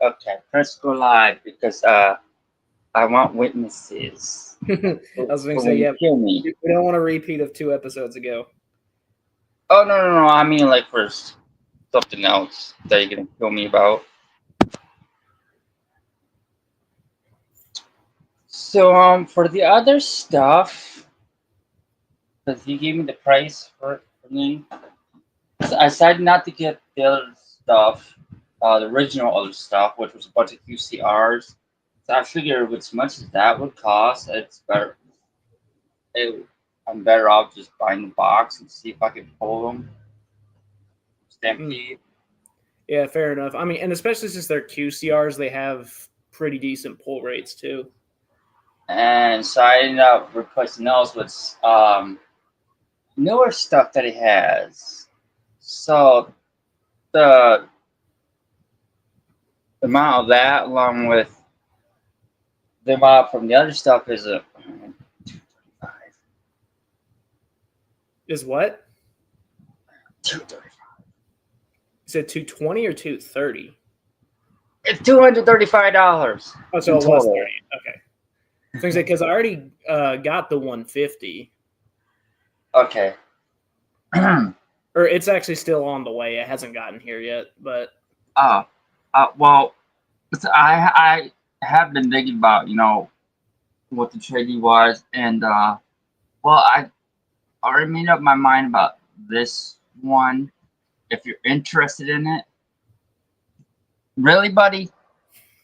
Okay, press go live because I want witnesses. I was going to For say, when you yeah, kill me. we don't want a repeat of 2 episodes ago. Oh no! I mean like for something else that you're gonna kill me about. So for the other stuff, because he gave me the price for me, so I decided not to get the other stuff, the original other stuff, which was a bunch of QCRs. So I figured as much as that would cost, it's better. I'm better off just buying the box and see if I can pull them. Mm. Stampede. Yeah, fair enough. I mean, and especially since they're QCRs, they have pretty decent pull rates too. And so I ended up replacing those with newer stuff that he has. So the amount of that, along with the amount from the other stuff, is a 235. Is what? 235. Is it 220 or 230? It's $235 Oh, so in it was total. 30. Okay. So I say because I already got the 150, Okay. or it's actually still on the way. It hasn't gotten here yet, but uh, well, I have been thinking about what the trading was, and well, I already made up my mind about this one. If you're interested in it, really, buddy?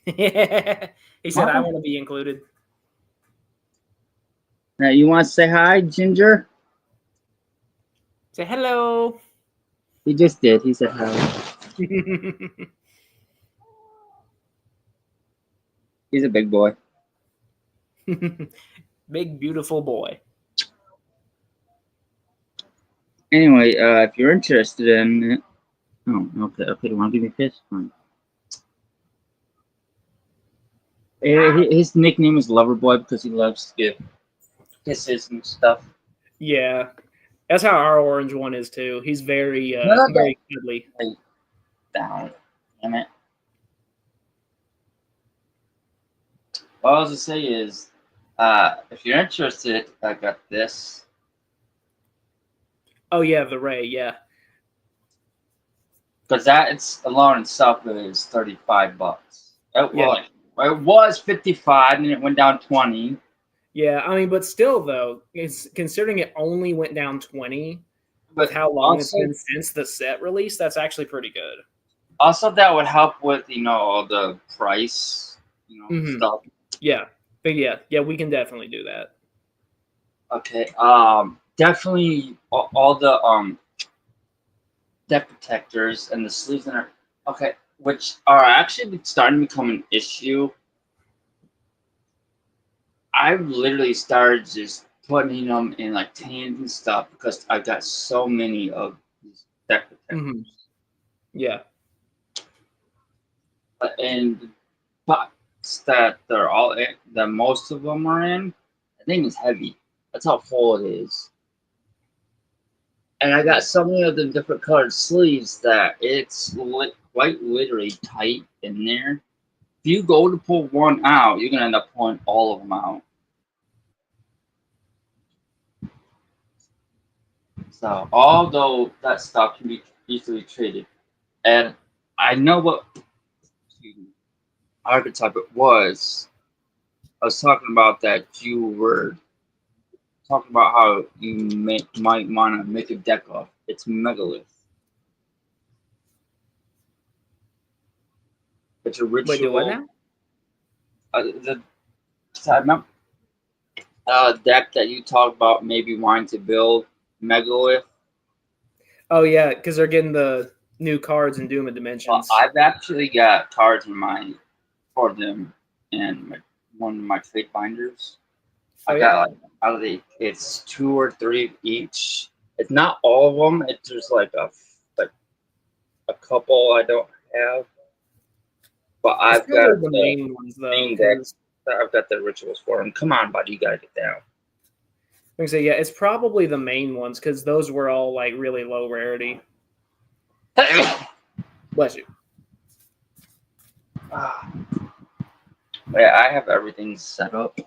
he said I Huh? want to be included. Now you want to say hi, Ginger? Say hello. He just did. He said hi. He's a big boy. Big beautiful boy. Anyway, if you're interested in it, oh, okay. You want to give me a kiss? Fine. His nickname is Loverboy because he loves to give kisses and stuff. Yeah, that's how our orange one is too. He's very No, no, very cuddly. lay down. Damn it. What I was to say is, if you're interested, I got this. Oh yeah, the Ray. Yeah, Because that it's alone itself is $35. yeah, It was 55 and it went down 20. yeah. I mean, but still though, it's considering it only went down 20 with But how long it's also, been since the set release. That's actually pretty good. that would help with all the price, Hmm. stuff. Yeah, but yeah, we can definitely do that. Okay. Definitely all the deck protectors and the sleeves that are okay, which are actually starting to become an issue. I've literally started just putting them in like tins and stuff because I've got so many of these deck Hmm. protectors. Yeah. And the box that they're all in, that most of them are in, the thing is heavy. That's how full it is. And I got so many of the different colored sleeves that it's quite literally tight in there. If you go to pull one out, you're gonna end up pulling all of them out. So although that stuff can be easily traded, and I know what archetype it was. I was talking about that you were talking about how you might want to make a deck of. It's megalith. It's a Wait, do what ritual. now? The I remember deck that you talked about maybe wanting to build megalith. Oh yeah, because they're getting the new cards in Doom of Well, Dimensions. I've actually got cards in my for them in one of my trade binders. Oh I yeah. got like out of the it's two or three each. It's not all of them. It's just like a couple I don't have, but It's I've probably got the the main ones though, main deck. because I've got the rituals for them. Come on, buddy, you gotta get down. like I say, yeah, it's probably the main ones because those were all like really low rarity. Bless you. Ah, yeah, I have everything set up.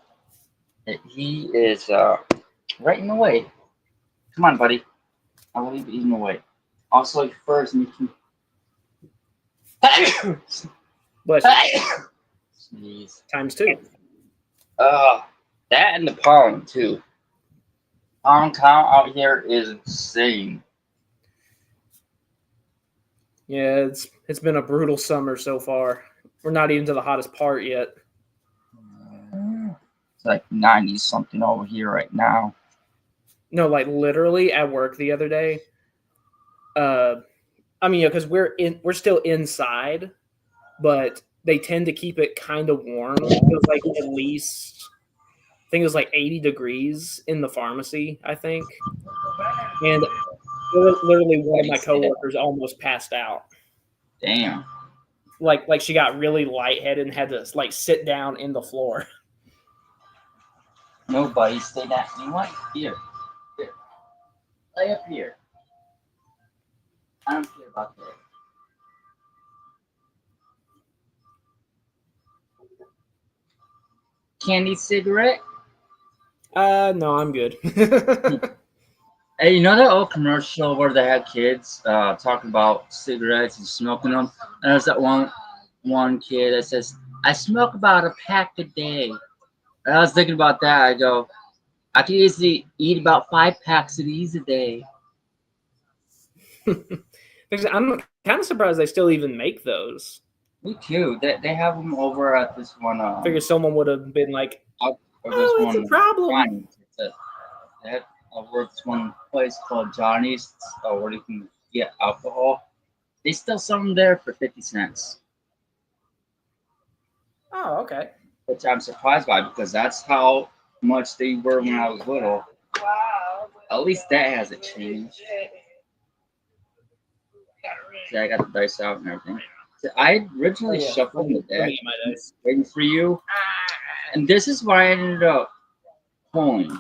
He is right in the way. Come on, buddy. I will leave in the way. Also, first, make him. Bless you. Sneeze. Times two. That and the pollen too. Pollen count out here is insane. Yeah, it's been a brutal summer so far. We're not even to the hottest part yet. It's like 90 something over here right now. No, like literally at work the other day. I mean, because we're still inside, but they tend to keep it kind of warm. It was like at least, I think it was like 80 degrees in the pharmacy, I think. And literally one of my coworkers almost passed out. Damn. Like she got really lightheaded and had to like sit down in the floor. Nobody stay down. You want here? Here. Lay up here. I don't care about that. Candy cigarette? No, I'm good. Hey, you know that old commercial where they had kids talking about cigarettes and smoking them? And there's that one kid that says, "I smoke about a pack a day." And I was thinking about that. I go, I could easily eat about 5 packs of these a day. I'm kind of surprised they still even make those. Me too. They have them over at this one. I figure someone would have been like, Or this "Oh, it's one. a problem." Johnny's. They have over at this one place called Johnny's, where you can get alcohol. They still sell them there for 50 cents, Oh, okay. which I'm surprised by because that's how much they were when I was little. At least that hasn't changed. See, I got the dice out and everything. See, I originally shuffled the Let deck, me get my dice. waiting for you, and this is why I ended up pulling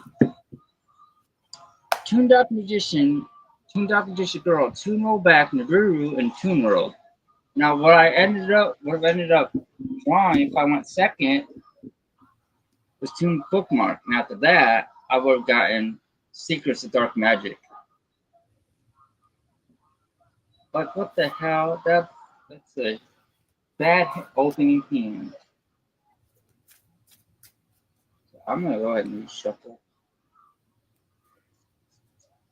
Tuned Up Magician, Tuned Up Magician Girl, Toon Roll Back, Nibiru, and Toon World. Now, what I would have ended up drawing if I went second was Toon Bookmark, and after that, I would have gotten Secrets of Dark Magic. But what the hell? That's a bad opening hand. So I'm gonna go ahead and reshuffle.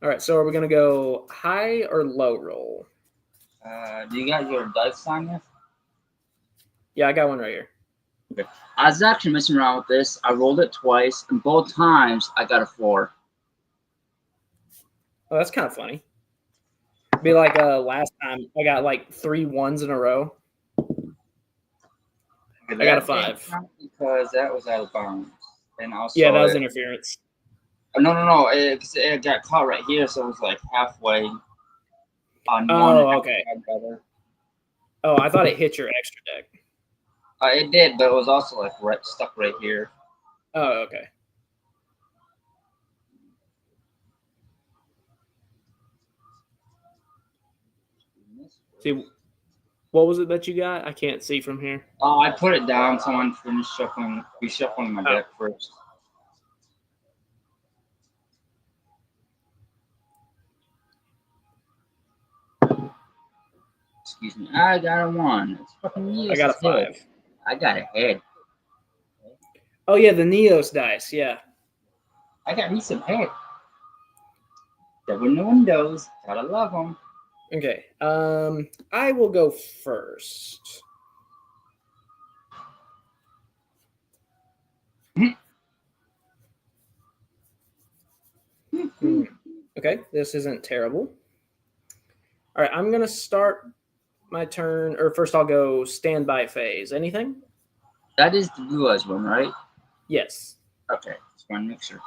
All right, so are we gonna go high or low roll? Do you got your dice on you? Yeah, I got one right here. Okay. I was actually messing around with this. I rolled it twice, and both times I got a 4. Oh, that's kind of funny. Be like last time I got like 3 1s in a row. I got a 5. Because that was out of bounds. And also, Yeah, that was interference. No. It got caught right here, so it was like halfway on one. Oh, okay. Oh, I thought it hit your extra deck. It did, but it was also like stuck right here. Oh, okay. See, what was it that you got? I can't see from here. Oh, I put it down. Someone finished reshuffling my deck first. Excuse me. I got a 1. It's fucking Neos. I got a 5. I got a head. Oh yeah, the Neos dice. Yeah. I got me some head. Double in the windows. Gotta love them. Okay. I will go first. Okay, this isn't terrible. All right, I'm gonna start my turn, or first I'll go standby phase. Anything? That is the Blue Eyes one, right? Yes. Okay, just want to make sure.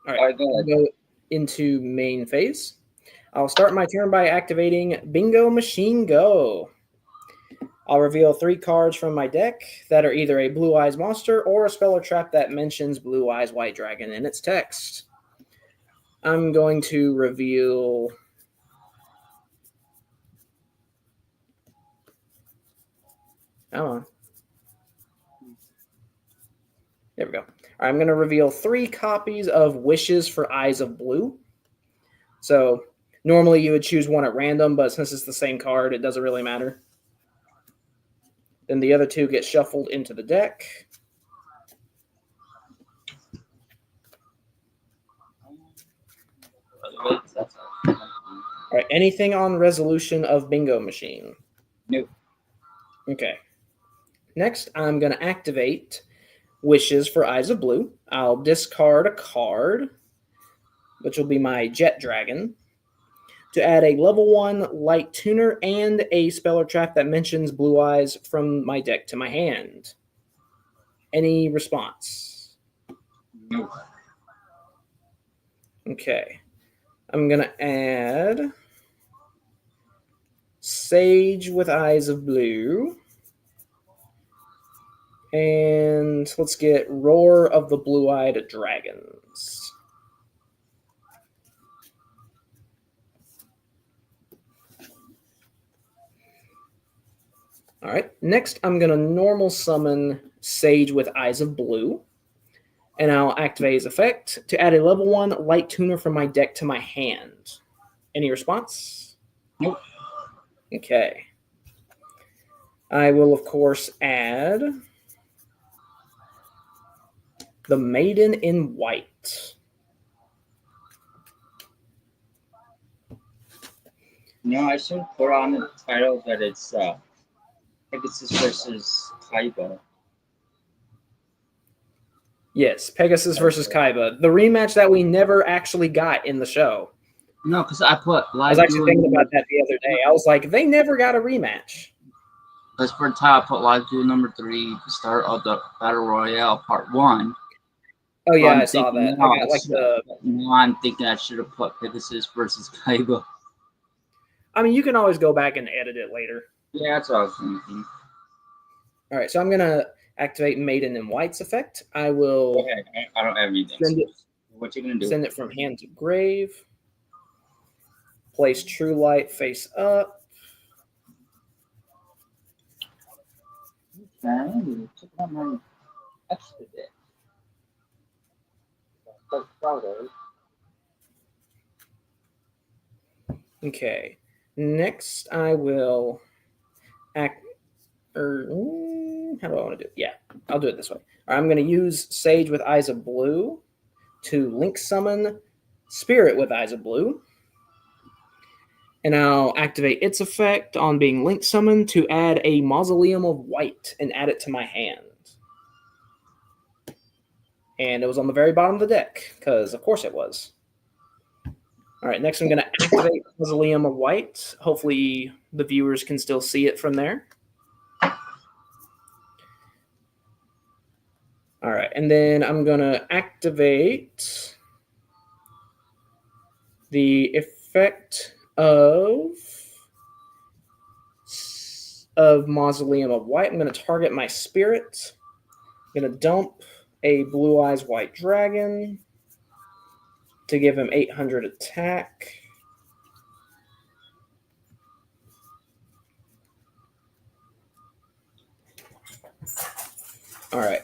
All right, go ahead. Go into main phase. I'll start my turn by activating Bingo Machine Go. I'll reveal 3 cards from my deck that are either a Blue Eyes monster or a spell or trap that mentions Blue Eyes White Dragon in its text. I'm going to reveal Come on. There we go. All right, I'm going to reveal 3 copies of Wishes for Eyes of Blue. So normally you would choose one at random, but since it's the same card, it doesn't really matter. Then the other 2 get shuffled into the deck. All right, anything on resolution of Bingo Machine? Nope. Okay. Next, I'm going to activate Wishes for Eyes of Blue. I'll discard a card, which will be my Jet Dragon, to add a level 1 Light Tuner and a spell or trap that mentions Blue Eyes from my deck to my hand. Any response? Nope. Okay. I'm going to add Sage with Eyes of Blue. And let's get Roar of the Blue-Eyed Dragons. All right. Next, I'm going to normal summon Sage with Eyes of Blue. And I'll activate his effect to add a level 1 Light Tuner from my deck to my hand. Any response? Nope. Okay. I will, of course, add the Maiden in White. No, I should put on the title that it's Pegasus versus Kaiba. Yes, Pegasus versus Kaiba. The rematch that we never actually got in the show. No, because I put I live. was actually thinking about that the other day. I was like, they never got a rematch. Because for top, I put live duel number 3, the start of the Battle Royale Part 1. Oh yeah, I'm I saw thinking that. now, I got like the. now I'm thinking I should have put Pegasus versus Kaiba. I mean, you can always go back and edit it later. Yeah, that's what I was thinking. All right, so I'm gonna activate Maiden in White's effect. I will. Go ahead. I don't have anything. Send it, what you gonna do? Send it from hand to grave. Place True Light face up. Okay, check out my extra bit. Okay. Next, I will act. How do I want to do it? Yeah, I'll do it this way. All right, I'm going to use Sage with Eyes of Blue to link summon Spirit with Eyes of Blue. And I'll activate its effect on being link summoned to add a Mausoleum of White and add it to my hand. And it was on the very bottom of the deck, because of course it was. All right, next I'm going to activate Mausoleum of White. Hopefully the viewers can still see it from there. All right, and then I'm going to activate the effect of Mausoleum of White. I'm going to target my spirit. I'm going to dump a Blue Eyes White Dragon to give him 800 attack. All right.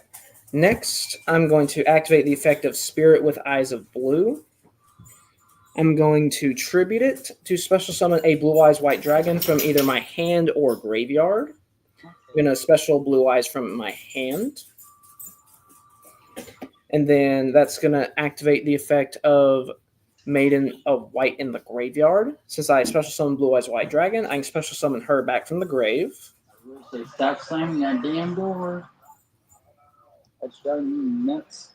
Next, I'm going to activate the effect of Spirit with Eyes of Blue. I'm going to tribute it to special summon a Blue Eyes White Dragon from either my hand or graveyard. I'm going to special Blue Eyes from my hand. And then that's going to activate the effect of Maiden of White in the graveyard. Since I special summon Blue Eyes White Dragon, I can special summon her back from the grave. Stop slamming that damn door. That's driving me nuts.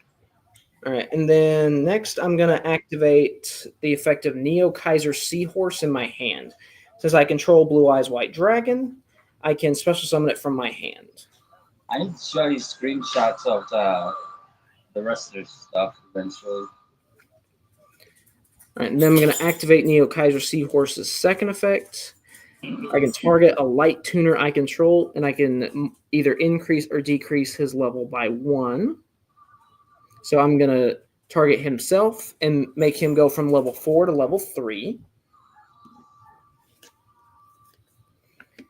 All right, and then next I'm going to activate the effect of Neo Kaiser Seahorse in my hand. Since I control Blue Eyes White Dragon, I can special summon it from my hand. I need to show you screenshots of the rest of their stuff eventually. All right, and then I'm going to activate Neo Kaiser Seahorse's second effect. I can target a light tuner I control, and I can either increase or decrease his level by 1. So I'm going to target himself and make him go from level 4 to level 3.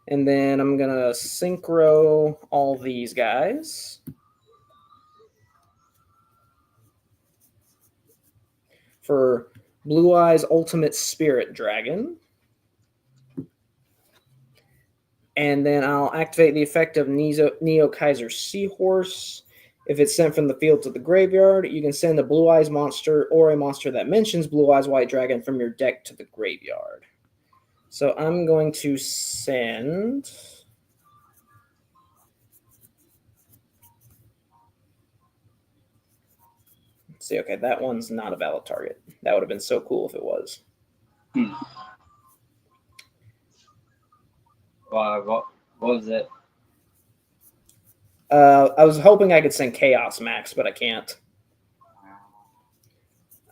And then I'm going to synchro all these guys. For Blue Eyes Ultimate Spirit Dragon. And then I'll activate the effect of Neo Kaiser Seahorse. If it's sent from the field to the graveyard, you can send a Blue Eyes monster or a monster that mentions Blue Eyes White Dragon from your deck to the graveyard. So I'm going to send... Let's see, okay, that one's not a valid target. That would have been so cool if it was. What was it? I was hoping I could send Chaos Max, but I can't.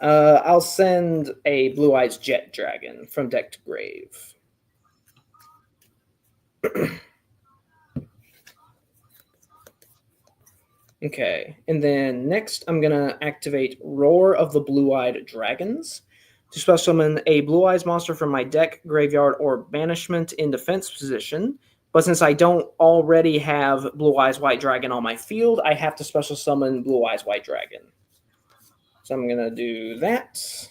I'll send a Blue Eyes Jet Dragon from deck to grave. Okay, and then next I'm going to activate Roar of the Blue-Eyed Dragons to special summon a Blue Eyes monster from my deck, graveyard, or banishment in defense position. But since I don't already have Blue Eyes White Dragon on my field, I have to special summon Blue Eyes White Dragon. So I'm going to do that.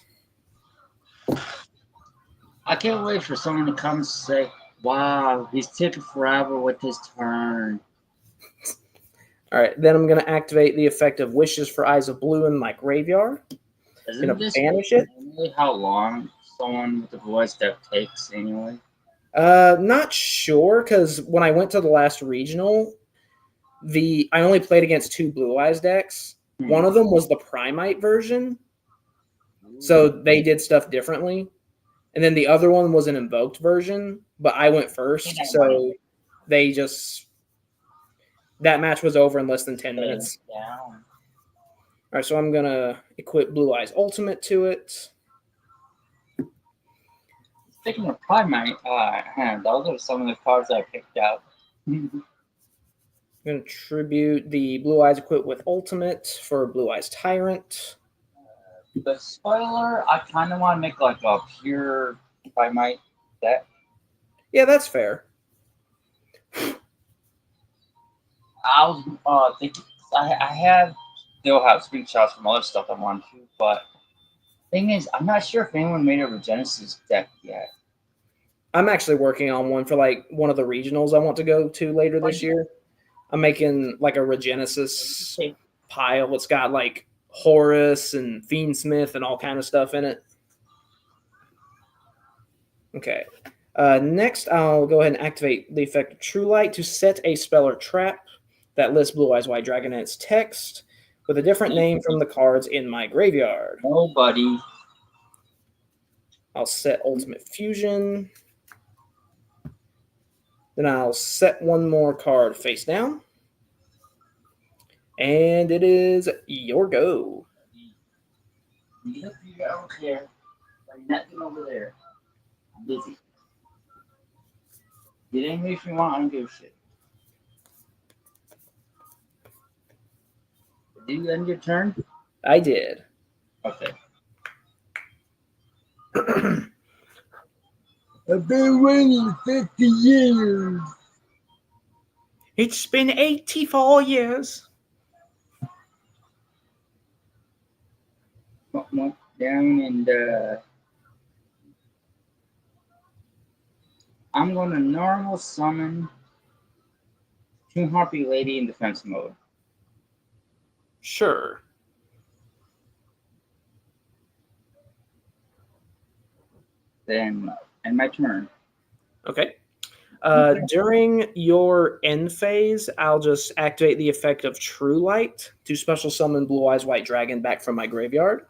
I can't wait for someone to come and say, wow, he's taking forever with his turn. All right, then I'm going to activate the effect of Wishes for Eyes of Blue in my graveyard. Isn't this banish it? How long someone with the Blue Eyes deck takes anyway? Not sure, because when I went to the last regional, I only played against 2 Blue Eyes decks. One of them was the Primite version, so they did stuff differently. And then the other one was an Invoked version, but I went first, so they just... That match was over in less than 10 minutes. All right, so I'm going to equip Blue Eyes Ultimate to it. Speaking of Primate, those are some of the cards I picked out. I'm going to tribute the Blue Eyes equipped with Ultimate for Blue Eyes Tyrant. But spoiler, I kind of want to make like a pure Primate deck. Yeah, that's fair. I was thinking, I still have screenshots from other stuff I wanted to, but thing is, I'm not sure if anyone made a Regenesis deck yet. I'm actually working on one for like one of the regionals I want to go to later this year. I'm making like a Regenesis pile. It's got like Horus and Fiendsmith and all kind of stuff in it. Okay. Next, I'll go ahead and activate the effect of True Light to set a spell or trap that lists Blue Eyes White Dragon in its text with a different name from the cards in my graveyard. Nobody. I'll set Ultimate Fusion. Then I'll set one more card face down. And it is your go. I don't care. Like nothing over there. I'm busy. Get angry if you want, I don't give a shit. Did you end your turn? I did. Okay. I've been waiting 50 years. It's been 84 years. Down and I'm gonna normal summon Toon Harpy Lady in defense mode. Sure. Then end my turn. Okay. During your end phase, I'll just activate the effect of True Light to special summon Blue Eyes White Dragon back from my graveyard.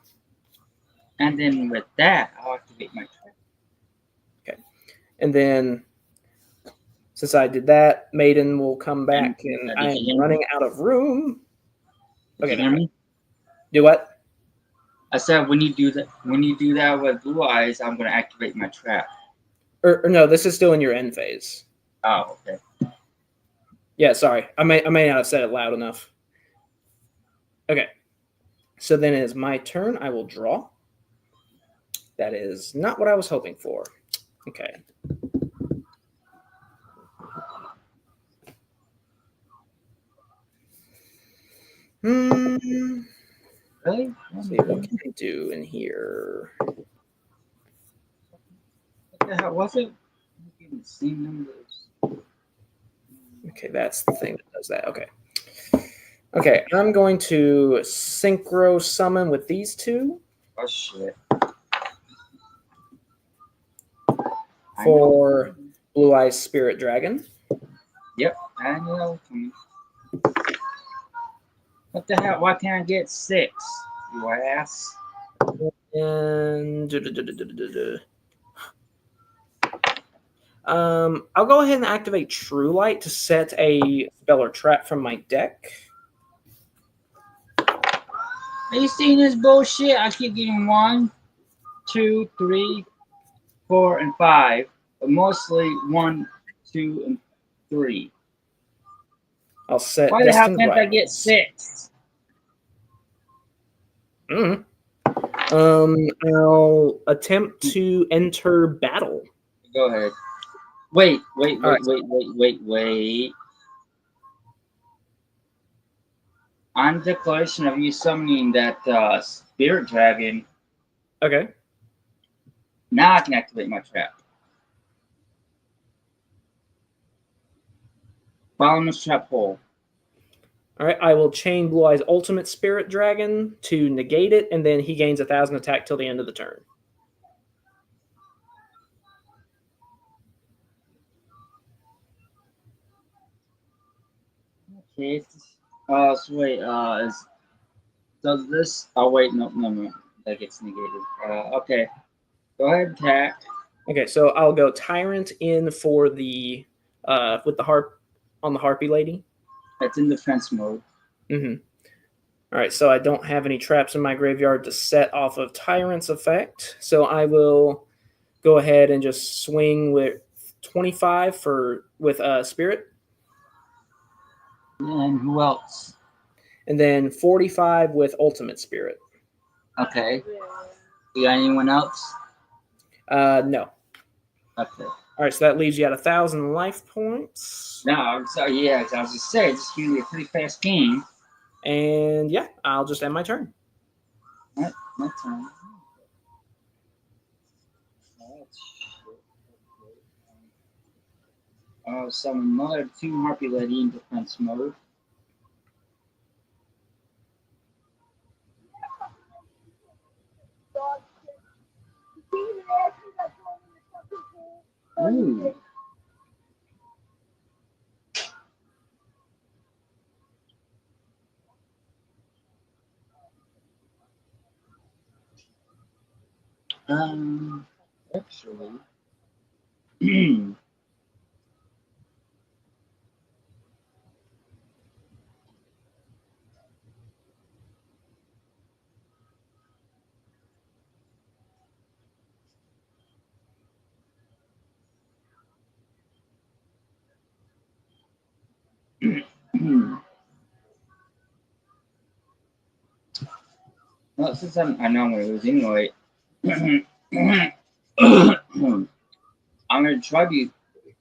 And then with that, I'll activate my turn. Okay. And then, since I did that, Maiden will come back, and I'm running out of room. Okay. Can you hear me? Do what? I said when you do that with Blue Eyes, I'm gonna activate my trap. Or no, this is still in your end phase. Oh, okay. Yeah, sorry. I may not have said it loud enough. Okay. So then it is my turn. I will draw. That is not what I was hoping for. Okay. Hmm. Really? Let's see, what can I do in here? What the hell was it? The same numbers. Okay, that's the thing that does that. Okay. Okay, I'm going to synchro summon with these two Oh shit. I know. for Blue Eyes Spirit Dragon. Yep, I know. What the hell? Why can't I get 6? You ass. And I'll go ahead and activate True Light to set a spell or trap from my deck. Are you seeing this bullshit? I keep getting 1, 2, 3, 4, and 5, but mostly 1, 2, and 3. I'll set Why the hell Destined can't I get Rivals. 6? Mm. I'll attempt to enter battle. Go ahead. Wait, wait, All wait, right. wait, wait, wait, wait. On declaration of you summoning that spirit dragon, Okay. now I can activate my trap. Bottomless trap hole. All right. I will chain Blue Eyes Ultimate Spirit Dragon to negate it, and then he gains 1,000 attack till the end of the turn. Okay. So wait, does this? Oh wait, no, no, no, that gets negated. Okay, go ahead, attack. Okay, so I'll go Tyrant in for the with the harp on the Harpy Lady. That's in defense mode. Mm-hmm. All right, so I don't have any traps in my graveyard to set off of Tyrant's effect, so I will go ahead and just swing with 25 for with Spirit, And who else? and then 45 with Ultimate Spirit. Okay. You got anyone else? No. Okay. All right, so that leaves you at 1,000 life points, No, I'm sorry. Yeah, I was just saying, it's gonna be a pretty fast game. and yeah, I'll just end my turn. Alright, my turn. Summon another 2 Harpy Lady in defense mode. Ooh. Actually, well, since I know I'm gonna lose anyway, I'm gonna try to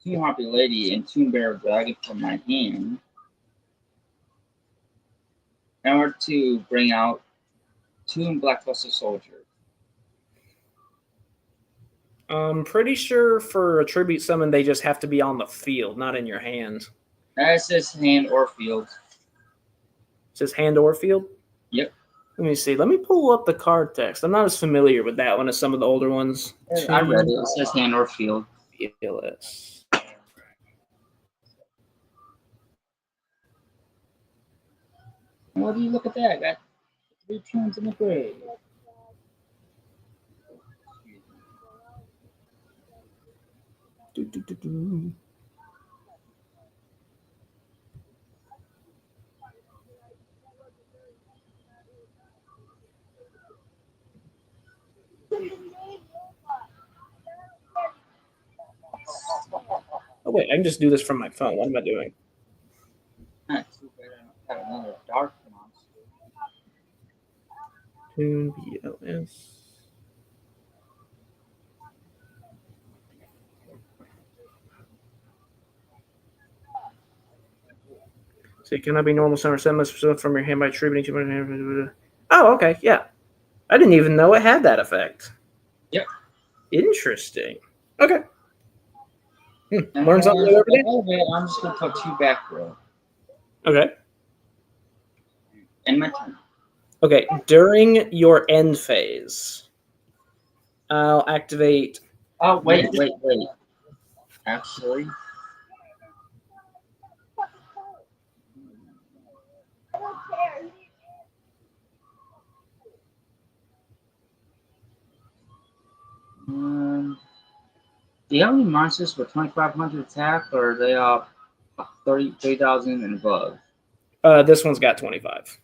2 Harpy Lady and 2 Bear Dragon from my hand in order to bring out 2 Blackluster Soldiers. I'm pretty sure for a tribute summon, they just have to be on the field, not in your hand. That's just hand or field. It says hand or field. Yep. Let me see. Let me pull up the card text. I'm not as familiar with that one as some of the older ones. I read it. It says hand or field. PLS. What do you look at that? I got 3 tunes in the grave. Do, do, do, do. Oh wait, I can just do this from my phone. What am I doing? Not too bad. I don't have another dark monster. Tune BLS. So you cannot be normal summer semblance from your hand by attributing to. Oh, okay, yeah. I didn't even know it had that effect. Yep. Interesting. Okay. And Learn something new every day. I'm just gonna put 2 back row. Okay. And my turn. Okay. During your end phase, I'll activate. Oh wait. Actually, um, do you have any monsters with 2,500 attack, or are they 30,000 and above? This one's got 25.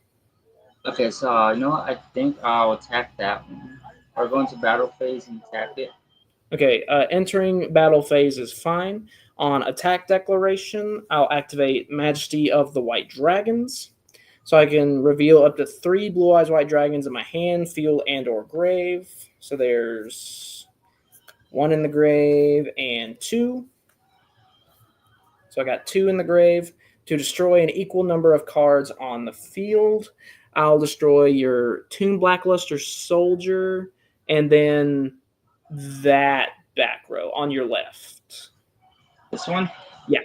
Okay, so you know what? I think I'll attack that one. Or go into battle phase and attack it. Okay. Entering battle phase is fine. On attack declaration, I'll activate Majesty of the White Dragons. So I can reveal up to 3 Blue Eyes White Dragons in my hand, field, and/or grave. So there's 1 in the grave and 2. So I got 2 in the grave. To destroy an equal number of cards on the field, I'll destroy your Toon Blackluster Soldier and then that back row on your left. This one? Yeah.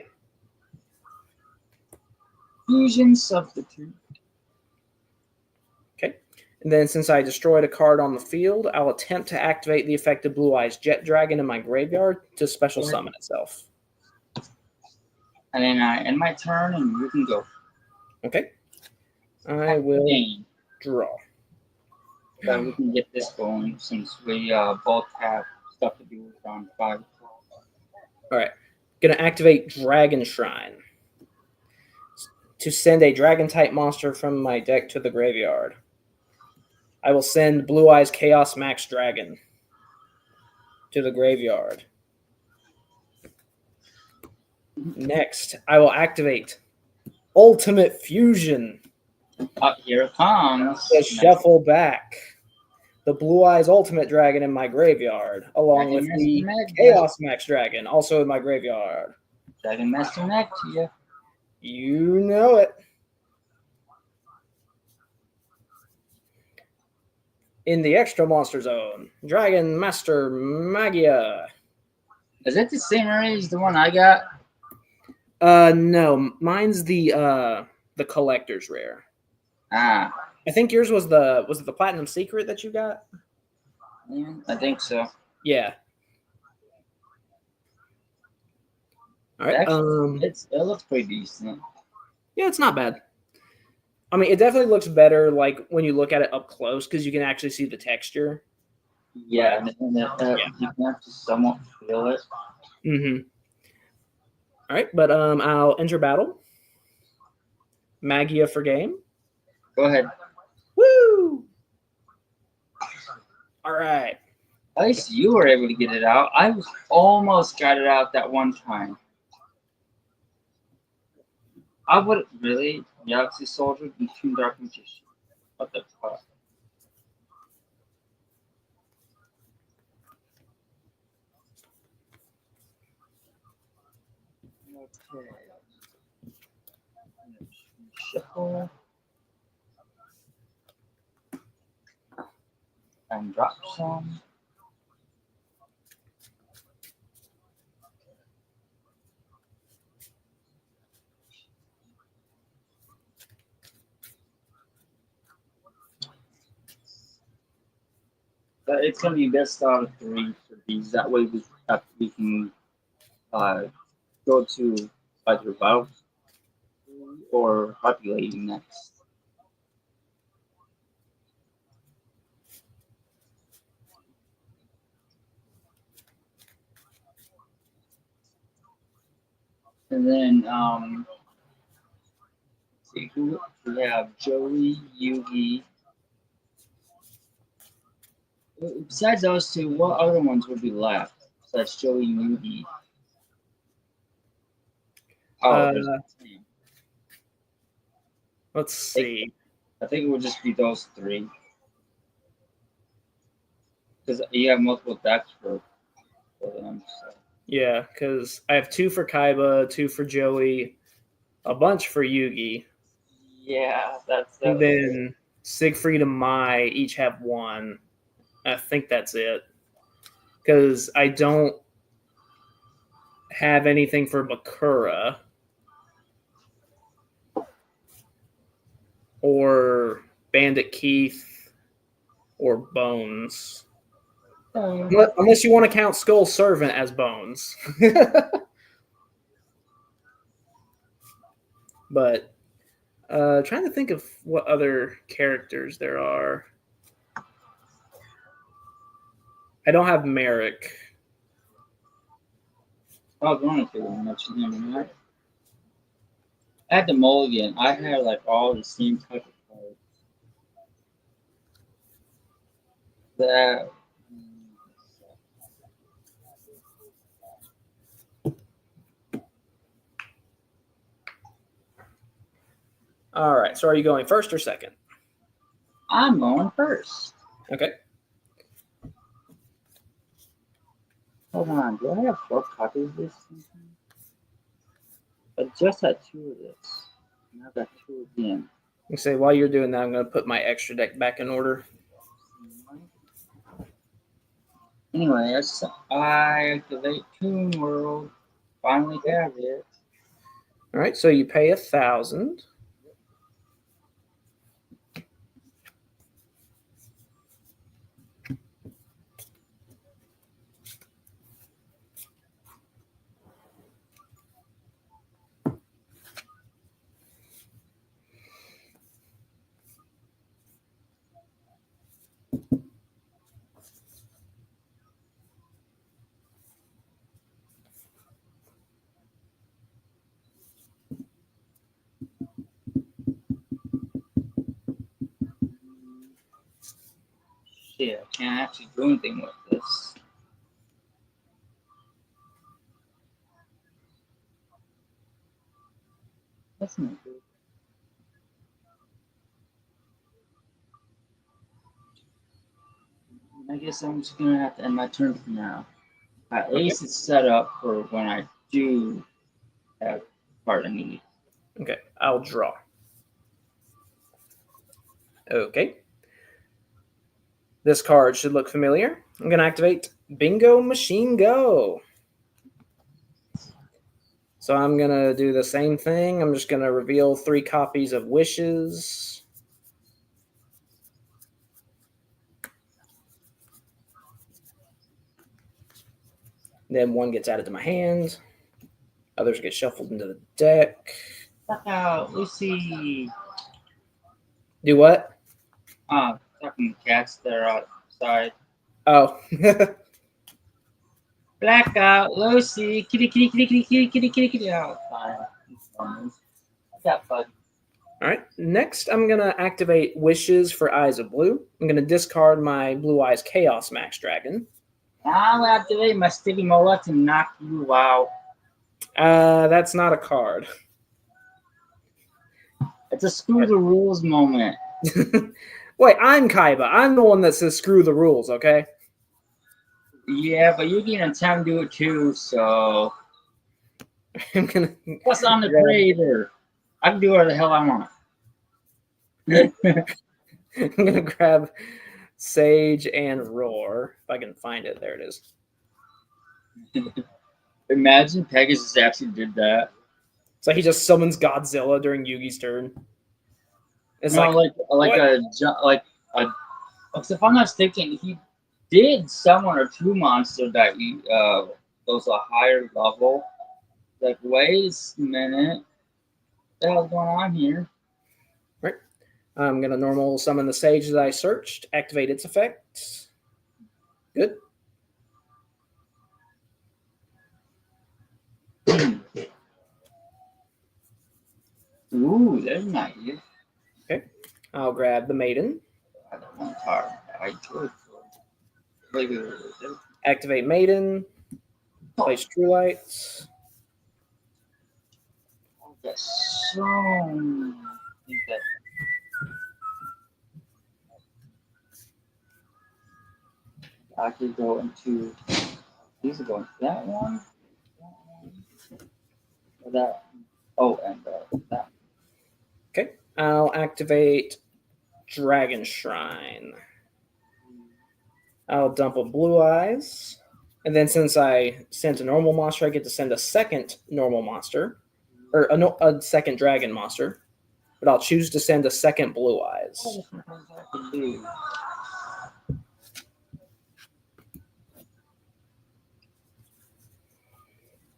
Fusions of the two. Okay. And then since I destroyed a card on the field, I'll attempt to activate the effect of Blue Eyes Jet Dragon in my graveyard to special summon itself. And then I end my turn and you can go. Okay. I will draw. So we can get this going since we both have stuff to do on 5. All right. Gonna activate Dragon Shrine to send a dragon type monster from my deck to the graveyard. I will send Blue Eyes Chaos Max Dragon to the graveyard. Next, I will activate Ultimate Fusion Here it comes. to shuffle back the Blue Eyes Ultimate Dragon in my graveyard, along with the Chaos Max Dragon also in my graveyard. Dragon Master Max to you. You know it. In the extra monster zone, Dragon Master Magia. Is it the same area as the one I got? No, mine's the collector's rare. Ah. I think yours was the Platinum Secret that you got? Yeah, I think so. Yeah. All right. Actually, it looks pretty decent. Yeah, it's not bad. I mean, it definitely looks better like when you look at it up close because you can actually see the texture. Yeah, and you can have to somewhat feel it. Mm-hmm. All right, but I'll enter battle. Magia for game. Go ahead. Woo! All right. At least you were able to get it out. I almost got it out that one time. I would really Galaxy Soldier and Toon Dark Magician. What the fuck? Okay. Shuffle. And drop some. But it's gonna be best out of 3 for these. That way we can go to either battle or populating next. And then let's see who we have Joey, Yugi. Besides those two, what other ones would be left? Besides Joey and Yugi. Oh, there's Let's see. I think it would just be those 3. Because you have multiple decks for them. So. Yeah, because I have 2 for Kaiba, 2 for Joey, a bunch for Yugi, Yeah, that's and it. then Siegfried and Mai each have one. I think that's it because I don't have anything for Bakura or Bandit Keith or Bones. Unless you want to count Skull Servant as Bones. But trying to think of what other characters there are. I don't have Merrick. I was going to mention him, right? At the Mulligan, I had like all the same type of cards. That All right. So are you going first or second? I'm going first. Okay. Hold on, do I have 4 copies of this? I just had 2 of this. And I've got 2 again. You say while you're doing that, I'm going to put my extra deck back in order. Anyway, I activate Toon World. Finally have it. All right. So you pay 1,000. Shit, I can't actually do anything with this. That's not good. I guess I'm just gonna have to end my turn for now. At Okay. least it's set up for when I do have part I need. Okay. I'll draw. Okay. This card should look familiar. I'm going to activate Bingo Machine Go. So I'm going to do the same thing. I'm just going to reveal 3 copies of Wishes. Then one gets added to my hand. Others get shuffled into the deck. Look out, Lucy. Do what? Talking to cats that are outside. Oh. Blackout, Lucy, kitty, kitty, kitty, kitty, kitty, kitty, kitty, kitty. Oh, fine. I got bug. All right. Next, I'm going to activate Wishes for Eyes of Blue. I'm going to discard my Blue Eyes Chaos Max Dragon. I'll activate my sticky mola to knock you out. That's not a card. It's a screw the rules moment. Wait, I'm Kaiba. I'm the one that says screw the rules, okay? Yeah, but you can attempt to do it too, so. I'm gonna. Plus, I'm the creator. I can do whatever the hell I want. I'm gonna grab Sage and Roar if I can find it. There it is. Imagine Pegasus actually did that. So he just summons Godzilla during Yugi's turn. It's No, like what? if I'm not mistaken, he did summon a 2 monster that goes a higher level. Like, wait a minute, what the hell's going on here? Right. I'm gonna normal summon the Sage that I searched. Activate its effects. Good. Ooh, that's nice. Okay. I'll grab the Maiden. I don't want tar. I could. Wait. Activate Maiden. Place True Lights. Yes. So, I think that I could go into. These are going to that one. Or that. Oh, and I'll activate Dragon Shrine. I'll dump a Blue Eyes. And then since I sent a normal monster, I get to send a second normal monster. Or a second dragon monster. But I'll choose to send a second Blue Eyes.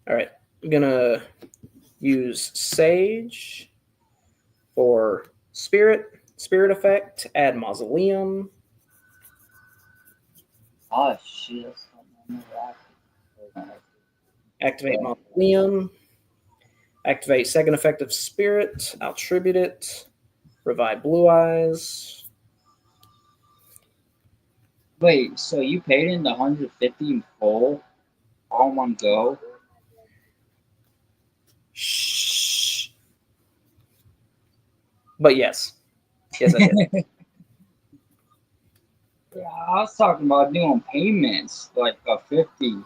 Alright. I'm going to use Sage for Spirit effect, add Mausoleum. Oh shit! Activate Mausoleum. Activate second effect of Spirit. I'll tribute it. Revive Blue Eyes. Wait, so you paid in the 150 in full, all in one go? Shh. But yes. Yes, I did. Yeah, I was talking about doing payments like a 50.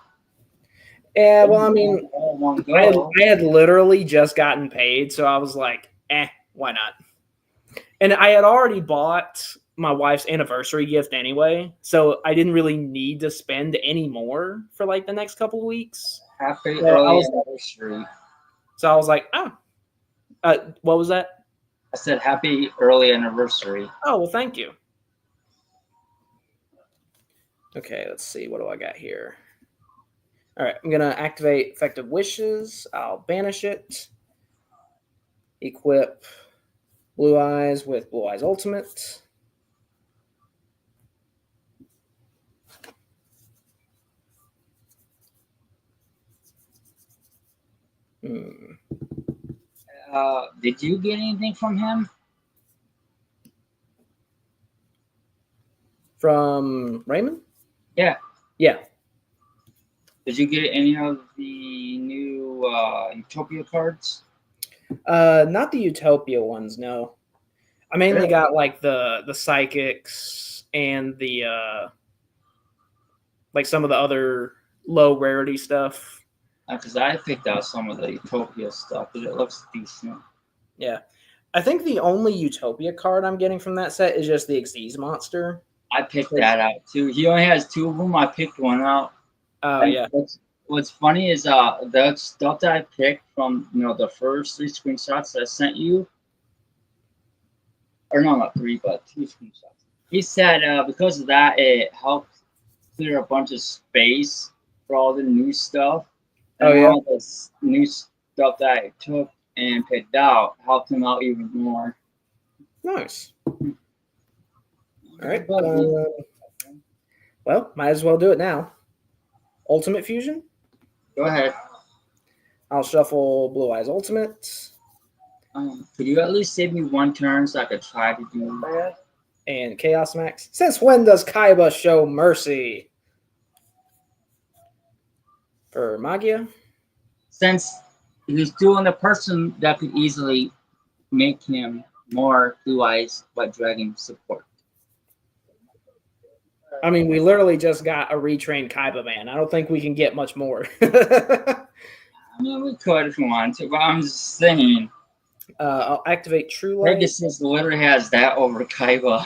Yeah, well, I mean, All in one I go. had literally just gotten paid, so I was like, why not? And I had already bought my wife's anniversary gift anyway, so I didn't really need to spend any more for like the next couple of weeks. Happy So early anniversary. I was like, what was that? I said happy early anniversary. Oh, well, thank you. Okay, let's see. What do I got here? All right, I'm going to activate Effective Wishes. I'll banish it. Equip Blue Eyes with Blue Eyes Ultimate. Did you get anything from him? From Raymond? Yeah. Yeah. Did you get any of the new Utopia cards? Not the Utopia ones, no. I mainly Really? got like the psychics and the like some of the other low rarity stuff. Because I picked out some of the Utopia stuff, but it looks decent. Yeah. I think the only Utopia card I'm getting from that set is just the Xyz monster. I picked that out too. He only has two of them. I picked one out. Oh, And yeah. what's funny is the stuff that I picked from the first three screenshots that I sent you, or no, not three, but two screenshots. He said because of that it helped clear a bunch of space for all the new stuff, and Oh, yeah. all this new stuff that I took and picked out helped him out even more. Nice. All right. But Well, might as well do it now. Ultimate Fusion. go ahead. I'll shuffle Blue Eyes Ultimate Could you at least save me one turn so I could try to do that? and Chaos Max. Since when does Kaiba show mercy? For Magia. Since he's doing a person that could easily make him more blue eyes but dragon support. I mean, we literally just got a retrained Kaiba man. I don't think we can get much more. I mean, we could if we wanted to, but I'm just saying. I'll activate True Light Pegasus literally has that over Kaiba.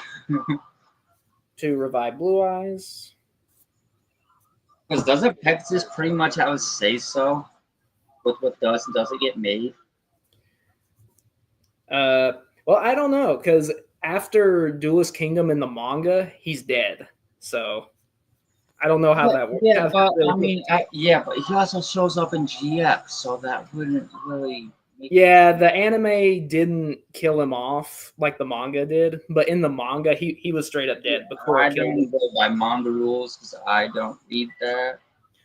to revive Blue Eyes. Because doesn't Pegasus pretty much have a say so with what does and doesn't get made? Well, I don't know, because after Duelist Kingdom in the manga, he's dead. So I don't know how that works. Yeah, but I mean, yeah, but he also shows up in GX, so that wouldn't really. Yeah, the anime didn't kill him off like the manga did, but in the manga, he was straight up dead. I don't go by manga rules because I don't read that.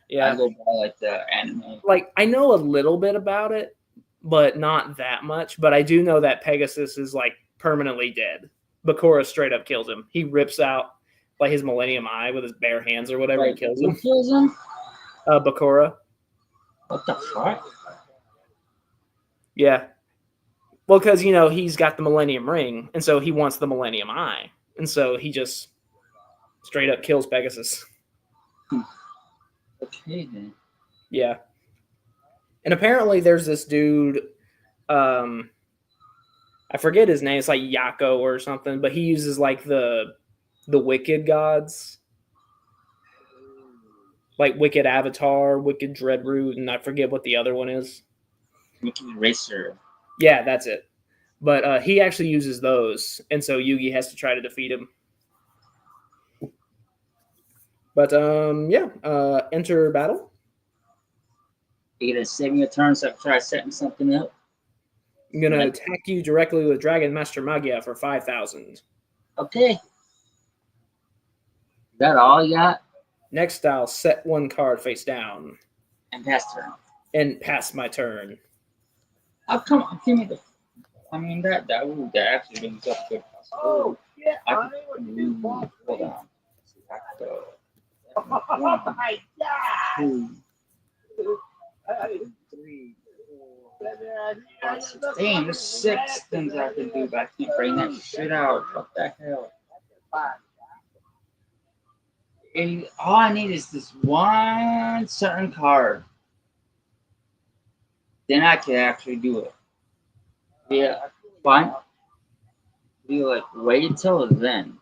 Yeah, I go by like the anime. like I know a little bit about it, but not that much. But I do know that Pegasus is like permanently dead. Bakura straight up kills him. He rips out like his Millennium Eye with his bare hands or whatever. He kills him. Who kills him? Bakura. What the fuck? Yeah. Well, because he's got the Millennium Ring, and so he wants the Millennium Eye, and so he just straight up kills Pegasus. Okay then. Yeah. And apparently there's this dude, I I forget his name. It's like Yako or something, but he uses like the wicked gods, like Wicked Avatar, Wicked Dreadroot, and I forget what the other one is. Mickey Racer. Yeah, that's it. But he actually uses those, and so Yugi has to try to defeat him. But yeah, enter battle. You gonna save me a turn so I can try setting something up? I'm gonna Right. attack you directly with Dragon Master Magia for 5,000. Okay. Is that all you got? Next, I'll set one card face down And pass turn. and pass my turn. I'll come. Give me the. I mean that actually brings up good possibility. Oh yeah. Hold on. I could go. Oh my God. 2, 3, 4, 5, 6. Damn, there's 6 things I can do, but I can't bring that shit out. What the hell? And all I need is this one certain card. Then I can actually do it. Yeah, fine. You like wait till then.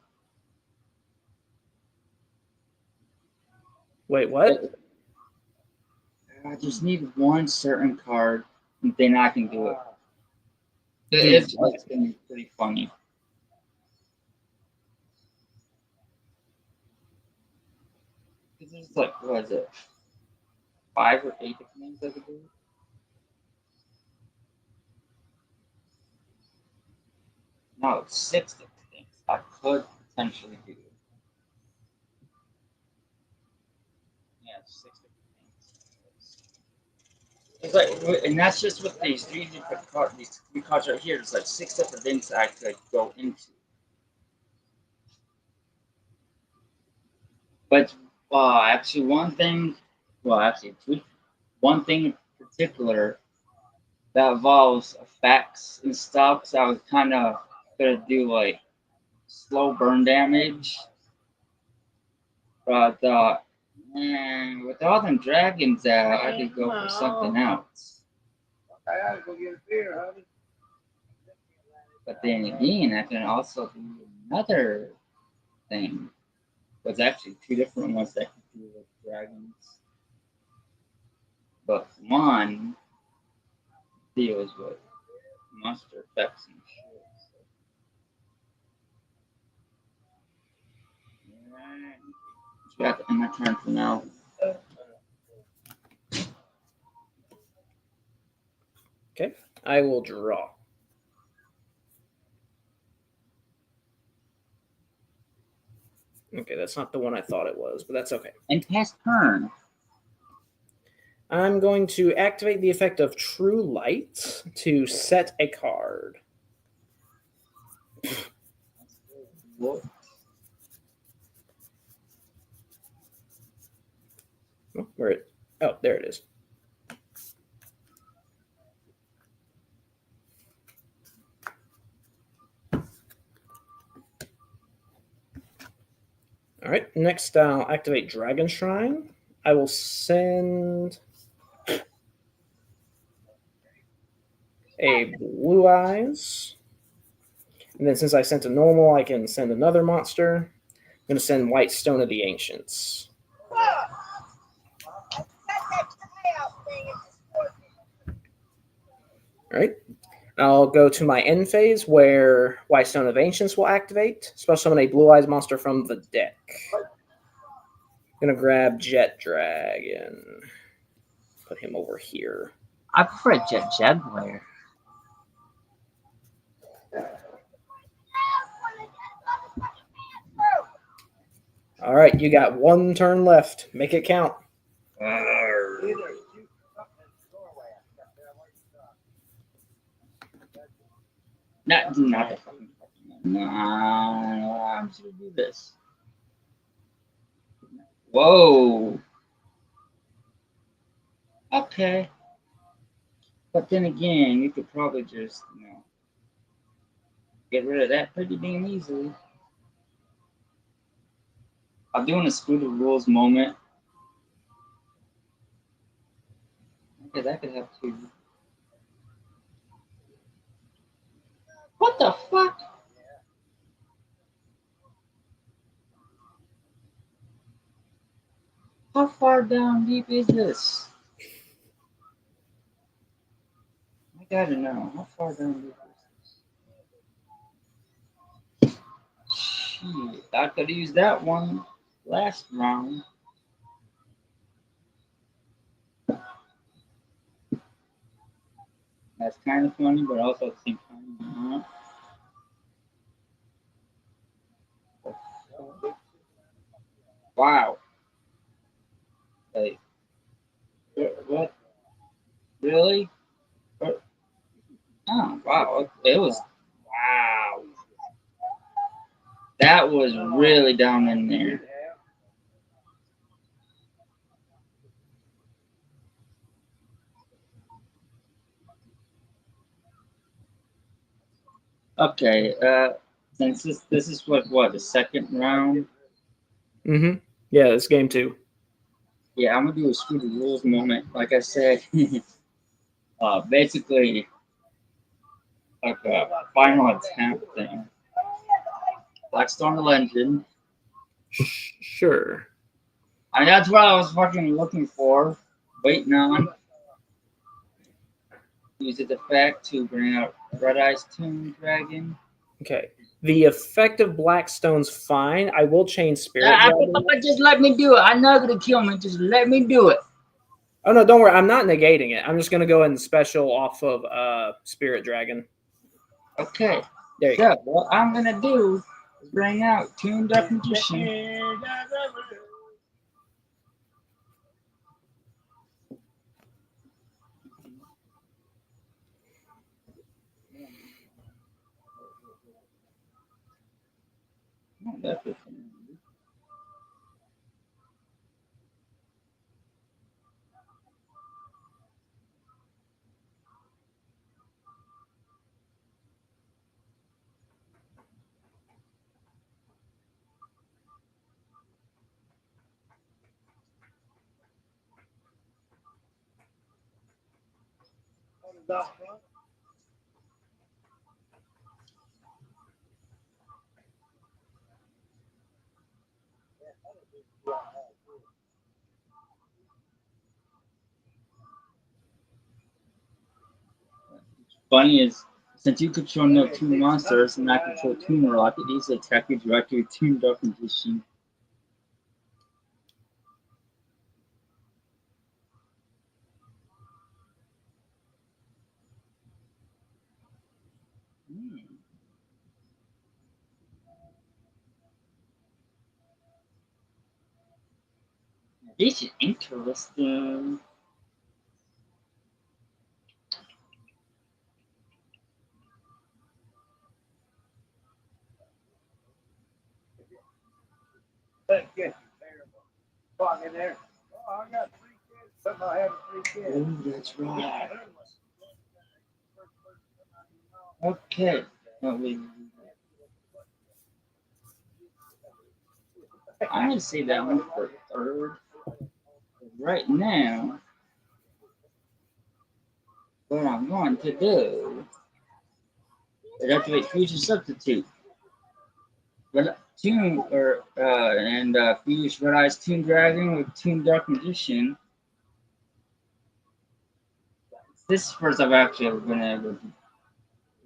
Wait, what? I just need one certain card, and then I can do it. Dude, It's gonna be pretty funny. There's like, what is it? 5 or 8 different things I could do. No, it's 6 different things I could potentially do. Yeah, it's 6 different things. It's like, and that's just with these 3 different cards. These 3 cards right here. There's like 6 different things that I could go into. But actually, one thing. Well, actually, one thing in particular that involves effects and stuff. So I was kind of gonna do like slow burn damage, but man, with all them dragons out, I could go for something else. I gotta go get a beer, honey. But then again, I can also do another thing. There's actually 2 different ones that can do with dragons, but one deals with monster effects and shit. So. Alright. Got to end my turn for now. Okay, I will draw. Okay, that's not the one I thought it was, but that's okay. And pass turn. I'm going to activate the effect of True Light to set a card. What? Oh, where it? Oh, there it is. All right, next I'll activate Dragon Shrine. I will send a Blue Eyes. And then since I sent a normal, I can send another monster. I'm going to send White Stone of the Ancients. All right. I'll go to my end phase where White Stone of Ancients will activate. Special summon a Blue Eyes monster from the deck. I'm going to grab Jet Dragon. Put him over here. I prefer Jet Jaguar. All right, you got one turn left. Make it count. Not the fucking. No, I'm just gonna do this. Whoa. Okay. But then again, you could probably just, get rid of that pretty damn easily. I'm doing a screw the rules moment. Okay, that could have 2. What the fuck? How far down deep is this? I gotta know. How far down deep is this? Shit, I could use that one last round. That's kind of funny, but also at the same time, not. Wow. Like, what? Really? Oh, wow. It was. Wow. That was really down in there. Okay. Since this is what the second round. Mm-hmm. Yeah, it's game two. Yeah, I'm gonna do a screw the rules moment. Like I said, basically like a final attempt thing. Blackstone Legend. Sure. I mean, that's what I was fucking looking for, waiting on. Use its effect to bring out Red Eyes Tomb Dragon. Okay. The effect of Blackstone's fine. I will change Spirit Dragon. Just let me do it. I know you're gonna kill me. Just let me do it. Oh no, don't worry. I'm not negating it. I'm just gonna go ahead and special off of Spirit Dragon. Okay. There you So go. what I'm gonna do is bring out Tuned Up Magician. Oh, that's it. Funny is, since you control no two monsters and I control Tumor, I could easily attack you directly with Tuned Up Magician. Hmm. This is interesting. Oh, that's right. Okay. No, wait. I'm gonna say that one for third. Right now, what I'm going to do is activate Fusion Substitute. But Tune or and fuse Red Eyes Toon Dragon with Toon Dark Magician. This is first I've actually been able to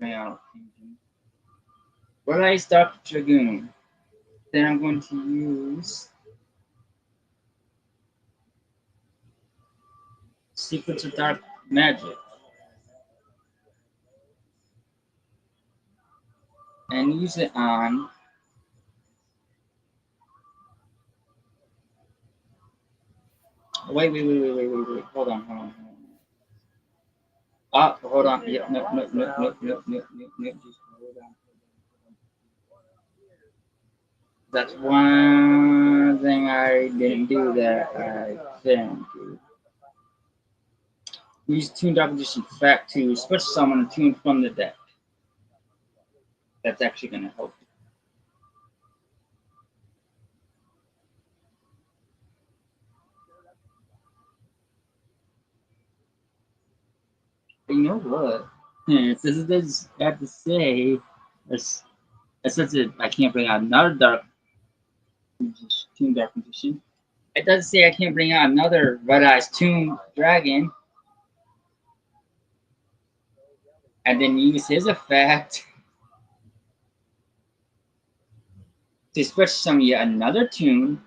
bring out Fusion. Red Eyes Dark Dragoon. Then I'm going to use Secrets of Dark Magic and use it on. Wait. Hold on. Yep, nope. Just hold on. That's one thing I didn't do that I think. Use tuned opposition fact to special summon a tune from the deck. That's actually going to help. But you know what? This I have to say, it's, it says that I can't bring out another Toon Dark Magician. It does say I can't bring out another Red Eyes Toon Dragon, and then use his effect to switch some yet another tune,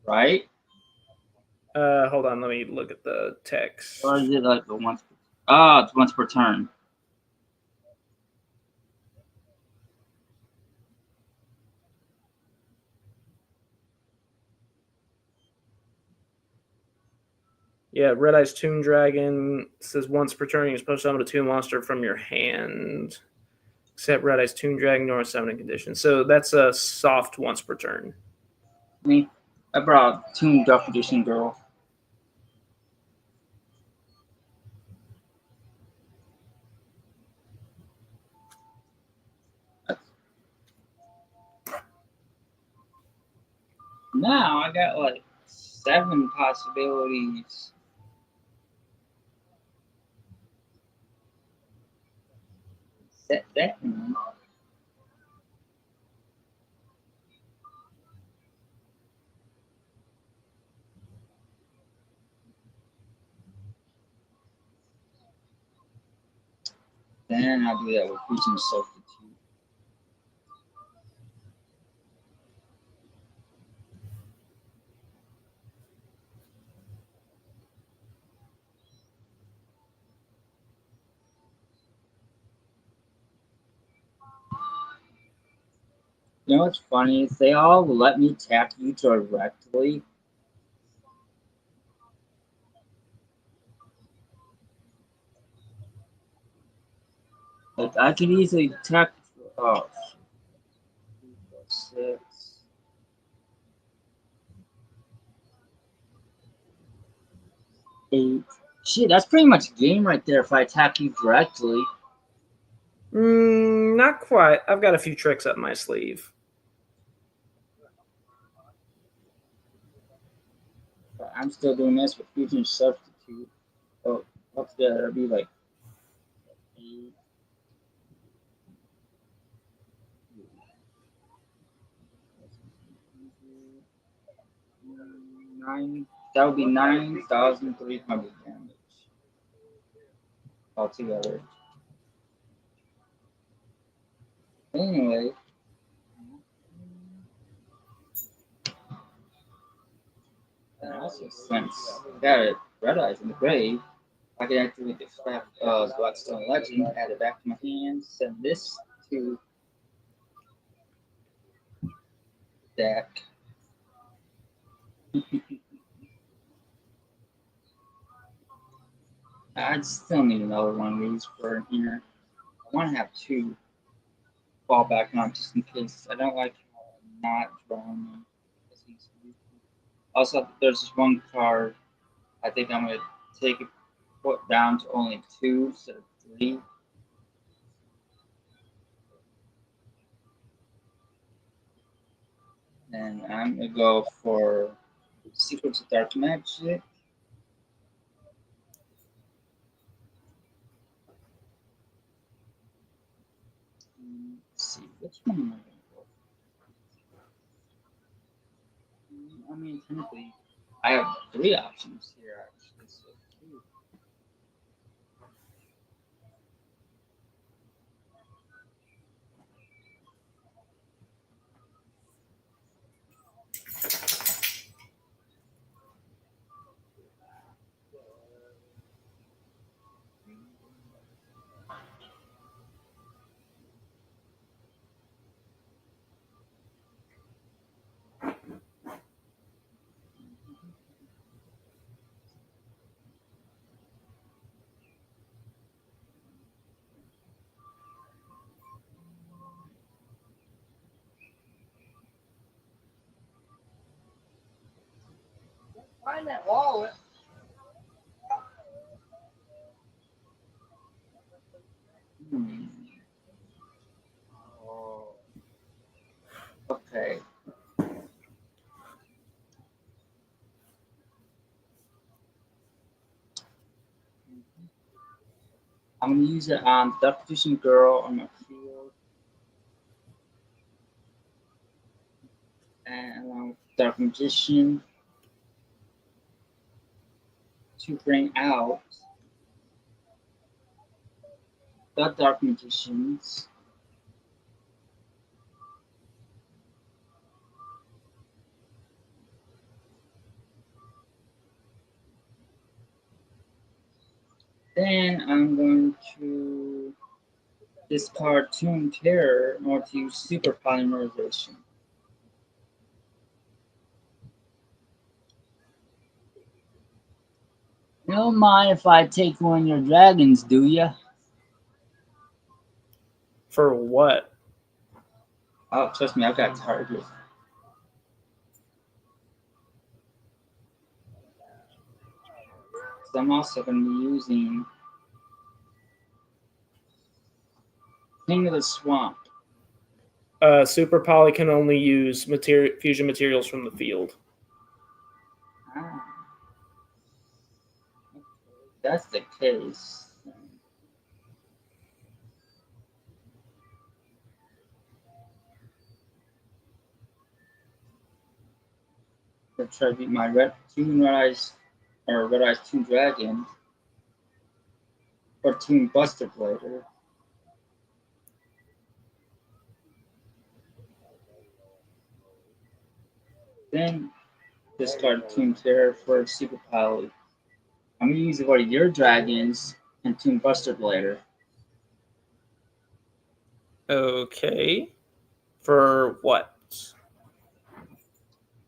right? Hold on, let me look at the Or is text. it like a once? Ah, it's once per turn. Yeah, Red Eyes Toon Dragon says once per turn, you're supposed to summon a Toon monster from your hand. Except Red Eyes Toon Dragon nor summoning condition. So that's a soft once per turn. Me, I brought Toon Dark Magician Girl. Now I got like 7 possibilities. Set that one. Then I'll do that with Preaching Substitute. You know what's funny is they all let me tap you directly. Like I can easily tap. Oh, 6, 8. Shit, that's pretty much game right there if I attack you directly. Not quite. I've got a few tricks up my sleeve. But I'm still doing this with fusion substitute. Oh, altogether it'll be like 8, 9. That would be 9,300 damage altogether. Anyway, and also since I got it Red Eyes in the grave, I can activate the Blackstone Legend, add it back to my hand, send this to deck. I still need another one of these for here. I want to have 2 fall back on just in case. I don't like how I'm not drawing them. Also, there's this one card I think I'm going to take it put down to only 2 instead of 3. And I'm going to go for Secrets of Dark Magic. Let's see, which one am I going to go for? I mean, technically, I have 3 options here, actually. So 2. Find that wallet. Hmm. Oh, okay. I'm gonna use it on Dark Vision Girl on my field, and along with Dark Magician to bring out the Dark Magicians. Then I'm going to discard Tomb Terror in order to use Super Polymerization. You don't mind if I take one of your dragons, do ya? For what? Oh, trust me, I've got target. So I'm also going to be using King of the Swamp. Super Poly can only use fusion materials from the field. Ah, if that's the case. I'll try to beat my red eyes or red eyes two dragon or Toon Buster Blader. Then discard Toon Terror for Super Poly. I'm gonna use one of your dragons and Toon Buster Blader. Okay. For what?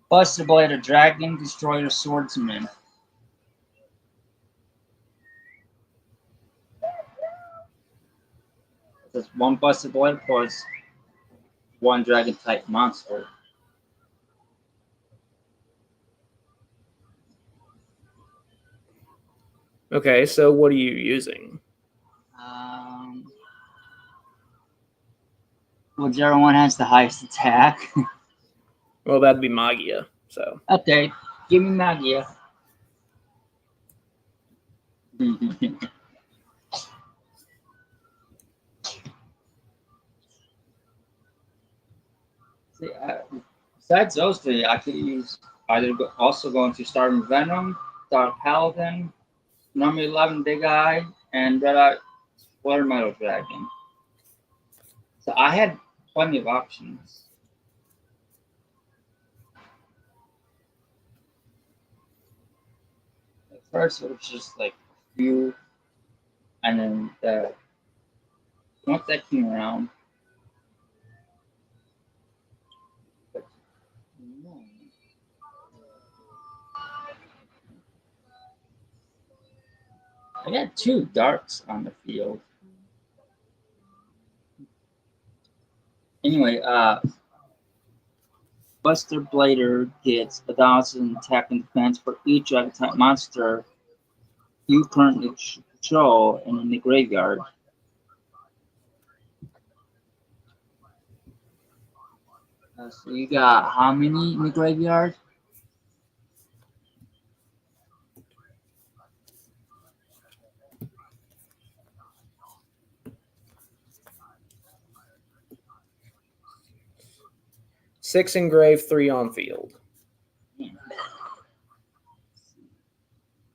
Buster Blader Dragon, Destroyer Swordsman. That's one Buster Blader plus one Dragon type monster. Okay, so what are you using? Um, Whichever one has the highest attack. Well, that'd be Magia. So Okay, give me Magia. See, besides those three, I could use also going to Starving Venom, Dark Paladin, Number 11 Big Eye, and Red Eye Water Metal Dragon. So I had plenty of options. At first, it was just like a few, and then once that came around, but, no. I got two darks on the field. Anyway, Buster Blader gets 1,000 attack and defense for each dragon type monster you currently control and in the graveyard. So you got how many in the graveyard? six engraved, three on field.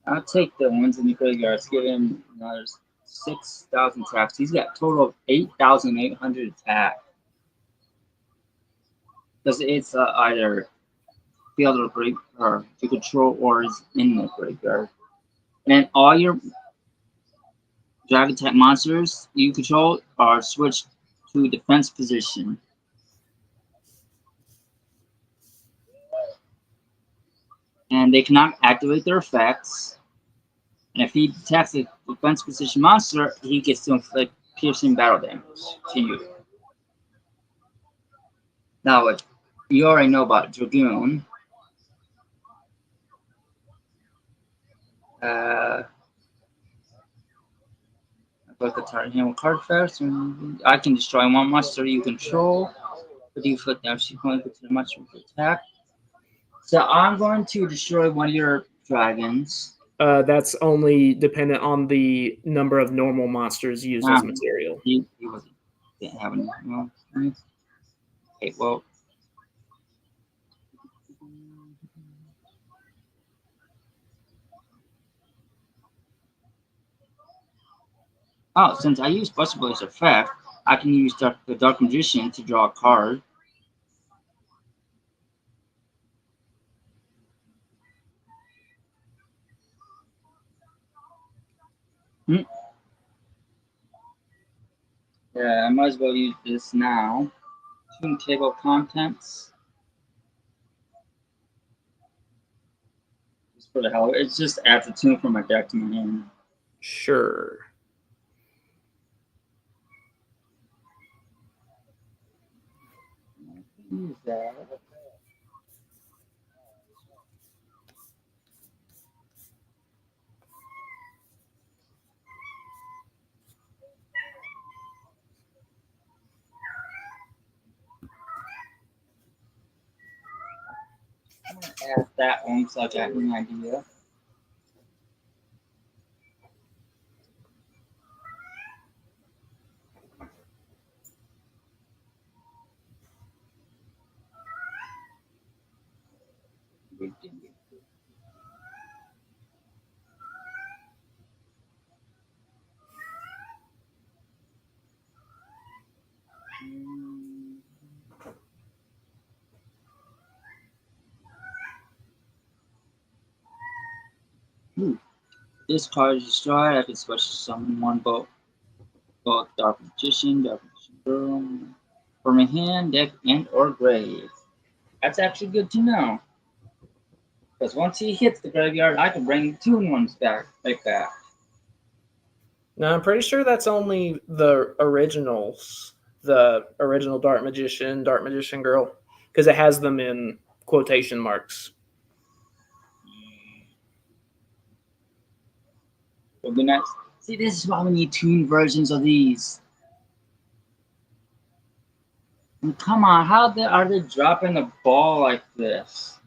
I'll take the ones in the graveyard. Give him another 6,000 attacks. He's got a total of 8,800 attack. Because it's either field or grave or to control or is in the graveyard. And all your dragon type monsters you control are switched to defense position. And they cannot activate their effects. And if he attacks a defense position monster, he gets to inflict piercing battle damage to you. Now, what you already know about Dragoon. Both the target handle card first. I can destroy one monster you control. But you flip down, she can to the monster with attack. So I'm going to destroy one of your dragons. That's only dependent on the number of normal monsters used Nah, as material. he wasn't. Didn't have any. Well, okay, well. Oh, since I use Buster Blade's effect, I can use the Dark Magician to draw a card. Hmm. Yeah, I might as well use this now. Tune table of contents. Just for the hell, it's just adds a tune from my deck to my hand. Sure. Use that. I'm gonna add that one so I got an idea. Ooh. This card is destroyed. I can special summon one both Dark Magician, Dark Magician Girl from a hand, deck, and or grave. That's actually good to know. Because once he hits the graveyard, I can bring two ones back like that. Now I'm pretty sure that's only the originals, the original Dark Magician Girl, because it has them in quotation marks. So good night. See, this is why we need tuned versions of these. And come on, are they dropping the ball like this?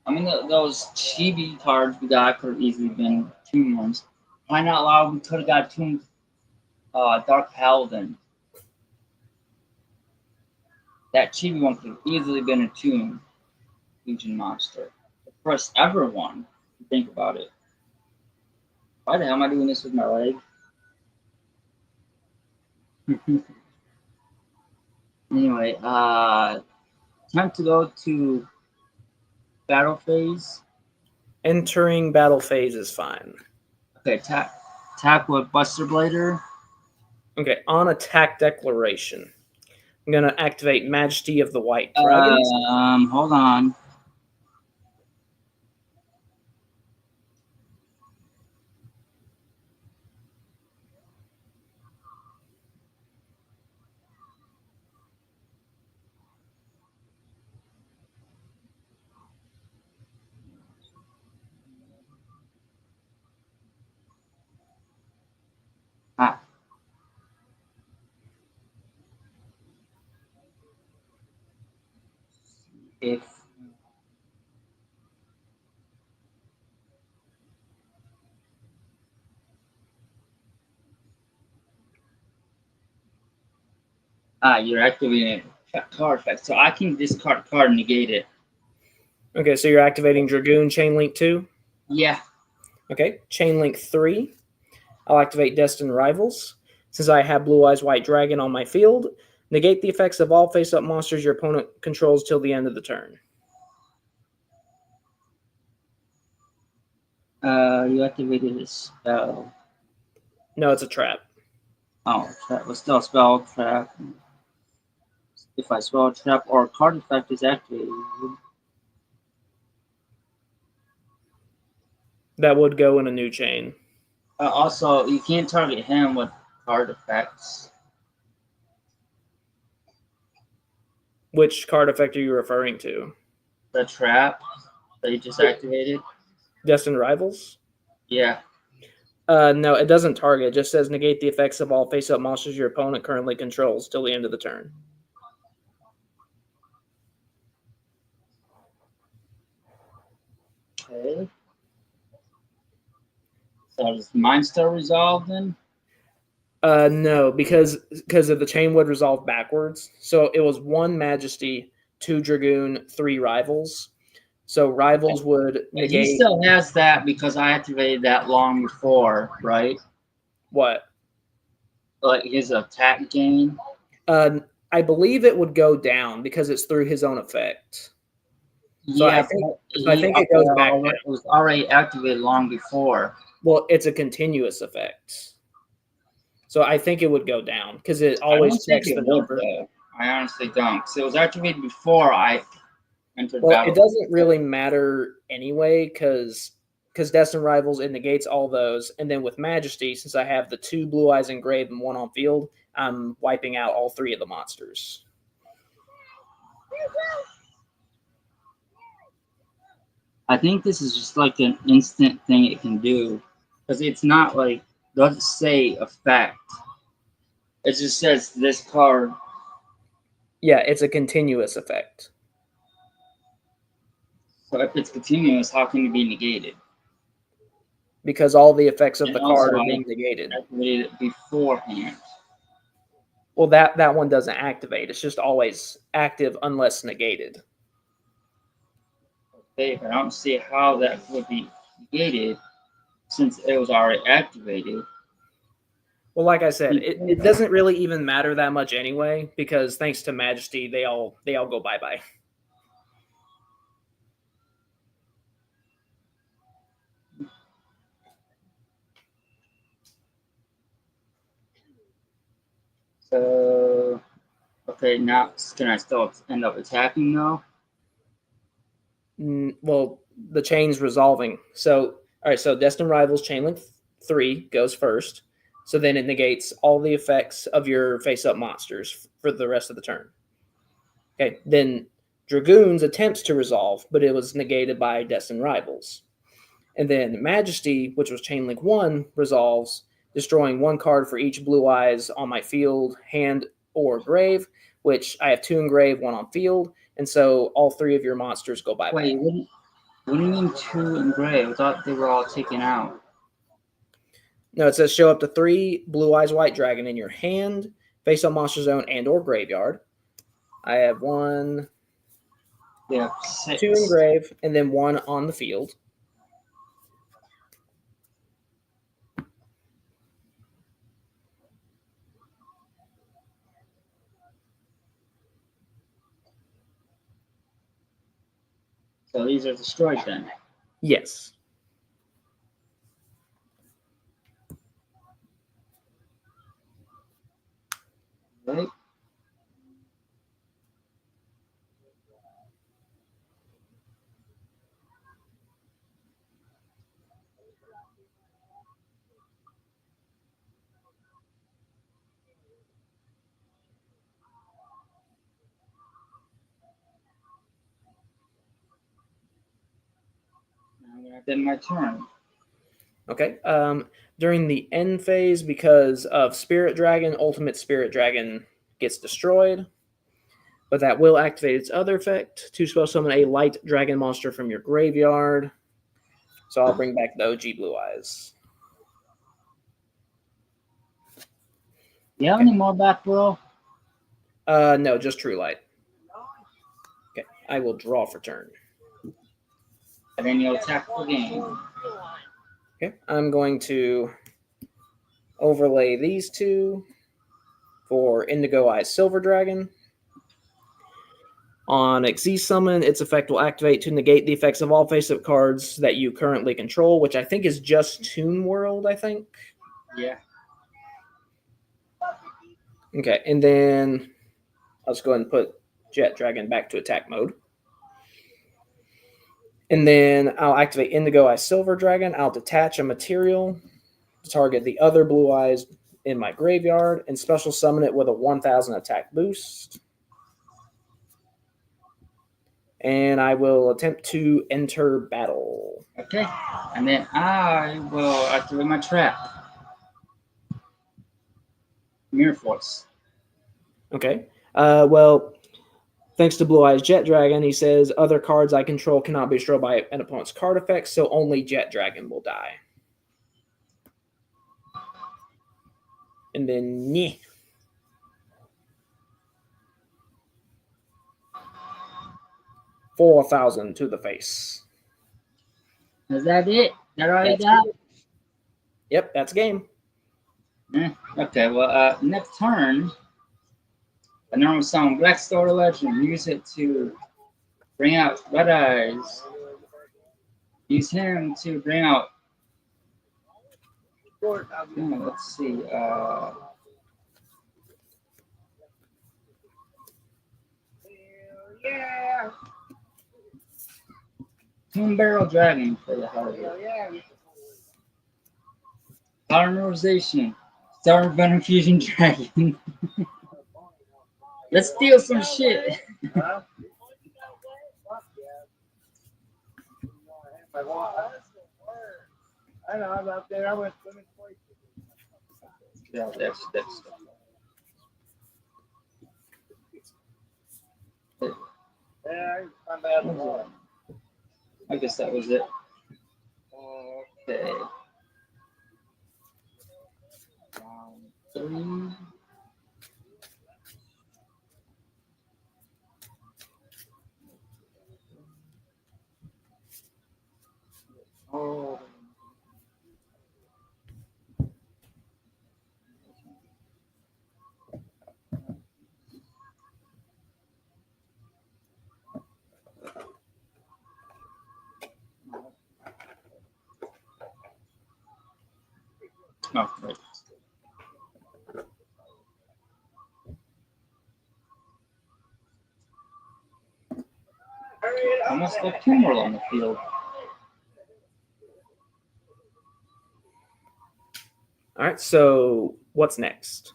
I mean, those chibi cards we got could have easily been tuned ones. Why not allow we could have got tuned Dark Paladin? That chibi one could have easily been a tuned Legion monster. The first ever one, if you think about it. Why the hell am I doing this with my leg? Anyway, time to go to battle phase. Entering battle phase is fine. Okay, attack with Buster Blader. Okay, on attack declaration, I'm going to activate Majesty of the White Dragons. Hold on. Ah, if you're activating a card effect, so I can discard card and negate it. Okay, so you're activating Dragoon Chain Link 2. Yeah. Okay, Chain Link 3. I'll activate Destined Rivals. Since I have Blue Eyes White Dragon on my field, negate the effects of all face-up monsters your opponent controls till the end of the turn. You activated a spell. No, it's a trap. Oh, trap was still a spell trap. If I spell trap or card effect is activated. That would go in a new chain. Also, you can't target him with card effects. Which card effect are you referring to? The trap that you just activated. Destined Rivals? Yeah. No, it doesn't target. It just says negate the effects of all face-up monsters your opponent currently controls till the end of the turn. Okay. So is mine still resolved then? No, because of the chain would resolve backwards. So it was one Majesty, two Dragoon, three Rivals. So Okay. Rivals would But he negate still has that because I activated that long before, right? what? Like his attack gain. Uh, I believe it would go down because it's through his own effect. So I Yeah, think but so. I he think it goes back down. it was already activated long before. Well, it's a continuous effect. So I think it would go down because it I always don't think checks it the would number. though. I honestly don't. Because it was activated before I entered Well, it battle. doesn't really matter anyway because Destined Rivals it negates all those, and then with Majesty, since I have the two Blue Eyes engraved and one on field, I'm wiping out all three of the monsters. I think this is just like an instant thing it can do. Because it's not like, doesn't say effect. It just says this card. Yeah, it's a continuous effect So if it's continuous, how can it be negated? because all the effects of And the card also, are I being negated. activated it beforehand. Well, that one doesn't activate. It's just always active unless negated. Okay, but I don't see how that would be negated since it was already activated. Well, like I said, it doesn't really even matter that much anyway because thanks to Majesty, they all go bye bye. So, okay, now can I still end up attacking though? Well, the chain's resolving. So, all right. So, Destined Rivals Chain Link 3 goes first. So then it negates all the effects of your face-up monsters for the rest of the turn. Okay. Then Dragoons attempts to resolve, but it was negated by Destined Rivals. And then Majesty, which was Chain Link 1, resolves, destroying one card for each Blue Eyes on my field, hand, or grave, which I have two in grave, one on field. And so all three of your monsters go bye bye. Wait, what do you mean two in gray? I thought they were all taken out. No, it says show up to three Blue Eyes White Dragon in your hand, face on Monster Zone and or Graveyard. I have one, Yeah, two in six. grave, and then one on the field. So these are destroyed then. Yes. Right? Now I'm gonna end my turn. Okay. During the end phase, because of Spirit Dragon, Ultimate Spirit Dragon gets destroyed, but that will activate its other effect to spell summon a light dragon monster from your graveyard. So I'll bring back the OG Blue Eyes. Do you have Okay. any more back, bro? No, just True Light. Okay. I will draw for turn. And then you'll attack the game. Okay. I'm going to overlay these two for Indigo Eyes Silver Dragon. On Xyz Summon, its effect will activate to negate the effects of all face-up cards that you currently control, which I think is just Toon World, I think. Yeah. Okay, and then I'll just go ahead and put Jet Dragon back to attack mode. And then I'll activate Indigo Eye Silver Dragon. I'll detach a material to target the other Blue Eyes in my graveyard and special summon it with a 1000 attack boost. And I will attempt to enter battle. Okay. And then I will activate my trap. Mirror Force. Okay. Well, Thanks to Blue Eyes Jet Dragon, he says other cards I control cannot be destroyed by an opponent's card effects, so only Jet Dragon will die. And then, 4,000 to the face. Is that it? That all you That's got? it. Yep, that's game. Okay, well, next turn, a normal summon Black Star Legend. Use it to bring out Red Eyes. Use him to bring out. Let's see. Tomb Barrel Dragon for the hell of it. Polymerization. Star Venom Fusion Dragon. Let's steal some shit. I know, I was out there. I went swimming twice. Yeah, that's. Yeah, I'm bad. I guess that was it. Okay. Round 3. Oh. Oh, right. Almost got 2 more on the field. All right, so what's next?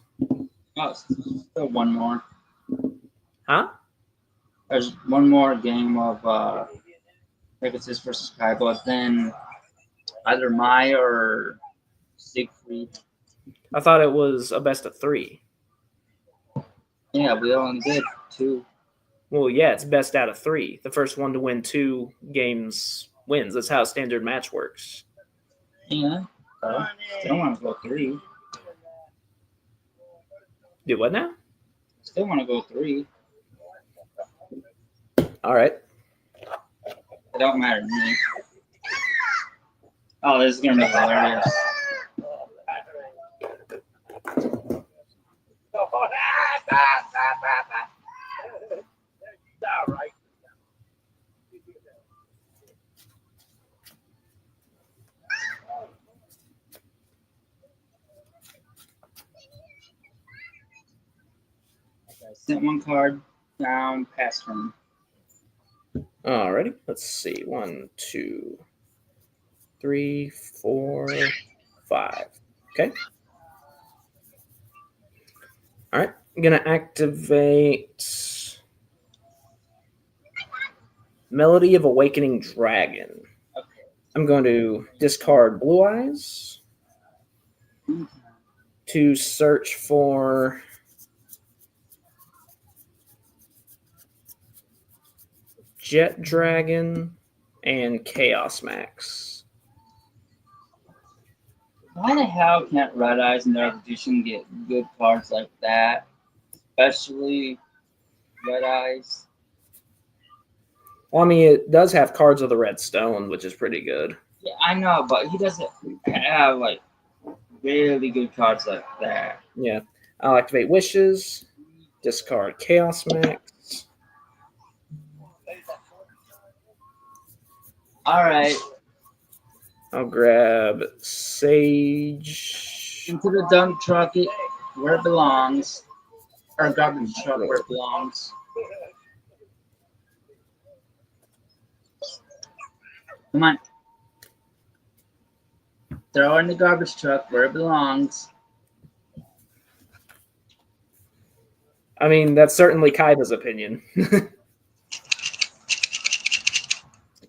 Oh, still one more. Huh? There's one more game of Pegasus versus Kaiba. Then either Mai or Siegfried. I thought it was a best of 3. Yeah, we only did 2. Well, yeah, it's best out of 3. The first one to win 2 games wins. That's how a standard match works. Yeah. Still want to go 3. Do what now? Still want to go 3. All right. It don't matter to me. Oh, this is gonna be hilarious. I sent one card down past turn. Alrighty. Let's see. 1, 2, 3, 4, 5. Okay. All right. I'm gonna activate Melody of Awakening Dragon. Okay. I'm going to discard Blue Eyes to search for Jet Dragon and Chaos Max. Why the hell can't Red Eyes and Dark Edition get good cards like that? Especially Red Eyes. Well, I mean, it does have cards of the Red Stone, which is pretty good. Yeah, I know, but he doesn't have like really good cards like that. Yeah. I'll activate Wishes, discard Chaos Max. Alright. I'll grab Sage. Into the dump truck where it belongs. Or garbage truck where it belongs. Come on. Throw it in the garbage truck where it belongs. I mean, that's certainly Kaiba's opinion.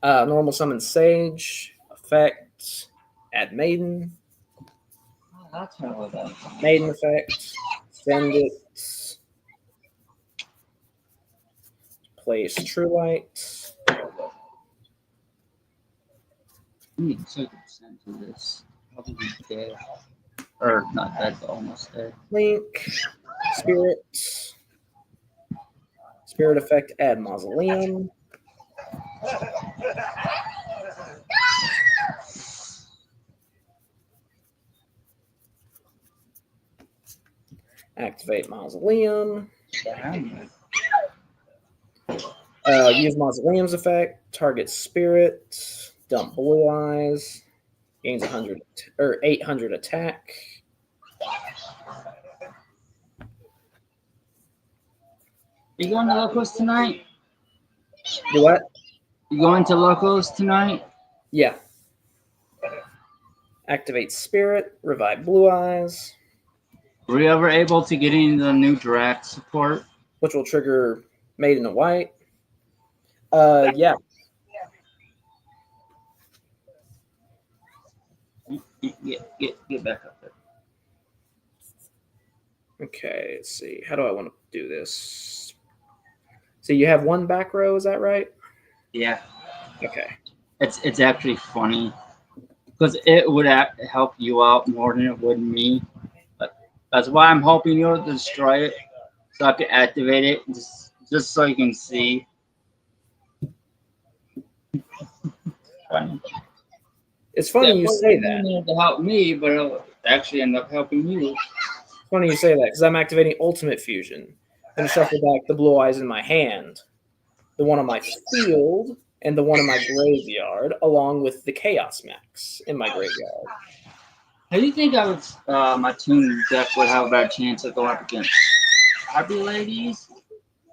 Normal summon Sage. Effect. Add Maiden. Oh, that's what that. Maiden effect. Send it. Place True Light. I need 2% to this. Probably dead. Or not dead, but almost dead. Link. Spirit. Spirit effect, add Mausoleum. Activate Mausoleum. Damn. Use Mausoleum's effect. Target Spirit. Dump Blue Eyes. Gains 100 or 800 attack. You going to Locos tonight? Do what? You going to Locos tonight? Yeah. Activate Spirit. Revive Blue Eyes. Were you ever able to get into the new Drac support? Which will trigger Maiden of White. Yeah. Get back up there. Okay, let's see. How do I want to do this? So you have one back row, is that right? Yeah. Okay. It's actually funny because it would help you out more than it would me. But that's why I'm hoping you'll destroy it so I can activate it just so you can see. Funny. It's funny you say that. To help me, but it'll actually end up helping you. Funny you say that because I'm activating Ultimate Fusion. I'm going to shuffle back the Blue Eyes in my hand, the one on my field, and the one in my graveyard, along with the Chaos Max in my graveyard. How do you think my Toon deck would have a better chance of going up against Happy Ladies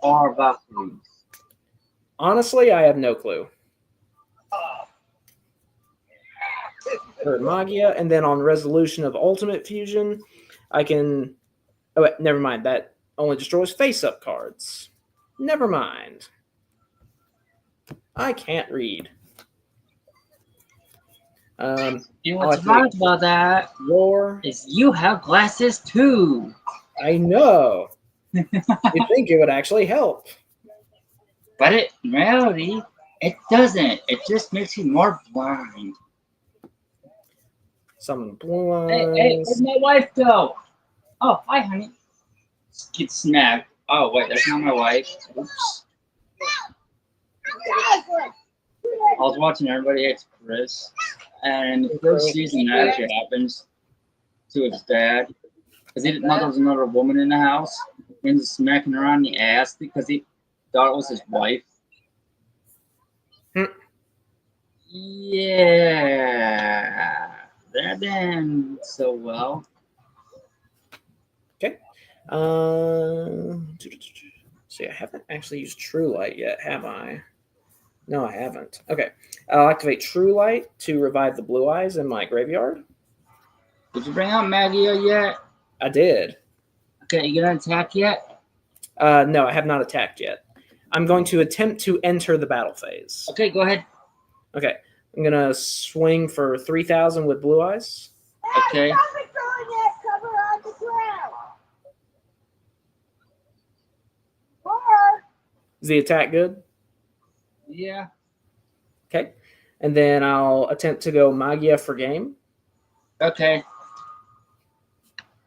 or Valkyries? Honestly, I have no clue. For Magia, and then on resolution of Ultimate Fusion, I can. Oh, wait, never mind. That only destroys face-up cards. Never mind. I can't read. You know what's nice about that Roar. is you have glasses too. I know. You'd think it would actually help. But in reality, it doesn't. It just makes you more blind. Summon Blue Eyes. Hey, where'd my wife go? Oh, hi, honey. Get smacked. Oh, wait, that's not my wife. Oops. I was watching Everybody Hates Chris, and the first season that actually happens to his dad, because he didn't know there was another woman in the house, and he's smacking her on the ass because he thought it was his wife. Yeah, that didn't end so well. Okay. See, I haven't actually used True Light yet, have I? No, I haven't. Okay. I'll activate True Light to revive the Blue Eyes in my graveyard. Did you bring out Magia yet? I did. Okay, you gonna attack yet? No, I have not attacked yet. I'm going to attempt to enter the battle phase. Okay, go ahead. Okay. I'm going to swing for 3,000 with Blue Eyes. Okay. Is the attack good? Yeah. Okay. And then I'll attempt to go Magia for game. Okay.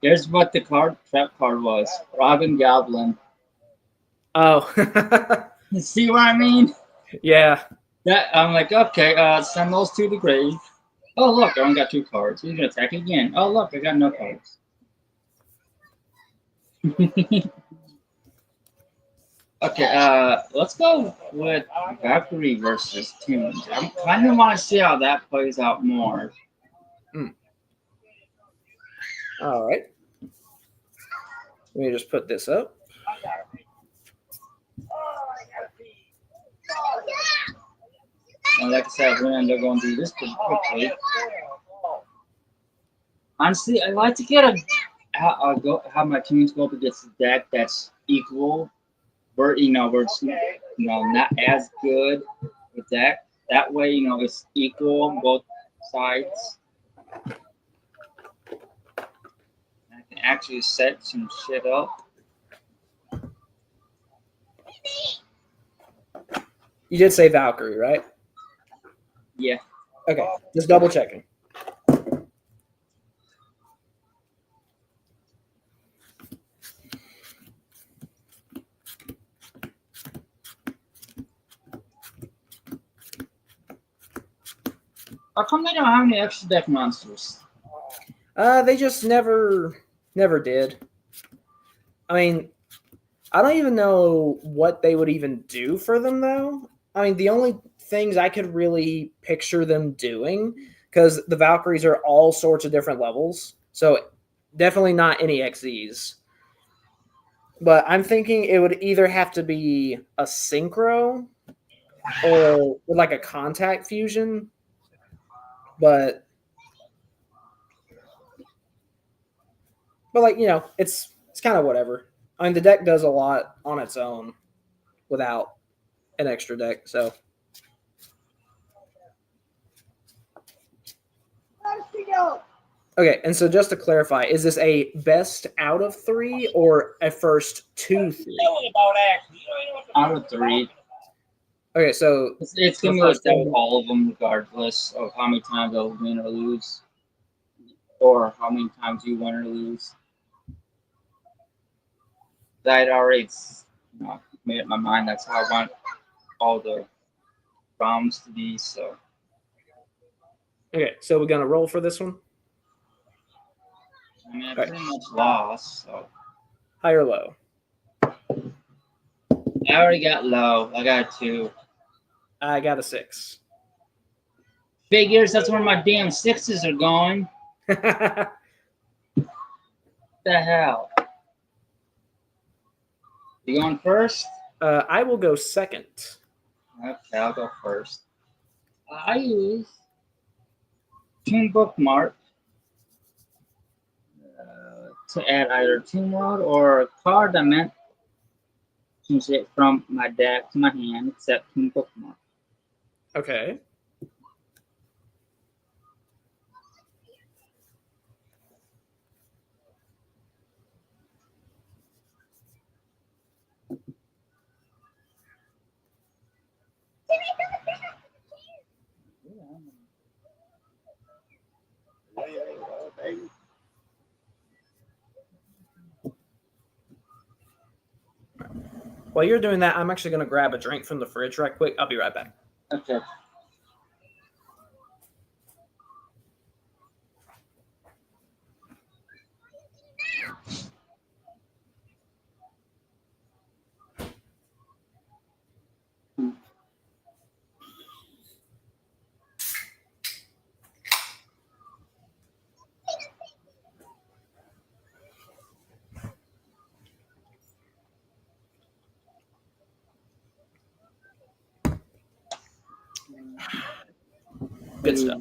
Here's what the trap card was. Robin Goblin. Oh. You see what I mean? Yeah. That I'm like, okay, send those to the grave. Oh look, I only got 2 cards. He's gonna attack again. Oh look, I got no cards. Okay, let's go with Valkyrie versus Tunes. I kind of want to see how that plays out more. All right. Let me just put this up. And like I said, we're gonna end up going through this pretty quickly. Honestly, I like to get have my teams go up against a deck that's equal, where it's not as good with that. That way, it's equal on both sides. I can actually set some shit up. You did say Valkyrie, right? Yeah. Okay, just double checking. How come they don't have any extra deck monsters? They just never did. I mean, I don't even know what they would even do for them though. I mean, the only things I could really picture them doing, because the Valkyries are all sorts of different levels, so definitely not any XZs. But I'm thinking it would either have to be a synchro or with like a contact fusion. But like it's kind of whatever. I mean, the deck does a lot on its own without an extra deck. So okay, and so just to clarify, is this a best out of 3 or a first 2-3? Out of three. Okay, so It's the gonna be like first that with one. all of them, regardless of how many times they'll win or lose, or how many times you win or lose. I'd already, made up my mind. That's how I want all the bombs to be. So Okay, so we're gonna roll for this one. I mean, I Okay. pretty much lost. So High or low? I already got low. I got 2. I got a 6. Figures. That's where my damn sixes are going. uh, The hell? You going first? I will go second. Okay, I'll go first. I use Toon Bookmark to add either Toon World or a card that meant change it from my deck to my hand, except Toon Bookmark. Okay. While you're doing that, I'm actually going to grab a drink from the fridge right quick. I'll be right back. Okay. Good stuff.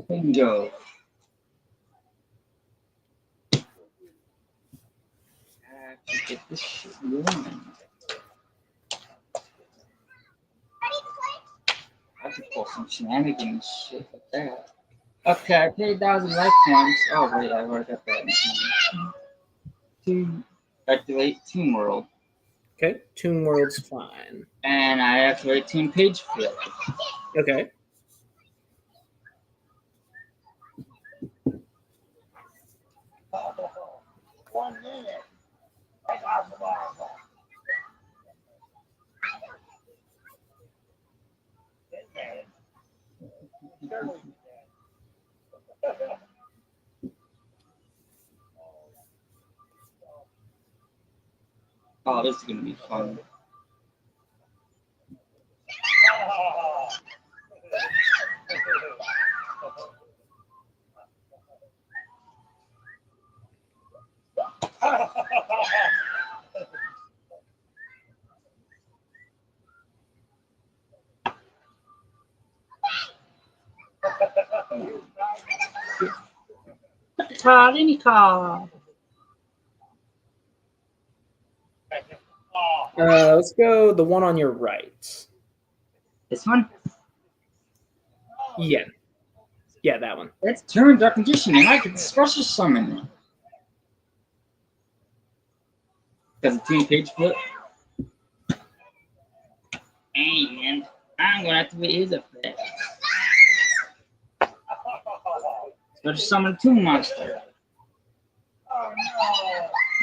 Bingo. I have to get this shit going. I could pull some shenanigans shit like that. Okay, I paid 1,000 life points. Oh wait, I already got that. To activate Toon World. Okay. Toon World's fine. And I activate Toon Page Flip. Okay. Oh, this is gonna be fun. Card, any card. Let's go the one on your right. This one? Yeah, yeah, that one. It's turn dark condition, and I can special summon it. Because the team page flip. Hey man, I'm gonna activate his effect. Special summon two monster.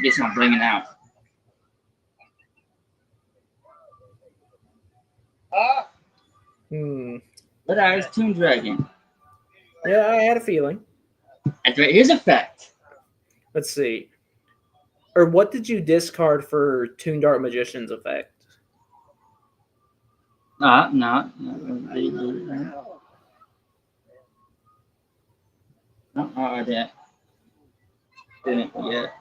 Guess I'm bringing out. Hmm. Red Eyes Tomb Dragon. Yeah, I had a feeling. Activate his effect. Let's see. Or what did you discard for Toon Dart Magician's effect? No. No, I didn't yet.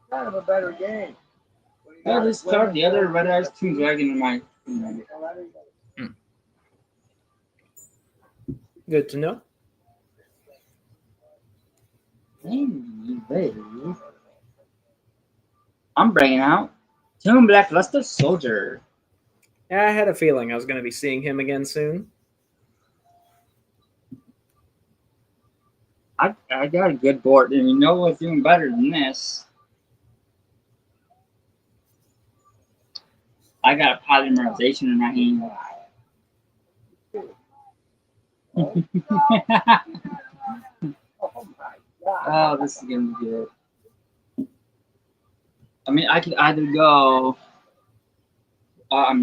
Kind of a better game. I discard the other Red Eyes Tomb Dragon in my. Good to know. Hey, baby. I'm bringing out Tomb Blackluster Soldier. Yeah, I had a feeling I was going to be seeing him again soon. I got a good board, and you know what's even better than this? I got a polymerization in my hand. Oh, this is gonna be good. I mean, I could either go. I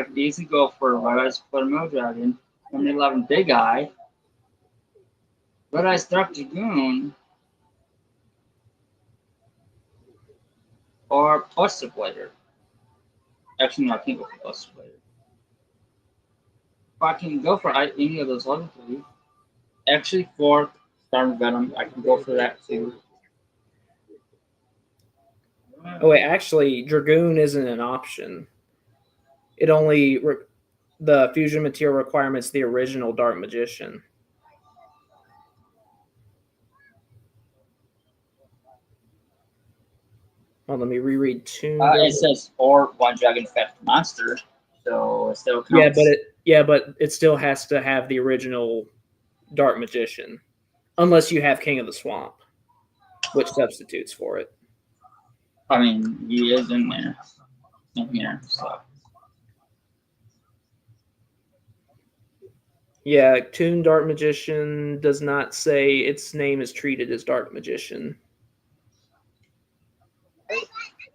could easily go for Red Eyes Fluttermill Dragon, 2011 Big Eye, Red Eyes Dark Dragoon, or Pulsar Blader. Actually, no, I can't go for Pulsar Blader. If I can go for any of those other three, actually for Storm Venom, I can go for that too. Oh, wait, actually, Dragoon isn't an option. It only the fusion material requirements the original Dart Magician. Well, let me reread Toon. It says or one Dragon Fett monster, so it still Yeah, counts. but it still has to have the original Dart Magician, unless you have King of the Swamp, which substitutes for it. I mean, he is in there, so. Yeah, Toon Dart Magician does not say its name is treated as Dart Magician. So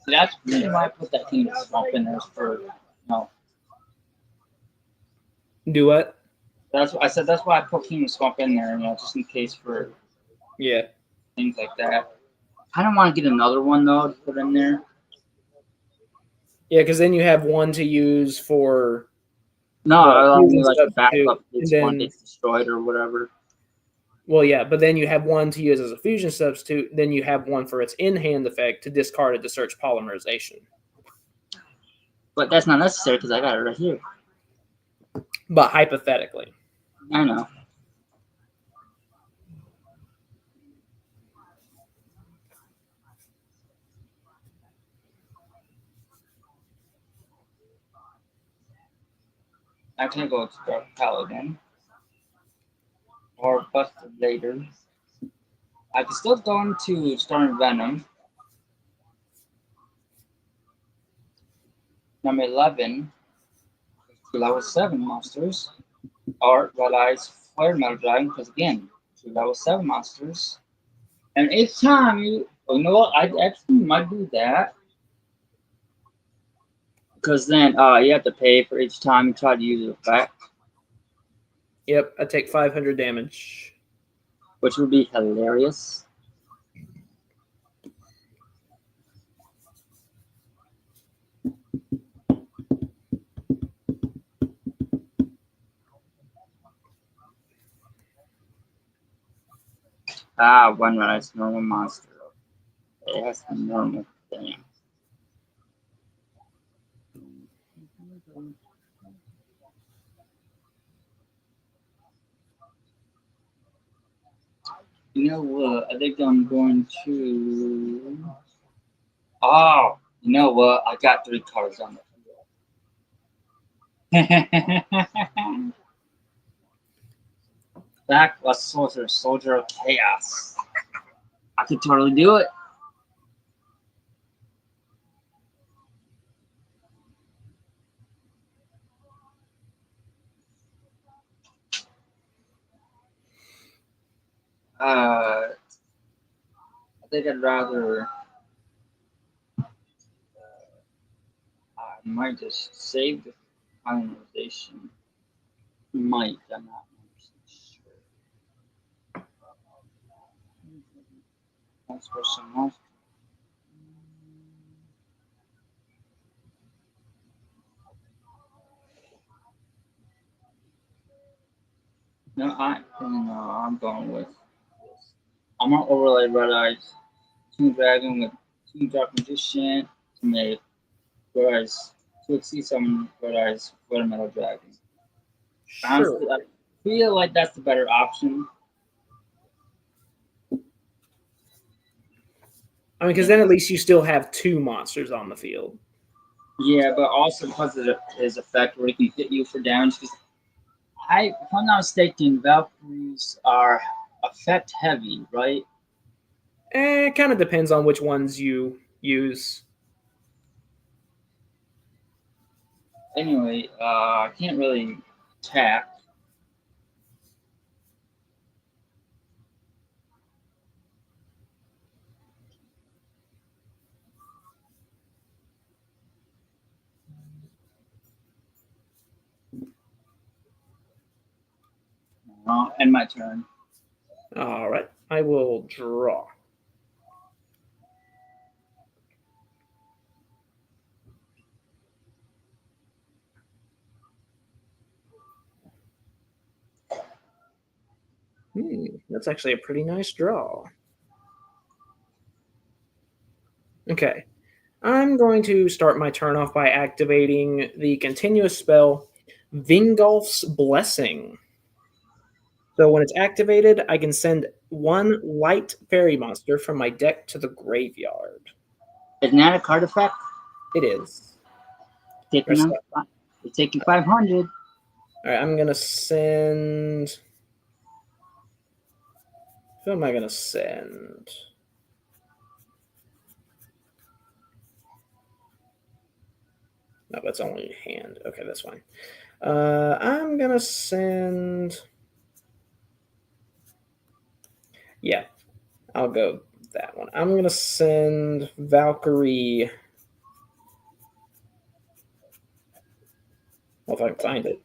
that's really why I put that King of the Swamp in there for, no. Do what? That's what I said. That's why I put King of the Swamp in there, just in case for Yeah. things like that. I don't want to get another one though to put in there. Yeah, because then you have one to use for No, the I don't fusion mean like a substitute, backup in and case one then gets destroyed or whatever. well, yeah, but then you have one to use as a fusion substitute. Then you have one for its in-hand effect to discard it to search polymerization. But that's not necessary because I got it right here. But hypothetically, I know. I can go to Dark Paladin or Buster later. I can still go into Storm Venom. Number 11, two level 7 monsters. Or Red Eyes Flare Metal Dragon, because again, two level 7 monsters. And each time you know what, I actually might do that. Because then you have to pay for each time you try to use the effect, yep, I take 500 damage. which would be hilarious. One Red Eyes normal monster. It has to be normal. Damn. You know what? I think I'm going to. Oh, you know what? I got 3 cards on the field. Backless Soldier, Soldier of Chaos. I could totally do it. I think I'd rather. I might just save the finalization. Might. I'm not 100% sure. One special monster. No, I'm going with this. I'm gonna overlay Red Eyes Toon Dragon with Toon Dark Magician to make Red Eyes to exceed some Red Eyes Red Metal Dragon. Sure. Honestly, I feel like that's the better option. I mean, because then at least you still have 2 monsters on the field. Yeah, but also because of his effect where he can hit you for damage. Because if I'm not mistaken, Valkyries are effect heavy, right? It kind of depends on which ones you use. Anyway, I can't really attack. End my turn. All right, I will draw. That's actually a pretty nice draw. Okay, I'm going to start my turn off by activating the continuous spell Vingolf's Blessing. So when it's activated, I can send 1 light fairy monster from my deck to the graveyard. Isn't that a card effect? It is. Taking them, you're taking 500. All right, I'm gonna send. Who am I gonna send? No, that's only hand. Okay, that's fine. I'm gonna send. Yeah, I'll go that one. I'm gonna send Valkyrie. Well, if I can find it.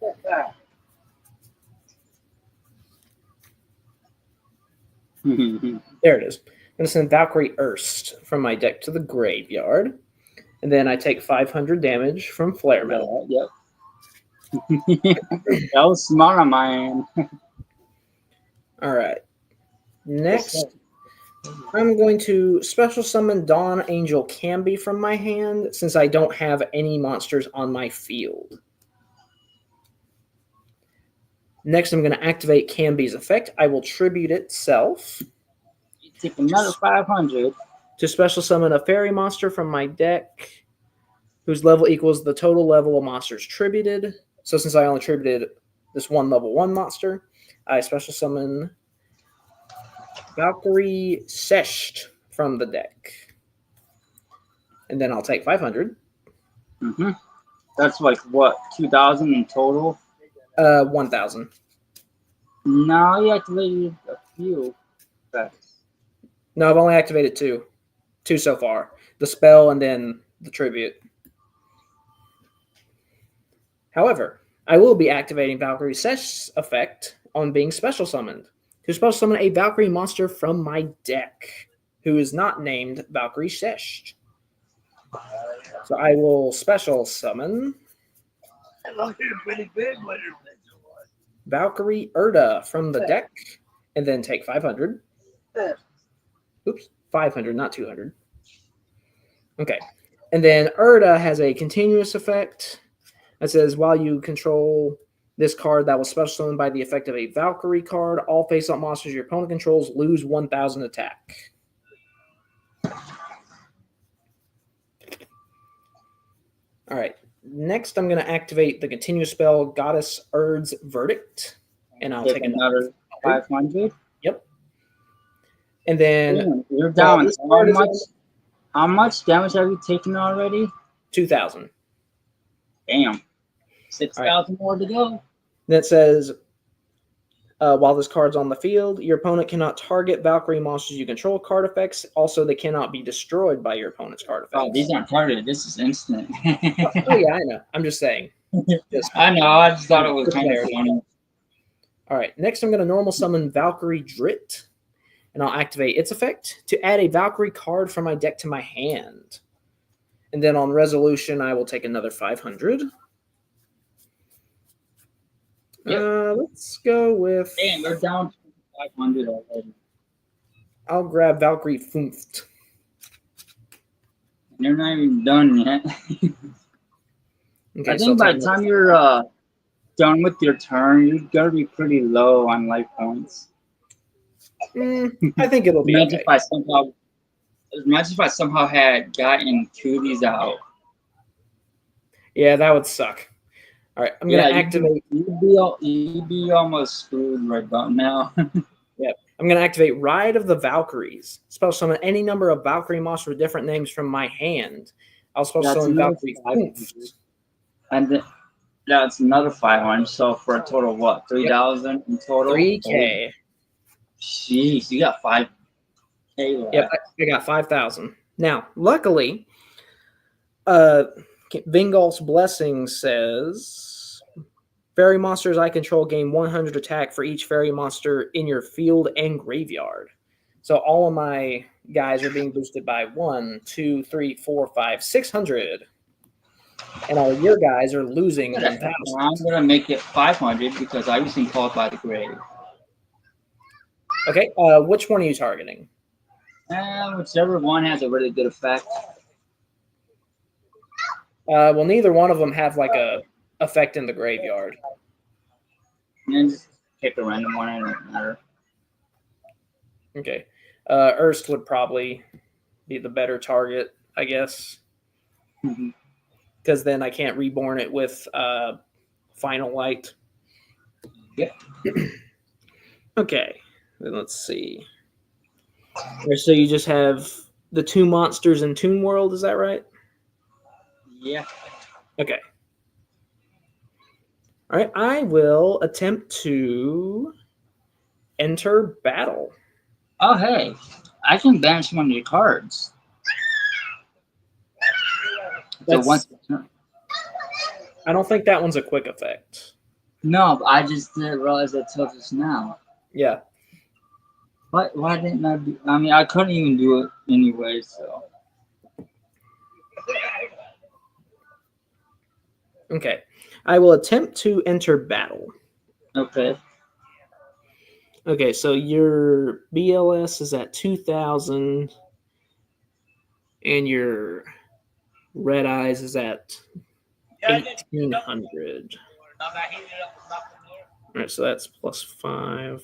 There it is. I'm gonna send Valkyrie Erst from my deck to the graveyard, and then I take 500 damage from Flare Metal. Yep. That was smart on my end. All right. Next, I'm going to special summon Dawn Angel Camby from my hand since I don't have any monsters on my field. Next, I'm going to activate Camby's effect. I will tribute itself. You take another 500. To special summon a fairy monster from my deck whose level equals the total level of monsters tributed. So since I only tributed this one level 1 monster, I special summon Valkyrie Sesht from the deck. And then I'll take 500. Mm-hmm. That's like what, 2,000 in total? 1,000. No, you activated a few effects. No, I've only activated 2. 2 so far. The spell and then the tribute. However, I will be activating Valkyrie Sesh's effect on being special summoned. To special summon a Valkyrie monster from my deck, who is not named Valkyrie Sesh. So I will special summon Valkyrie Erda from the deck, and then take 500. Oops, 500, not 200. Okay. And then Erda has a continuous effect that says while you control This card that was special summoned by the effect of a Valkyrie card. All face-up monsters your opponent controls lose 1,000 attack. All right. Next, I'm going to activate the continuous spell Goddess Erd's Verdict, and I'll take another 500. Yep. And then Damn, you're down. How much damage have you taken already? 2,000. Damn. 6,000 more to go. That says, while this card's on the field, your opponent cannot target Valkyrie monsters you control card effects. Also, they cannot be destroyed by your opponent's card effects. Oh, these aren't targeted. This is instant. Oh, yeah, I know. I'm just saying. I know. I just thought it was kind of funny. All right. Next, I'm going to normal summon Valkyrie Drit, and I'll activate its effect to add a Valkyrie card from my deck to my hand. And then on resolution, I will take another 500. Yep. Let's go with... Damn, they're down to 500 already. I'll grab Valkyrie Funft. They're not even done yet. Okay, I think by the time you're done with your turn, you're going to be pretty low on life points. I think it'll be Imagine okay. Imagine if I somehow had gotten two of these out. Yeah, that would suck. All right, I'm going to activate... You'd be almost screwed right about now. Yep. I'm going to activate Ride of the Valkyries. Spell summon any number of Valkyrie monsters with different names from my hand. I'll spell summon Valkyrie Funft. And then that's another 500. So for a total of what? 3,000 in total? 3K. Jeez, you got 5K left. Yep, I got 5,000. Now, luckily, Vingolf's Blessing says, fairy monsters I control gain 100 attack for each fairy monster in your field and graveyard. So all of my guys are being boosted by 1, 2, 3, 4, 5, 600. And all of your guys are losing 1,000. I'm going to make it 500 because I was called by the grave. Okay, which one are you targeting? Whichever one has a really good effect. Well, neither one of them have like a effect in the graveyard. And just pick a random one, it doesn't matter. Okay. Erst would probably be the better target, I guess. Because then I can't reborn it with Final Light. Yep. Okay. Then let's see. So you just have the two monsters in Toon World, is that right? Yeah. Okay. All right. I will attempt to enter battle. Oh, hey. I can banish one of your cards. So once per turn. I don't think that one's a quick effect. No, I just didn't realize that till just now. Yeah. Why didn't I do? I mean, I couldn't even do it anyway, so. Okay. I will attempt to enter battle. Okay. Okay, so your BLS is at 2,000, and your Red Eyes is at 1,800. All right, so that's +5.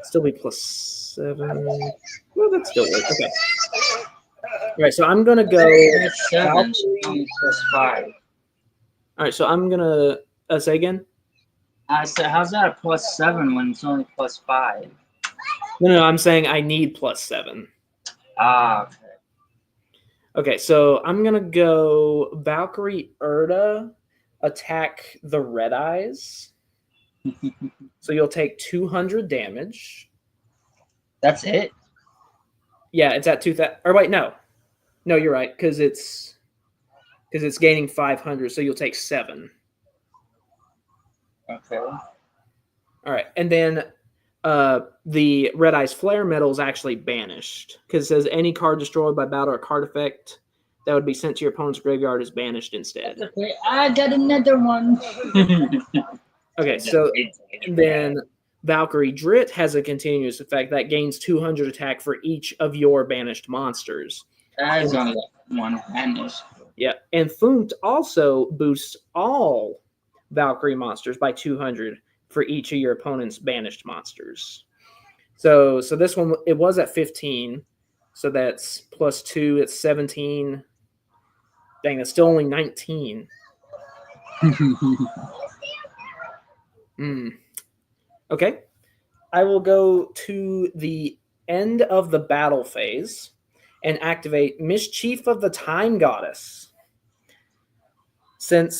Still be +7. Well, that's still work. Okay. All right, so I'm gonna go. 7 +5. All right, so I'm gonna say again. I said, how's that a +7 when it's only +5? No, I'm saying I need +7. Ah, okay. Okay, so I'm gonna go Valkyrie Erda attack the Red Eyes. So you'll take 200 damage. That's it? Yeah, it's at 2,000. Or wait, no, you're right, because it's gaining 500, so you'll take 7. Okay. All right, and then the Red Eyes Flare Metal is actually banished because it says any card destroyed by battle or card effect that would be sent to your opponent's graveyard is banished instead. Okay, I got another one. Okay, so then Valkyrie Drit has a continuous effect that gains 200 attack for each of your banished monsters. That is only one banished. Yeah, and Funft also boosts all Valkyrie monsters by 200 for each of your opponent's banished monsters. So this one, it was at 15. So that's plus 2, it's 17. Dang, that's still only 19. Okay. I will go to the end of the battle phase and activate Mischief of the Time Goddess. At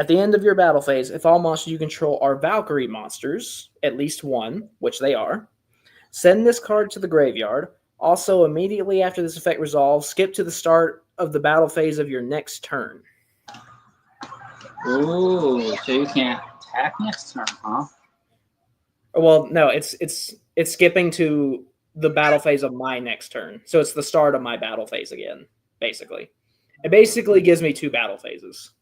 the end of your battle phase, if all monsters you control are Valkyrie monsters, at least one, which they are, send this card to the graveyard. Also, immediately after this effect resolves, skip to the start of the battle phase of your next turn. Ooh, so you can't attack next turn, huh? Well, no, it's skipping to the battle phase of my next turn. So it's the start of my battle phase again, basically. It basically gives me 2 battle phases.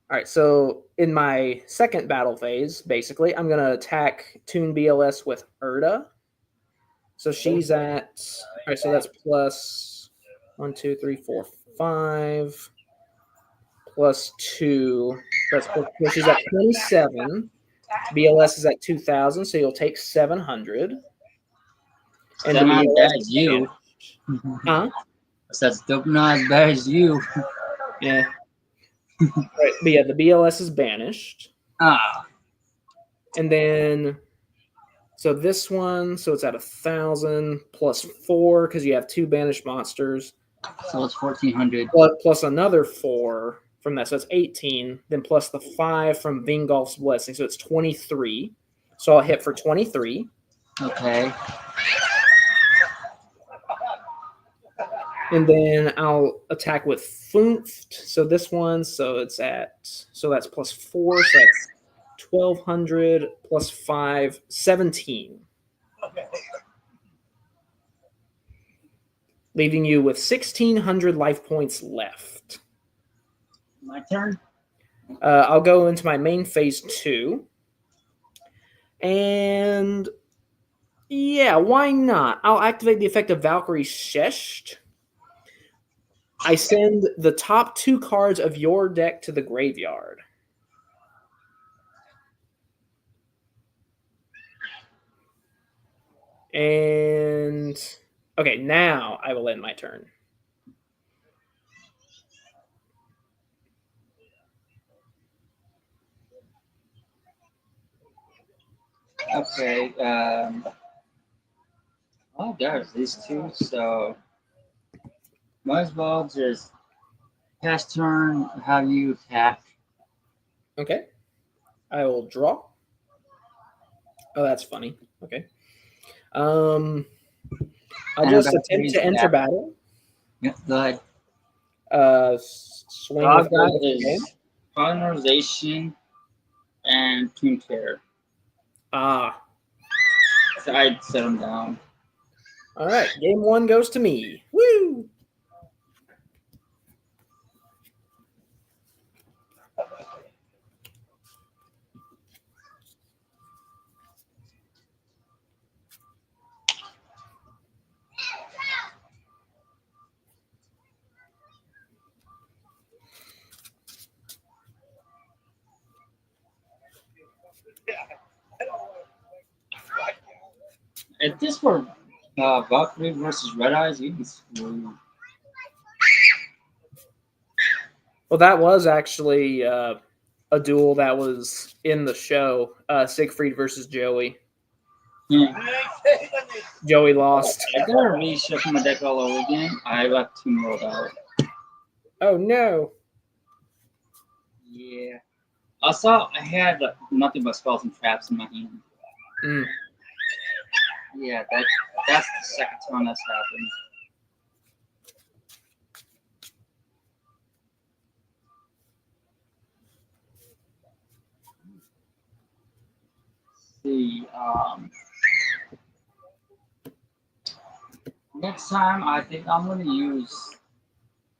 All right, so in my second battle phase, basically, I'm going to attack Toon BLS with Erda. So she's at, all right, so that's plus 1, 2, 3, 4, 5, plus 2. That's plus, she's at 27. BLS is at 2,000, so you'll take 700. And Still not as bad as you. Huh? That's still not as bad as you. Yeah. Right, but yeah, the BLS is banished. And then, so this one, so it's at 1,000 plus 4 because you have 2 banished monsters. So it's 1,400. Plus another 4 from that, so it's 18. Then plus the 5 from Vingolf's Blessing, so it's 23. So I'll hit for 23. Okay. And then I'll attack with Funft. So this one, so that's plus 4, so that's 1,200 plus 5, 17. Leaving you with 1,600 life points left. My turn? I'll go into my main phase 2. And yeah, why not? I'll activate the effect of Valkyrie Shesht. I send the top 2 cards of your deck to the graveyard. And okay, now I will end my turn. Okay. Oh, there's these 2, so might as well just pass turn, have you attack. Okay. I will draw. Oh, that's funny. Okay. I'll just attempt to enter battle. Yeah, go ahead. Swing with that is colonization and Toon Terror. So I'd set them down. All right. Game 1 goes to me. Woo! If this were Valkyrie versus Red Eyes, you'd be screwed. Well, that was actually a duel that was in the show. Siegfried versus Joey. Joey lost. I gotta reshuffle my deck all over again. I left 2 rolled out. Oh no. Yeah. Also, I had nothing but spells and traps in my hand. Yeah, that's the second time that's happened. See, next time I think I'm gonna use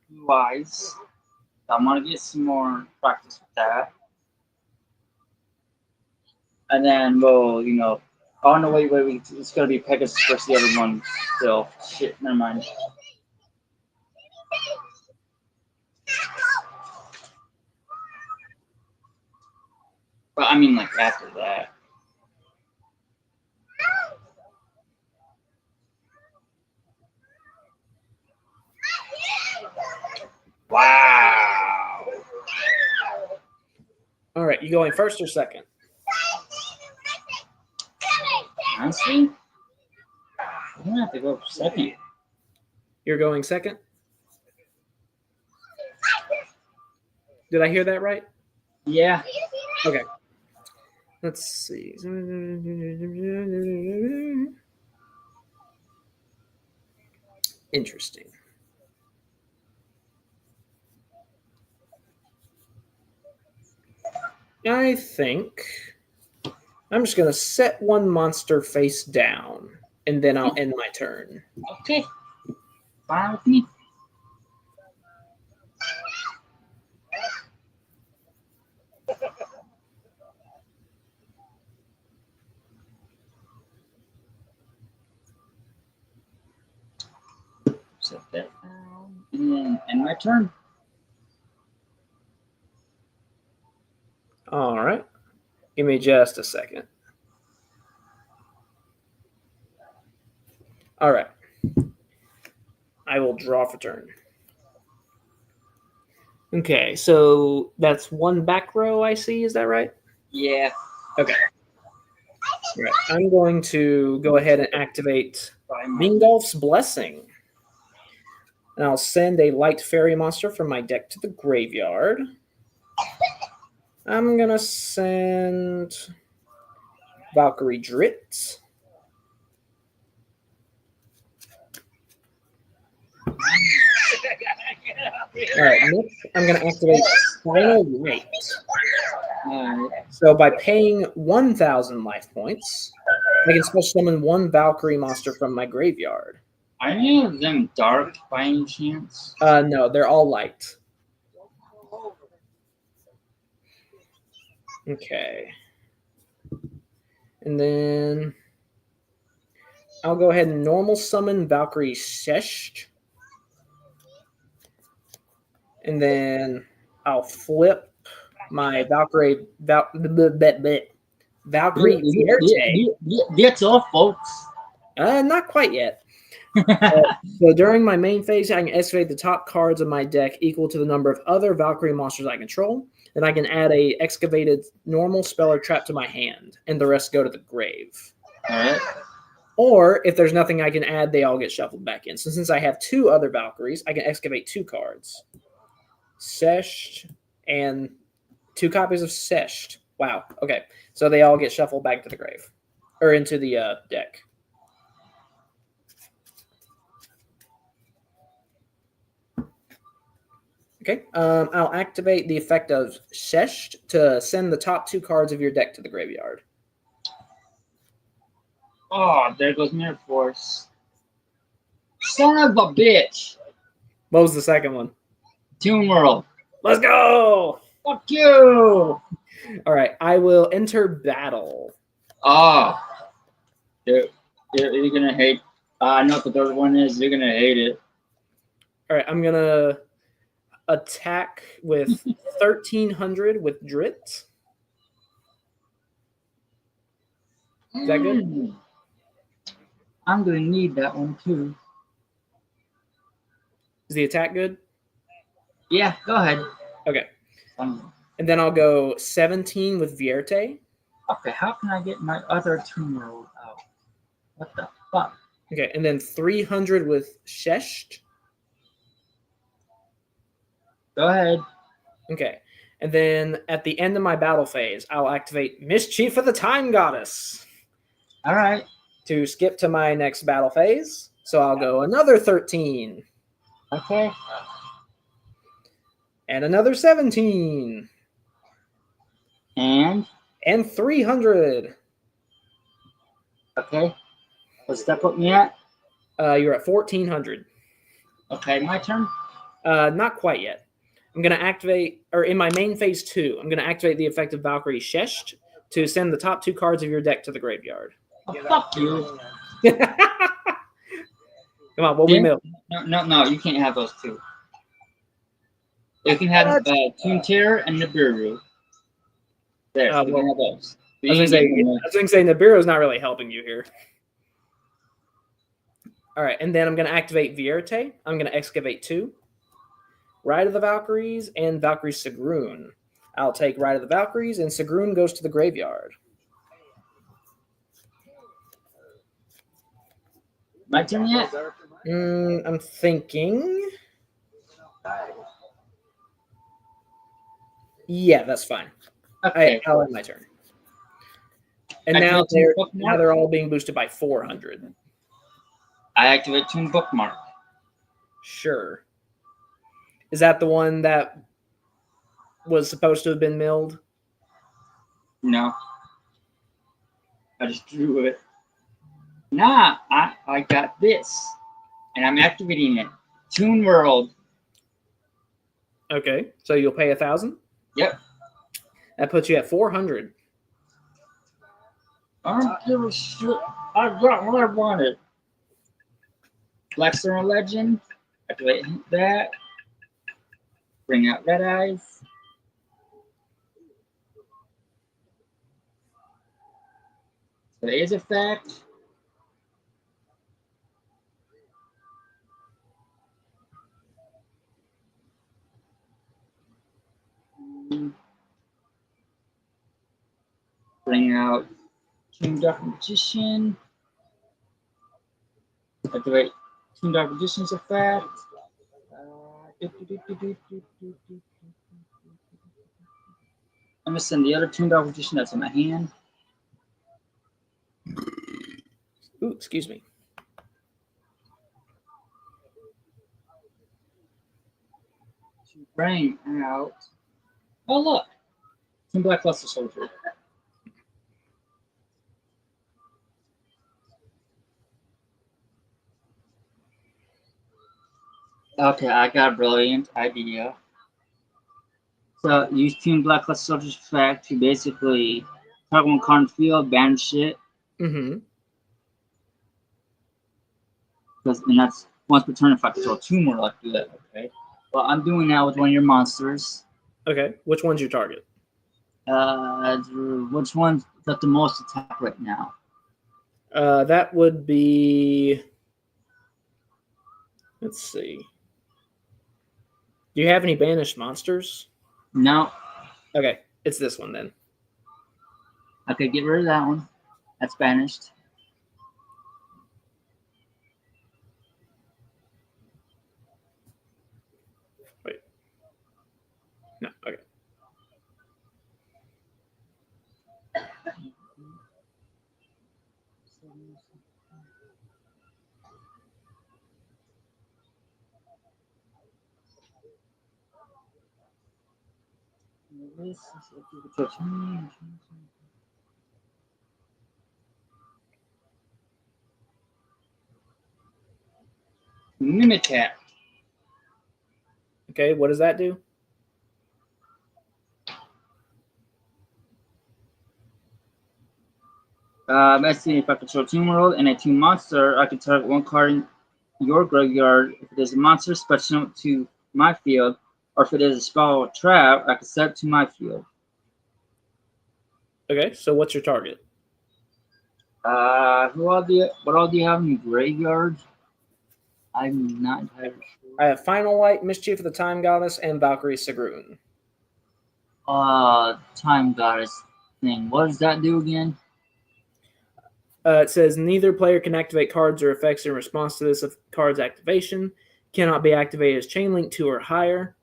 Blue Eyes. I'm gonna get some more practice with that. And then we'll, oh no, wait, it's gonna be Pegasus versus the other one still. Shit, never mind. But I mean, like after that. Wow. All right, you going first or second? Honestly, I'm gonna have to go for second. You're going second? Did I hear that right? Yeah. Okay. Let's see. Interesting. I think I'm just going to set one monster face down, and then I'll end my turn. Okay. Fine with me. Set that down, and then end my turn. All right. Give me just a second. All right. I will draw for turn. Okay, so that's one back row I see. Is that right? Yeah. Okay. All right. I'm going to go ahead and activate Mingolf's Blessing. And I'll send a light fairy monster from my deck to the graveyard. I'm going to send Valkyrie Drit. All right, next I'm going to activate Final Rate. So by paying 1,000 life points, I can special summon one Valkyrie monster from my graveyard. Are any of them dark by any chance? No, they're all light. Okay. And then I'll go ahead and normal summon Valkyrie Sesh. And then I'll flip my Valkyrie Batte. That's all, folks. Not quite yet. So during my main phase, I can activate the top cards of my deck equal to the number of other Valkyrie monsters I control. Then I can add a excavated normal spell or trap to my hand, and the rest go to the grave. All right. Or if there's nothing I can add, they all get shuffled back in. So since I have two other Valkyries, I can excavate two cards. Sesh and two copies of Sesh. Wow. Okay. So they all get shuffled back to the grave. Or into the deck. Okay. I'll activate the effect of Sesh to send the top two cards of your deck to the graveyard. Oh, there goes Mirror Force. Son of a bitch. What was the second one? Toon World. Let's go! Fuck you! All right. I will enter battle. Oh. You're going to hate. I know what the third one is. You're going to hate it. All right. I'm going to attack with 1,300 with Drit. Is that good? I'm going to need that one too. Is the attack good? Yeah, go ahead. Okay. And then I'll go 17 with Vierte. Okay, how can I get my other 2-year-old out? What the fuck? Okay, and then 300 with Shesh. Go ahead. Okay, and then at the end of my battle phase, I'll activate Mischief of the Time Goddess. All right. To skip to my next battle phase. So I'll go another 13. Okay. And another 17. And 300. Okay. What's that put me at? You're at 1,400. Okay, my turn? Not quite yet. I'm going to activate, or in my main phase 2, I'm going to activate the effect of Valkyrie Shesh to send the top two cards of your deck to the graveyard. Oh, fuck you. Come on, what we mill? No, you can't have those two. You can have Toon Terror and Nibiru. There, so well, one of those. I was gonna say Nibiru's not really helping you here. All right, and then I'm gonna activate Vierte. I'm gonna excavate 2. Ride of the Valkyries and Valkyrie Sigrun. I'll take Ride of the Valkyries, and Sigrun goes to the graveyard. My turn yet? I'm thinking. Yeah, that's fine. Okay. I'll end my turn. And Activate now bookmark. they're all being boosted by 400. I activate Toon Bookmark. Sure. Is that the one that was supposed to have been milled? No. I just drew it. Nah, I got this. And I'm activating it. Toon World. Okay, so you'll pay 1,000? Yep. That puts you at 400. I don't give a shit. I got what I wanted. Black Star Legend. Activate that. Bring out Red Eyes. Today's effect. Bring out King Dark Magician. Activate King Dark Magician's effect. I'm gonna send the other King Dark Magician that's in my hand. Ooh, excuse me. To bring out. Oh look, King Black Luster Soldier. Okay, I got a brilliant idea. So use Team Black Luster Soldier's effect to basically target one card in the field, banish it, Mm-hmm. and that's once per turn if I control 2 more like do that. Okay. Well, I'm doing that with one of your monsters. Okay, which one's your target? Which one's got the most attack right now? That would be. Let's see. Do you have any banished monsters? No, Okay, it's this one then. I could get rid of that one. That's banished. Wait. No, okay. Mimicat. Okay, what does that do? Let's see if I control Team World and a Team Monster, I can target one card in your graveyard. If it is a monster, special it to my field, or if it is a spell or trap, I can set it to my field. Okay, so what's your target? What all do you have in your graveyard? I'm not entirely sure. I have Final Light, Mischief of the Time Goddess, and Valkyrie Sigrun. Time Goddess thing. What does that do again? It says neither player can activate cards or effects in response to this card's activation. Cannot be activated as Chain Link 2 or higher.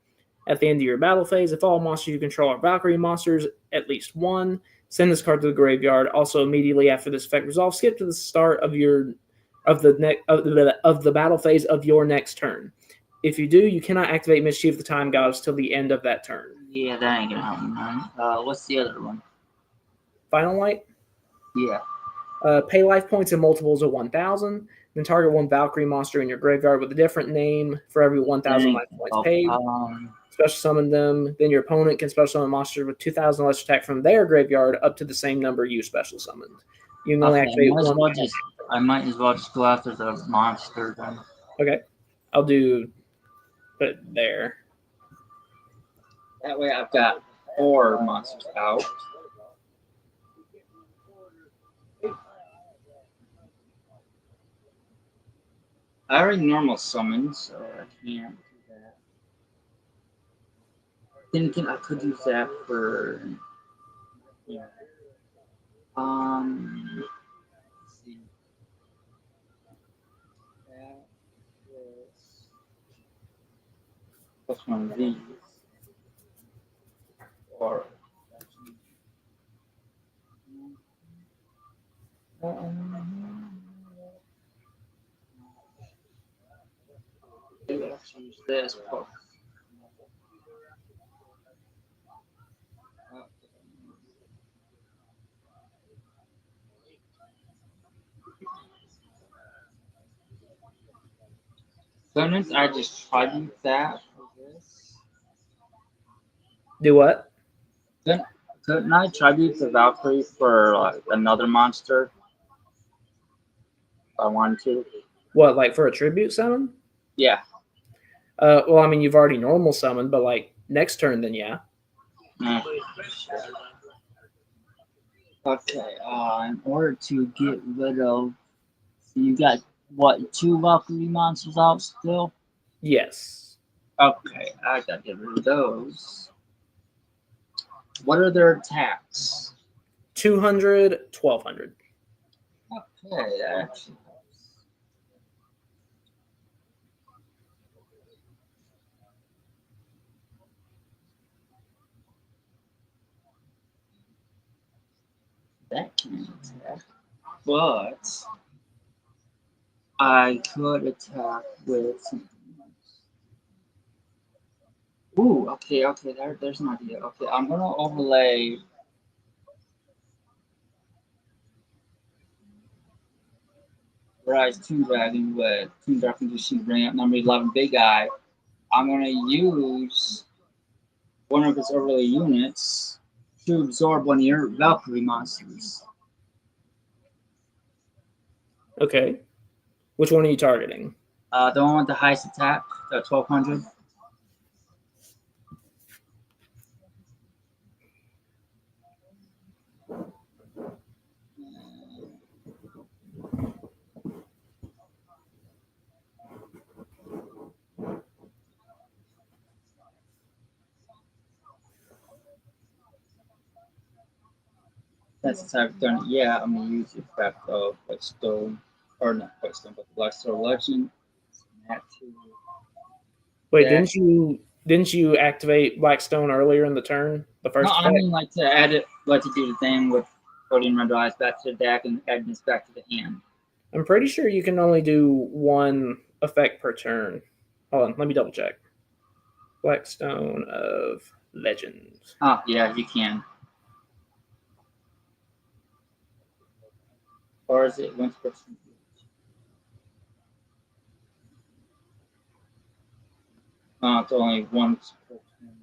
At the end of your battle phase, if all monsters you control are Valkyrie monsters, at least one, send this card to the graveyard. Also, immediately after this effect resolves, skip to the start of the battle phase of your next turn. If you do, you cannot activate Mischief of the Time Goddess till the end of that turn. Yeah, that ain't gonna help me, man. What's the other one? Final Light. Yeah. Pay life points in multiples of 1,000. Then target one Valkyrie monster in your graveyard with a different name for every 1,000 life points paid. Special summon them. Then your opponent can special summon monsters with 2,000 less attack from their graveyard up to the same number you special summoned. You can only activate one. I might as well just go after the monster then. Okay. I'll put it there. That way I've got 4 monsters out. I already normal summon, so I can't do that. Then again, I could use that for yeah. Let's see. That is plus one of these, or maybe I'll choose this. Plus, sometimes I just try to use that for this. Do what? Couldn't, couldn't I tribute the Valkyrie for like another monster if I wanted to? What, like for a tribute summon? Yeah. Well, I mean, you've already normal summoned, but like next turn, then yeah. Mm. Okay. In order to get rid of, so you got what, two Valkyrie monsters out still? Yes. Okay, I gotta get rid of those. What are their attacks? 200, 1200. Okay, that actually helps. That can attack, but I could attack with something else. Ooh, okay, there's an idea. Okay, I'm gonna overlay Rise Toon Dragon with Toon Dragon Condition bring up number 11 Big Eye. I'm gonna use one of its overlay units to absorb one of your Valkyrie monsters. Okay. Which one are you targeting? The one with the highest attack, the 1200. That's the type of turn. Yeah, I'm gonna use the effect of Whetstone, or not Whetstone, but the Blackstone Legend. That too. Wait, That. didn't you activate Blackstone earlier in the turn? The No, first I effect? mean like to add it, like to do the thing with putting red eyes back to the deck and adding this back to the hand. I'm pretty sure you can only do one effect per turn. Hold on, let me double check. Blackstone of Legends. Oh yeah, you can. Or is it once per turn? It's only once per turn.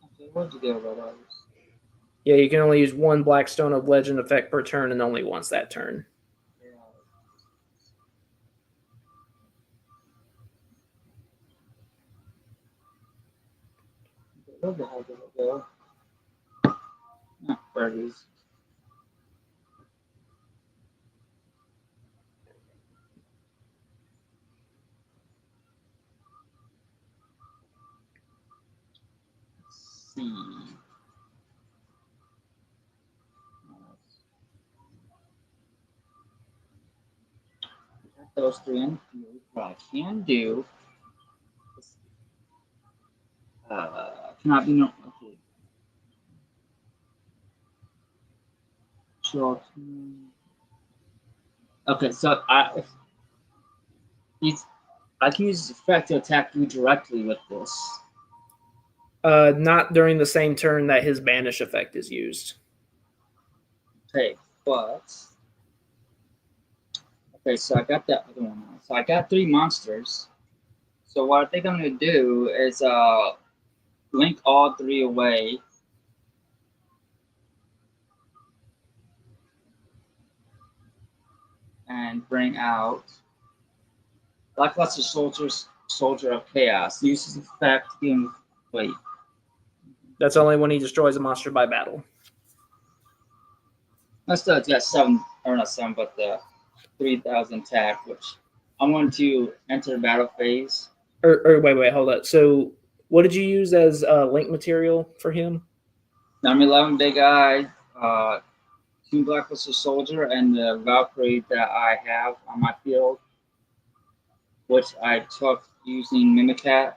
Okay, where'd you go, red eyes? Yeah, you can only use one Blackstone of Legend effect per turn and only once that turn. Yeah. Where the hell did it go? Oh, there it is. Let's see. Those three in theory. What I can do is, cannot be no. Okay. So, okay, so it's, I can use this effect to attack you directly with this. Not during the same turn that his banish effect is used. Okay, but okay, so I got that other one now. So I got three monsters. So what I think I'm gonna do is link all three away. And bring out Lackluster Soldier of Chaos. Uses effect in wait. That's only when he destroys a monster by battle. That's the yeah, seven or not seven, but the 3,000 attack, which I want to enter the battle phase. Or wait, hold up. So, what did you use as link material for him? Number 11, Big Eye, Team Blacklisted Soldier, and the Valkyrie that I have on my field, which I took using Mimicat.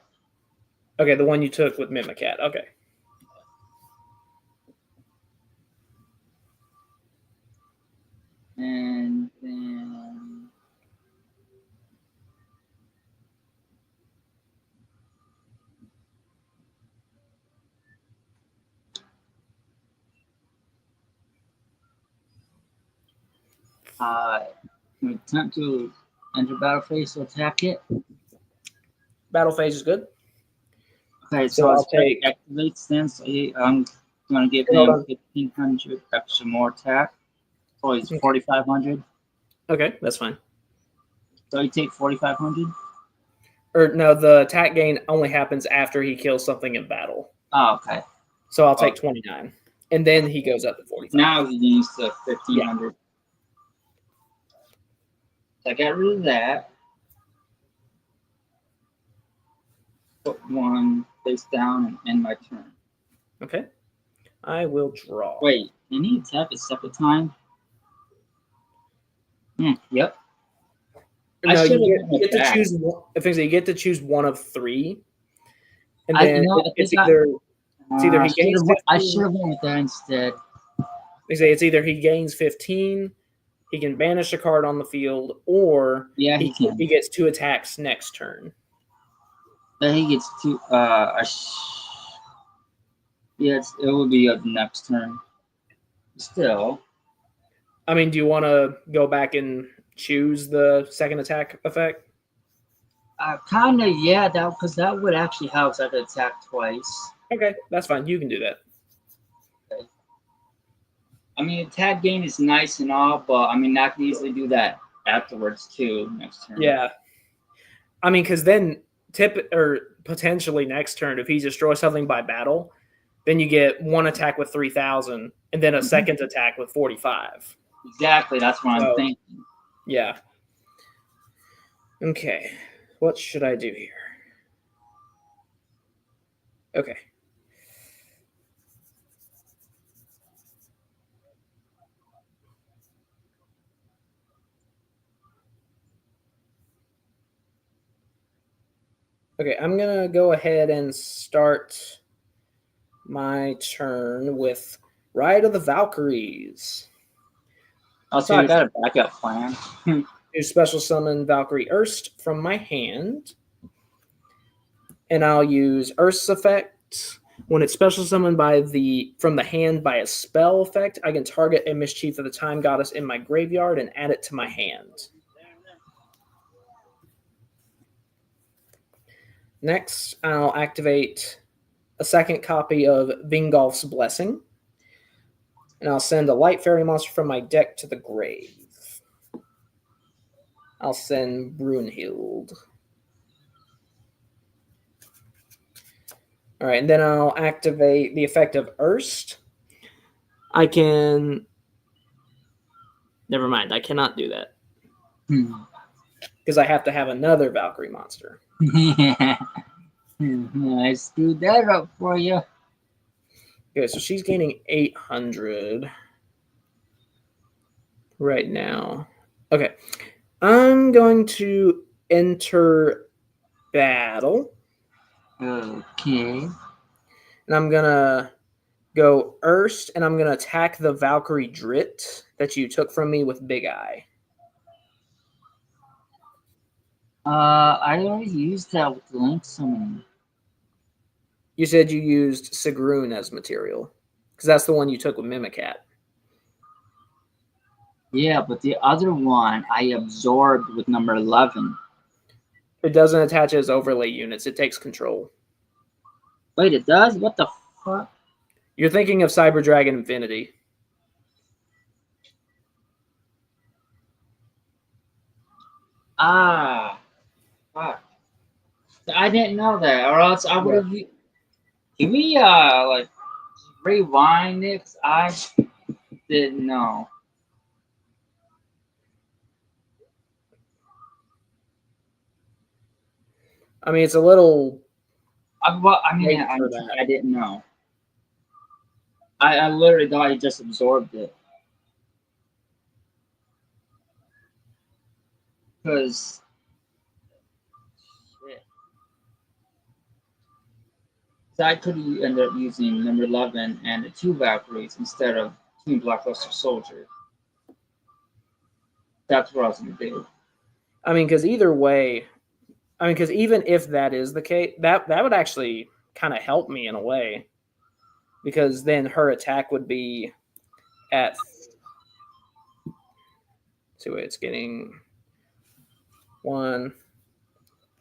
Okay, the one you took with Mimicat. Okay. And then we attempt to enter battle phase to attack it. Battle phase is good. Okay, So so I'll it's take. activates then. So I'm going to give Hold him on. 1,500 extra more attack. So he's Okay. 4,500. Okay, that's fine. So you take 4,500. Or no, the attack gain only happens after he kills something in battle. Oh, okay. So I'll take 29, and then he goes up to 45. Now he needs the 1,500. So I got rid of that. Put one face down and end my turn. Okay. I will draw. Wait, can he attack a separate time? Yep. No, I you should've get to back. choose. I think you get to choose one of three, and I- then you know, I it's think I- either he gains I 15. should have went with that instead. They say it's either he gains 15, he can banish a card on the field, or Yeah, he can. he gets 2 attacks next turn. Then he gets two. Yes, it will be up next turn. Still, I mean, do you want to go back and choose the second attack effect? kind of yeah, that because that would actually help. So I could attack twice. Okay, that's fine. You can do that. I mean, attack gain is nice and all, but I mean, I can easily do that afterwards too. Next turn. Yeah. I mean, because then potentially next turn, if he destroys something by battle, then you get one attack with 3,000, and then a second attack with 45. Exactly. That's what I'm thinking. Yeah. Okay. What should I do here? Okay. Okay, I'm going to go ahead and start my turn with Ride of the Valkyries. Also, I got a backup plan. Do special summon Valkyrie Erst from my hand. And I'll use Erst's effect. When it's special summoned from the hand by a spell effect, I can target a Mischief of the Time Goddess in my graveyard and add it to my hand. Next, I'll activate a second copy of Vingolf's Blessing. And I'll send a Light Fairy monster from my deck to the grave. I'll send Brunhild. All right, and then I'll activate the effect of Erst. I can... Never mind, I cannot do that. Because I have to have another Valkyrie monster. I screwed that up for you. Okay, so she's gaining 800 right now. Okay, I'm going to enter battle. Okay. And I'm going to go Erst, and I'm going to attack the Valkyrie Drit that you took from me with Big Eye. I already used that with the link summoning. You said you used Sigrun as material, because that's the one you took with Mimicat. Yeah, but the other one I absorbed with number 11. It doesn't attach as overlay units. It takes control. Wait, it does? What the fuck? You're thinking of Cyber Dragon Infinity. Ah. Fuck. I didn't know that, or else I would have... Can we, like, rewind it? I didn't know. I mean, it's a little I mean, late for that. I didn't know. I literally thought he just absorbed it. Because, shit. So I could end up using number 11 and the two Valkyries instead of Team Blockbuster Soldier. That's what I was going to do. I mean, because either way, I mean, because even if that is the case, that would actually kind of help me in a way, because then her attack would be at. See what it's getting. 1,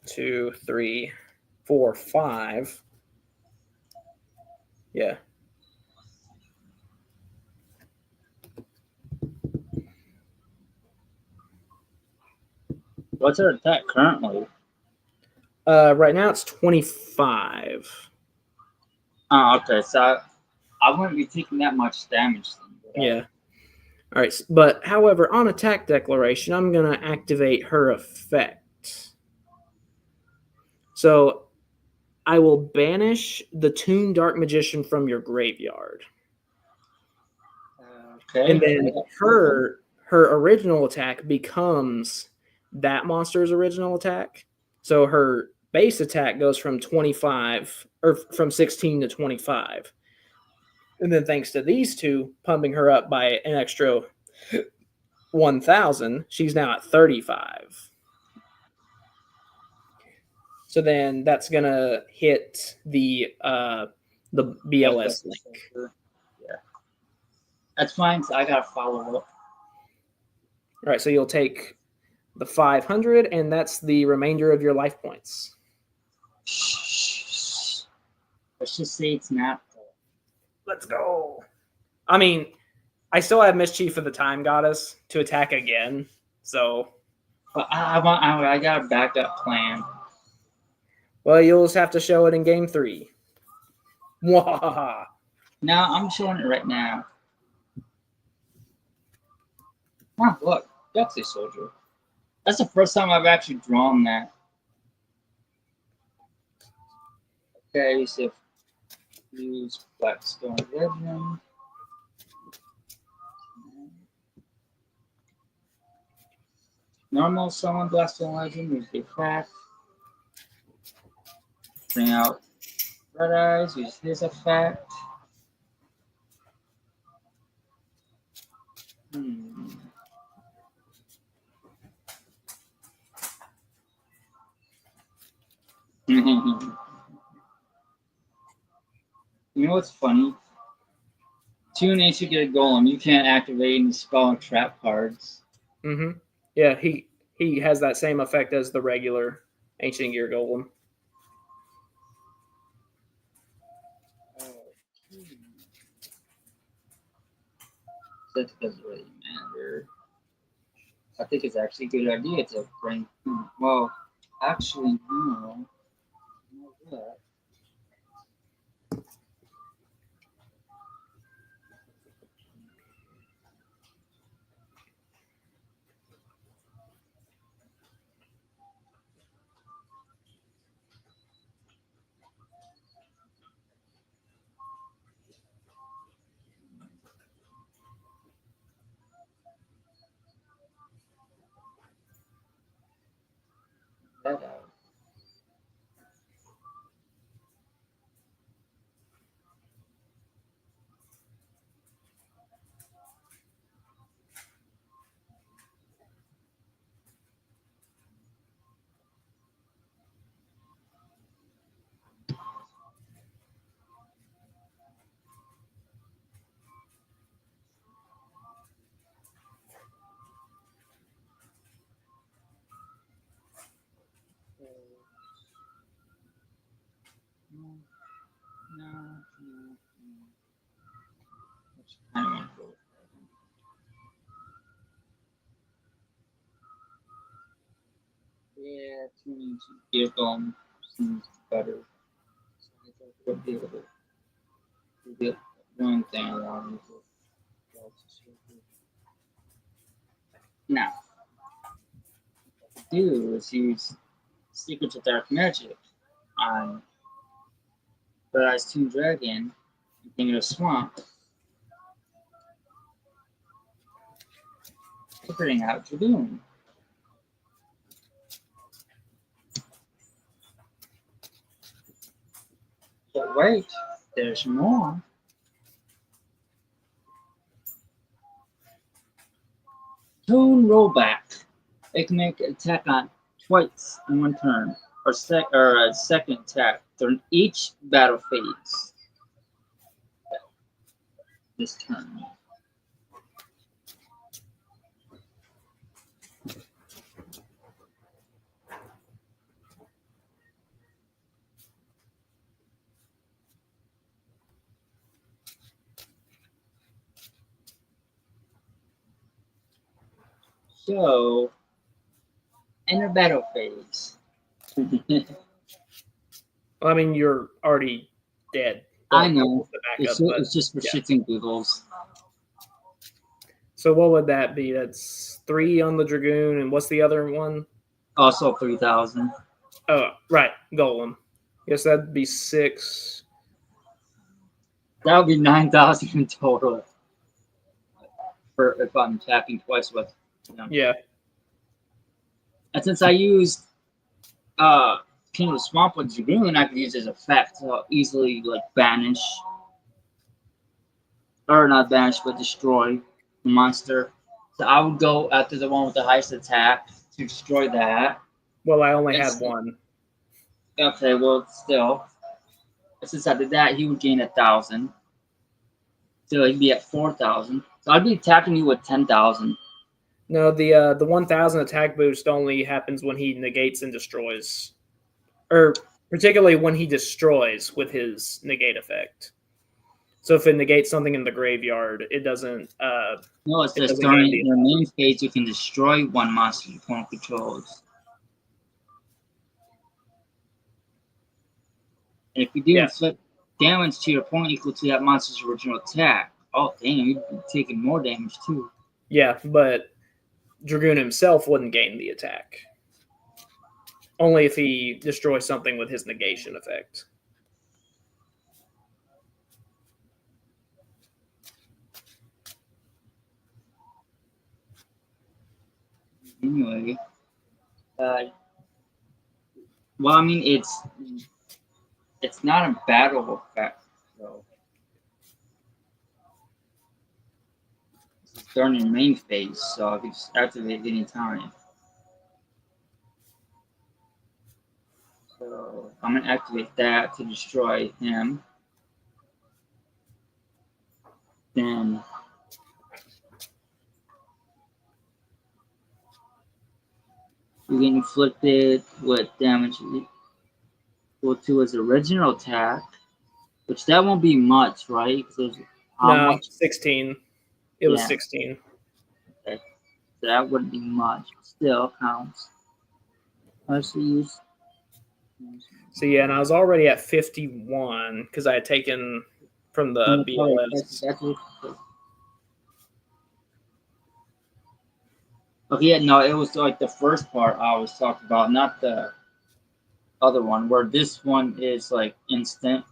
2, 3, 4, 5. Yeah. What's her attack currently? Right now it's 25. Oh, okay. So I wouldn't be taking that much damage then. Yeah. All right. But however, on attack declaration, I'm going to activate her effect. So I will banish the Toon Dark Magician from your graveyard. Okay. And then her original attack becomes that monster's original attack. So her base attack goes from 25 or from 16 to 25. And then thanks to these two pumping her up by an extra 1,000, she's now at 35. So then that's gonna hit the BLS link. Yeah. That's fine. So I gotta follow up. All right, so you'll take the 500, and that's the remainder of your life points. Let's just say it's not. Let's go. I mean, I still have Mischief of the Time Goddess to attack again, so. But I got a backup plan. Well, you'll just have to show it in game 3. Mwahaha. Now I'm showing it right now. Oh, look, Galaxy Soldier. That's the first time I've actually drawn that. Okay, so use Blackstone Legend. Normal summon Blackstone Legend, use the effect. Bring out Red Eyes, use his effect. You know what's funny? Two nature get a golem. You can't activate any spell and trap cards. Mm-hmm. Yeah, he has that same effect as the regular Ancient Gear Golem. That doesn't really matter. I think it's actually a good idea to bring. Well, actually, no. You know what? That out. No. Which kind of want to go with that. Yeah, two nature get golem seems better. So I think we'll be able to do the one thing I want to do. Now, what I do is use Secrets of Dark Magic on Paradise Tomb Dragon, and King of the Swamp, figuring out Dragoon. But wait, there's more. Tone rollback. It can make an attack on twice in one turn, or a second attack during each battle phase this turn. So, enter battle phase. Well, I mean, you're already dead. I Well, know. the It's backup, just, but it's just for yeah. shits and giggles. So what would that be? That's 3 on the Dragoon, and what's the other one? Also 3,000. Oh, right, Golem. Guess that'd be 6. That would be 9,000 in total. For if I'm attacking twice with them. Yeah. And since I used King of the Swamp with Dragoon, I could use his effect to easily like banish, or not banish, but destroy the monster. So I would go after the one with the highest attack to destroy that. Well, I only It's- had one. Okay, well still, since I did that, he would gain 1,000. So he'd be at 4,000. So I'd be attacking you with 10,000. No, the 1,000 attack boost only happens when he negates and destroys, or particularly when he destroys with his negate effect. So if it negates something in the graveyard, it doesn't. No, it says doesn't during gain the your main phase, you can destroy one monster your opponent controls. And if you do Yeah. inflict damage to your opponent equal to that monster's original attack, oh damn, you'd be taking more damage too. Yeah, but Dragoon himself wouldn't gain the attack. Only if he destroys something with his negation effect. Anyway, well, I mean, it's not a battle effect, so it's during your main phase, so you can just activate it any time. So I'm gonna activate that to destroy him. Then you get inflicted with damage equal to his original attack, which that won't be much, right? Because how No, much? 16. It was Yeah. 16. Okay. So that wouldn't be much, but still counts. Let's use. So yeah, and I was already at 51 because I had taken from the BLS. Okay, yeah, no, it was like the first part I was talking about, not the other one, where this one is like instant.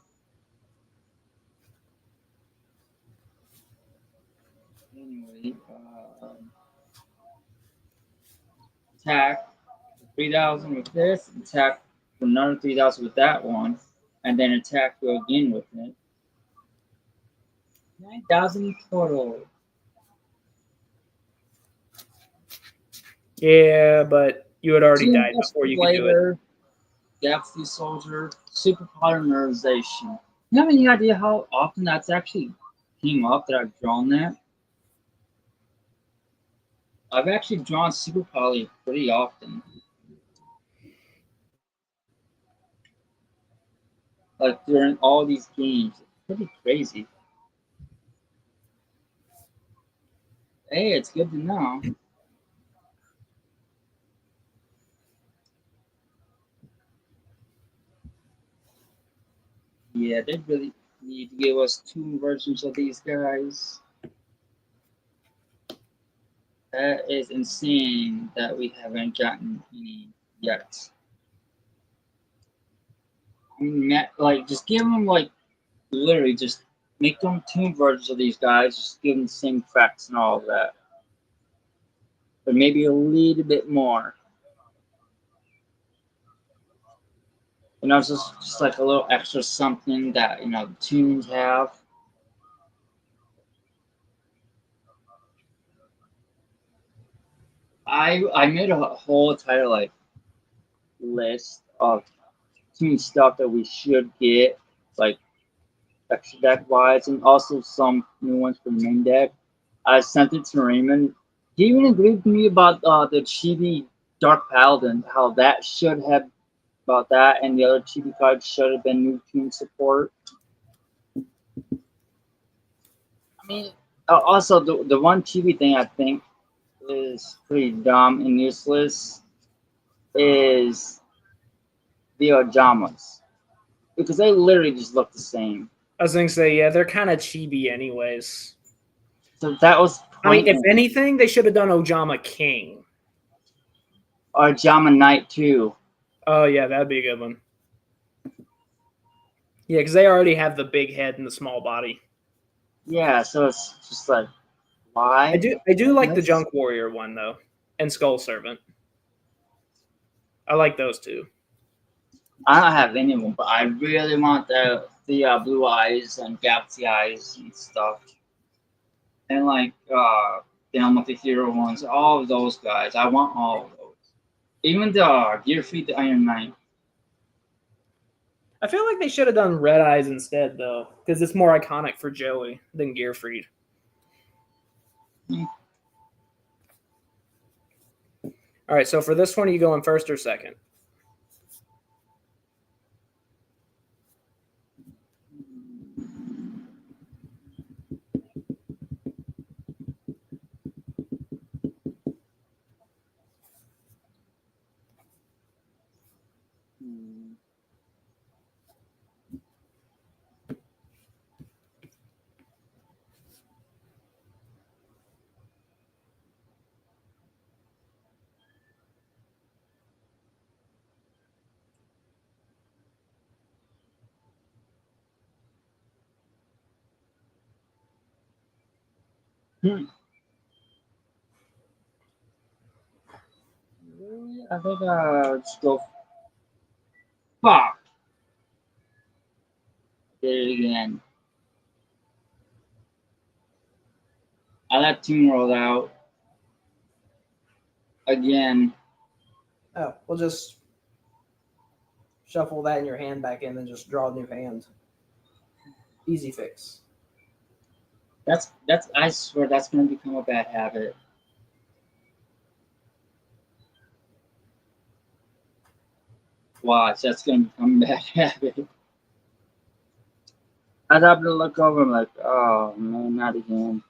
Anyway, attack 3,000 with this, attack for another 3,000 with that one, and then attack you again with it. 9,000 total. Yeah, but you had already Two died before you could do it. later, Galaxy Soldier, Super Polymerization. You have any idea how often that's actually came up that I've drawn that? I've actually drawn Super Poly pretty often. Like during all these games. It's pretty crazy. Hey, it's good to know. Yeah, they really need to give us 2 versions of these guys. That is insane that we haven't gotten any yet. I mean, like just give them like literally just make them two versions of these guys. Just give them the same effects and all of that, but maybe a little bit more. Just like a little extra something that the tunes have. I made a whole entire like list of team stuff that we should get, like extra deck wise, and also some new ones for the main deck. I sent it to Raymond. He even agreed with me about the Chibi Dark Paladin, how that should have about that, and the other Chibi cards should have been new team support. I mean, also the one Chibi thing I think is pretty dumb and useless is the Ojamas because they literally just look the same. I was going to say, yeah, they're kind of chibi anyways. So that was I mean, if pointless. anything, they should have done Ojama King. Or Ojama Knight too. Oh, yeah, that'd be a good one. Yeah, because they already have the big head and the small body. Yeah, so it's just like, why? I do like the Junk Warrior one, though, and Skull Servant. I like those two. I don't have any of them, but I really want the Blue Eyes and Galaxy Eyes and stuff. And like with the hero ones, all of those guys. I want all of those. Even the Gearfried the Iron Knight. I feel like they should have done Red Eyes instead, though, because it's more iconic for Joey than Gearfried. All right, so for this one, are you going first or second? I think let's go. Fuck. Did it again. I let Team roll out again. Oh, we'll just shuffle that in your hand back in and just draw a new hand. Easy fix. That's I swear that's gonna become a bad habit. Watch, that's gonna become a bad habit. I'd have to look over and like, oh man, not again.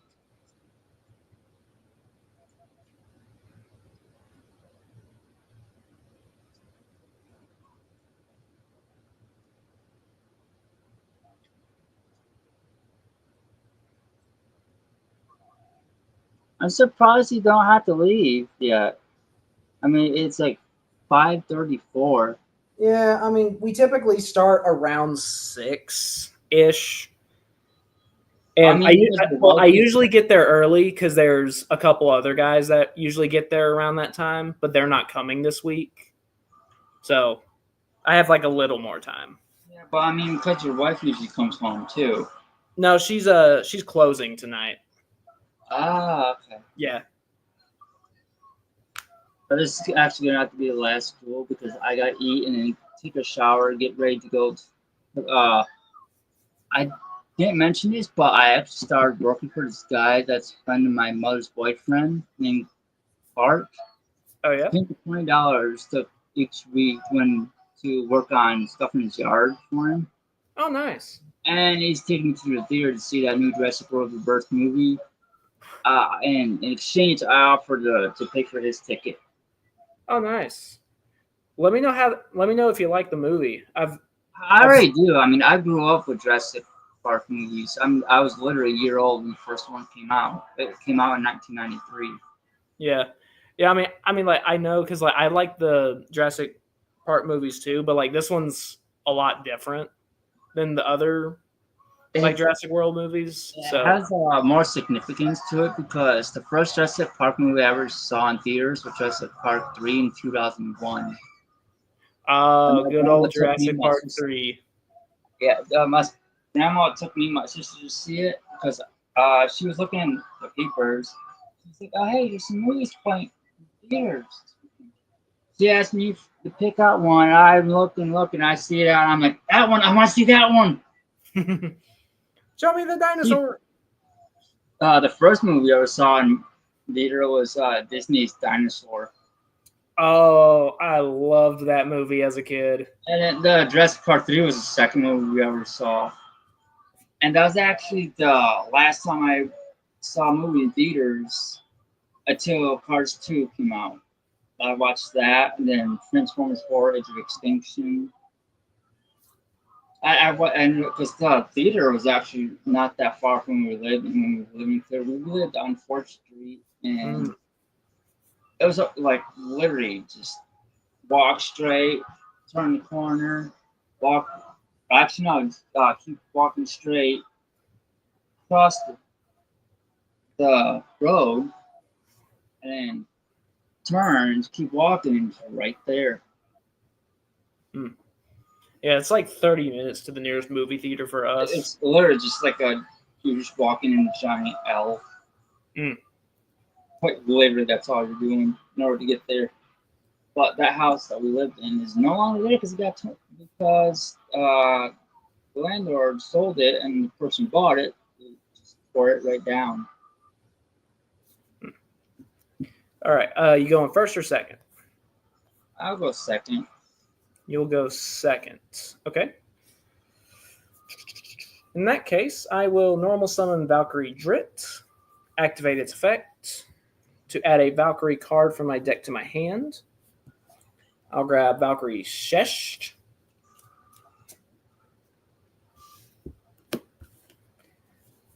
I'm surprised you don't have to leave yet. I mean, it's like 5:34. Yeah, I mean, we typically start around 6-ish. And I usually get there early because there's a couple other guys that usually get there around that time, but they're not coming this week. So I have like a little more time. Yeah, but I mean, because your wife usually comes home too. No, she's closing tonight. Ah, okay. Yeah. But this is actually gonna have to be the last duel because I gotta eat and then take a shower, get ready to go. I didn't mention this, but I actually started working for this guy that's a friend of my mother's boyfriend named Clark. Oh yeah. Paying $20 each week to work on stuff in his yard for him. Oh, nice. And he's taking me to the theater to see that new Jurassic World Rebirth movie. And in exchange, I offered to pay for his ticket. Oh, nice. Let me know if you like the movie. I already do. I mean, I grew up with Jurassic Park movies. I was literally a year old when the first one came out. It came out in 1993. Yeah. I mean, like I know because like I like the Jurassic Park movies too, but like this one's a lot different than the other like It, Jurassic World movies. it So, has more significance to it because the first Jurassic Park movie I ever saw in theaters was Jurassic Park 3 in 2001. And my good grandma old took me and Jurassic my Park sister. 3. Yeah, my grandma took me and my sister to see it because she was looking in the papers. She's like, "Oh, hey, there's some movies playing in theaters." She asked me to pick out one. I'm looking. I see it out. I'm like, that one. I want to see that one. Show me the dinosaur. The first movie I ever saw in theater was Disney's Dinosaur, Oh, I loved that movie as a kid. and then the Jurassic Park 3 was the second movie we ever saw. And that was actually the last time I saw a movie in theaters until Cars 2 came out. I watched that, and then Transformers 4: Age of Extinction. And because the theater was actually not that far from where we lived. When we were living there, we lived on 4th Street, and it was like literally just walk straight, turn the corner, walk. Actually, no, keep walking straight across the road, and then turn, keep walking, and it's right there. Yeah, it's like 30 minutes to the nearest movie theater for us. It's literally just like you're just walking in a giant L. Quite literally, that's all you're doing in order to get there. But that house that we lived in is no longer there because the landlord sold it and the person bought it, just tore it right down. All right. You going first or second? I'll go second. You'll go second. Okay. In that case, I will normal summon Valkyrie Drit, activate its effect to add a Valkyrie card from my deck to my hand. I'll grab Valkyrie Shesh.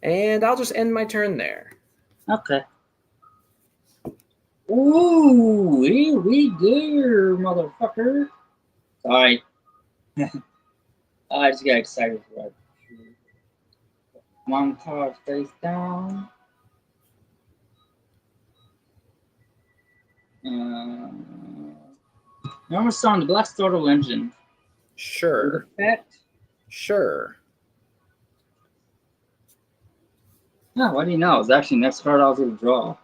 And I'll just end my turn there. Okay. Ooh, here we go, motherfucker. Sorry. I just got excited for it. One card face down. Number song, the Black Startle Engine. Sure. Effect. Sure. Oh, what do you know? It's actually next card I was going to draw.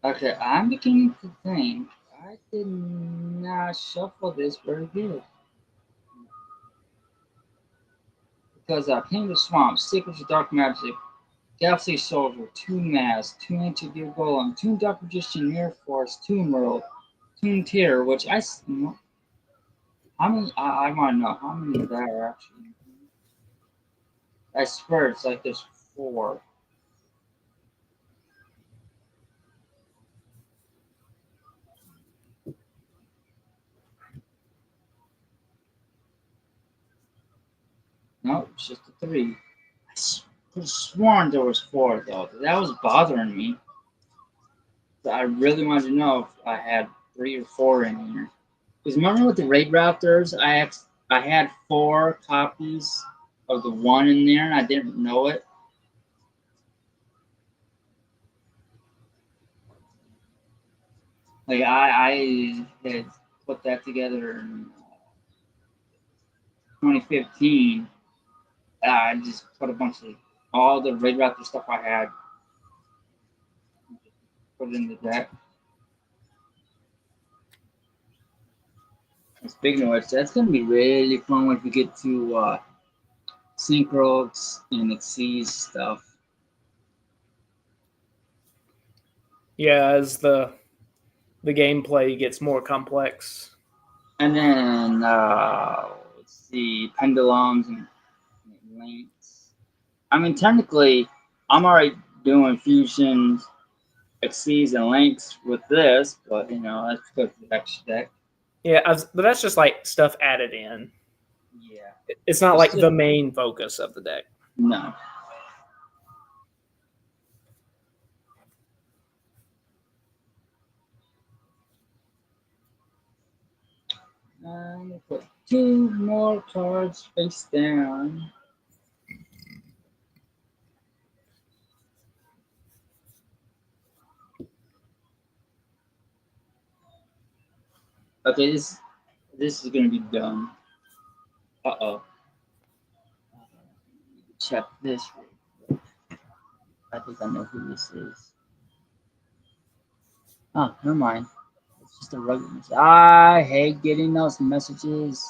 Okay, I'm beginning to think I did not shuffle this very good. Because King of the Swamp, Secrets of Dark Magic, Galaxy Soldier, Toon Mask, Toon Ancient Gear Golem, Toon Dark Magician, Mirror Force, Toon World, Toon Tier, which how many, I want to know how many of that are actually. I swear it's like there's 4. No, it's just a 3. I could have sworn there was 4 though. That was bothering me. So I really wanted to know if I had 3 or 4 in here. Because remember with the Raid Raptors, I had 4 copies of the one in there and I didn't know it. Like I had put that together in 2015. I just put a bunch of all the Raid Raptor stuff I had, put it in the deck. Speaking of which, that's gonna be really fun when we get to Synchros and Exceeds stuff. Yeah, as the gameplay gets more complex. And then let's see, pendulums and links. I mean, technically, I'm already doing fusions, Exceeds, and links with this, but you know that's because of the extra deck. Yeah, but that's just like stuff added in. Yeah. It's not like the main focus of the deck. No. Put two more cards face down. Okay, this is gonna be dumb. Uh-oh. Check this. I think I know who this is. Oh, never mind. It's just a regular message. I hate getting those messages.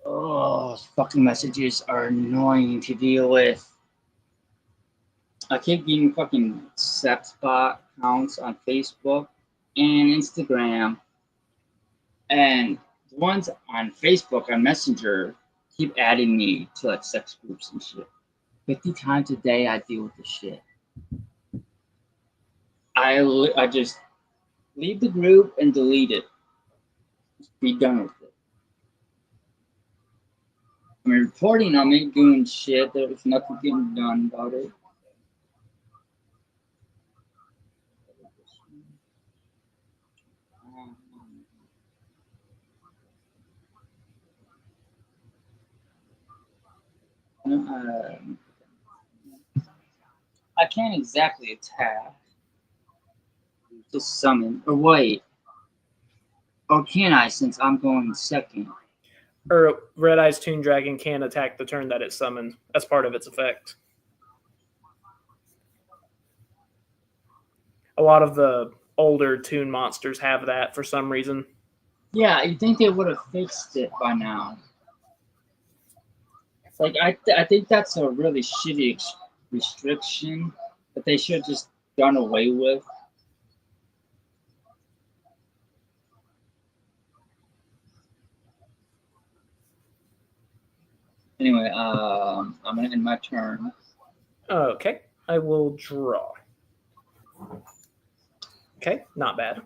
Oh, fucking messages are annoying to deal with. I keep getting fucking sex bot accounts on Facebook and Instagram, and the ones on Facebook on Messenger keep adding me to like sex groups and shit. 50 times a day I deal with this shit. I just leave the group and delete it. Just be done with it. I mean, reporting on me doing shit. There's nothing getting done about it. Um, I can't exactly attack. Just summon. Or wait. Or can I since I'm going second? Or Red Eyes Toon Dragon can attack the turn that it's summoned. That's part of its effect. A lot of the older Toon monsters have that for some reason. Yeah, you'd think they would have fixed it by now. Like, I think that's a really shitty restriction that they should have just done away with. Anyway, I'm gonna end my turn. Okay, I will draw. Okay, not bad.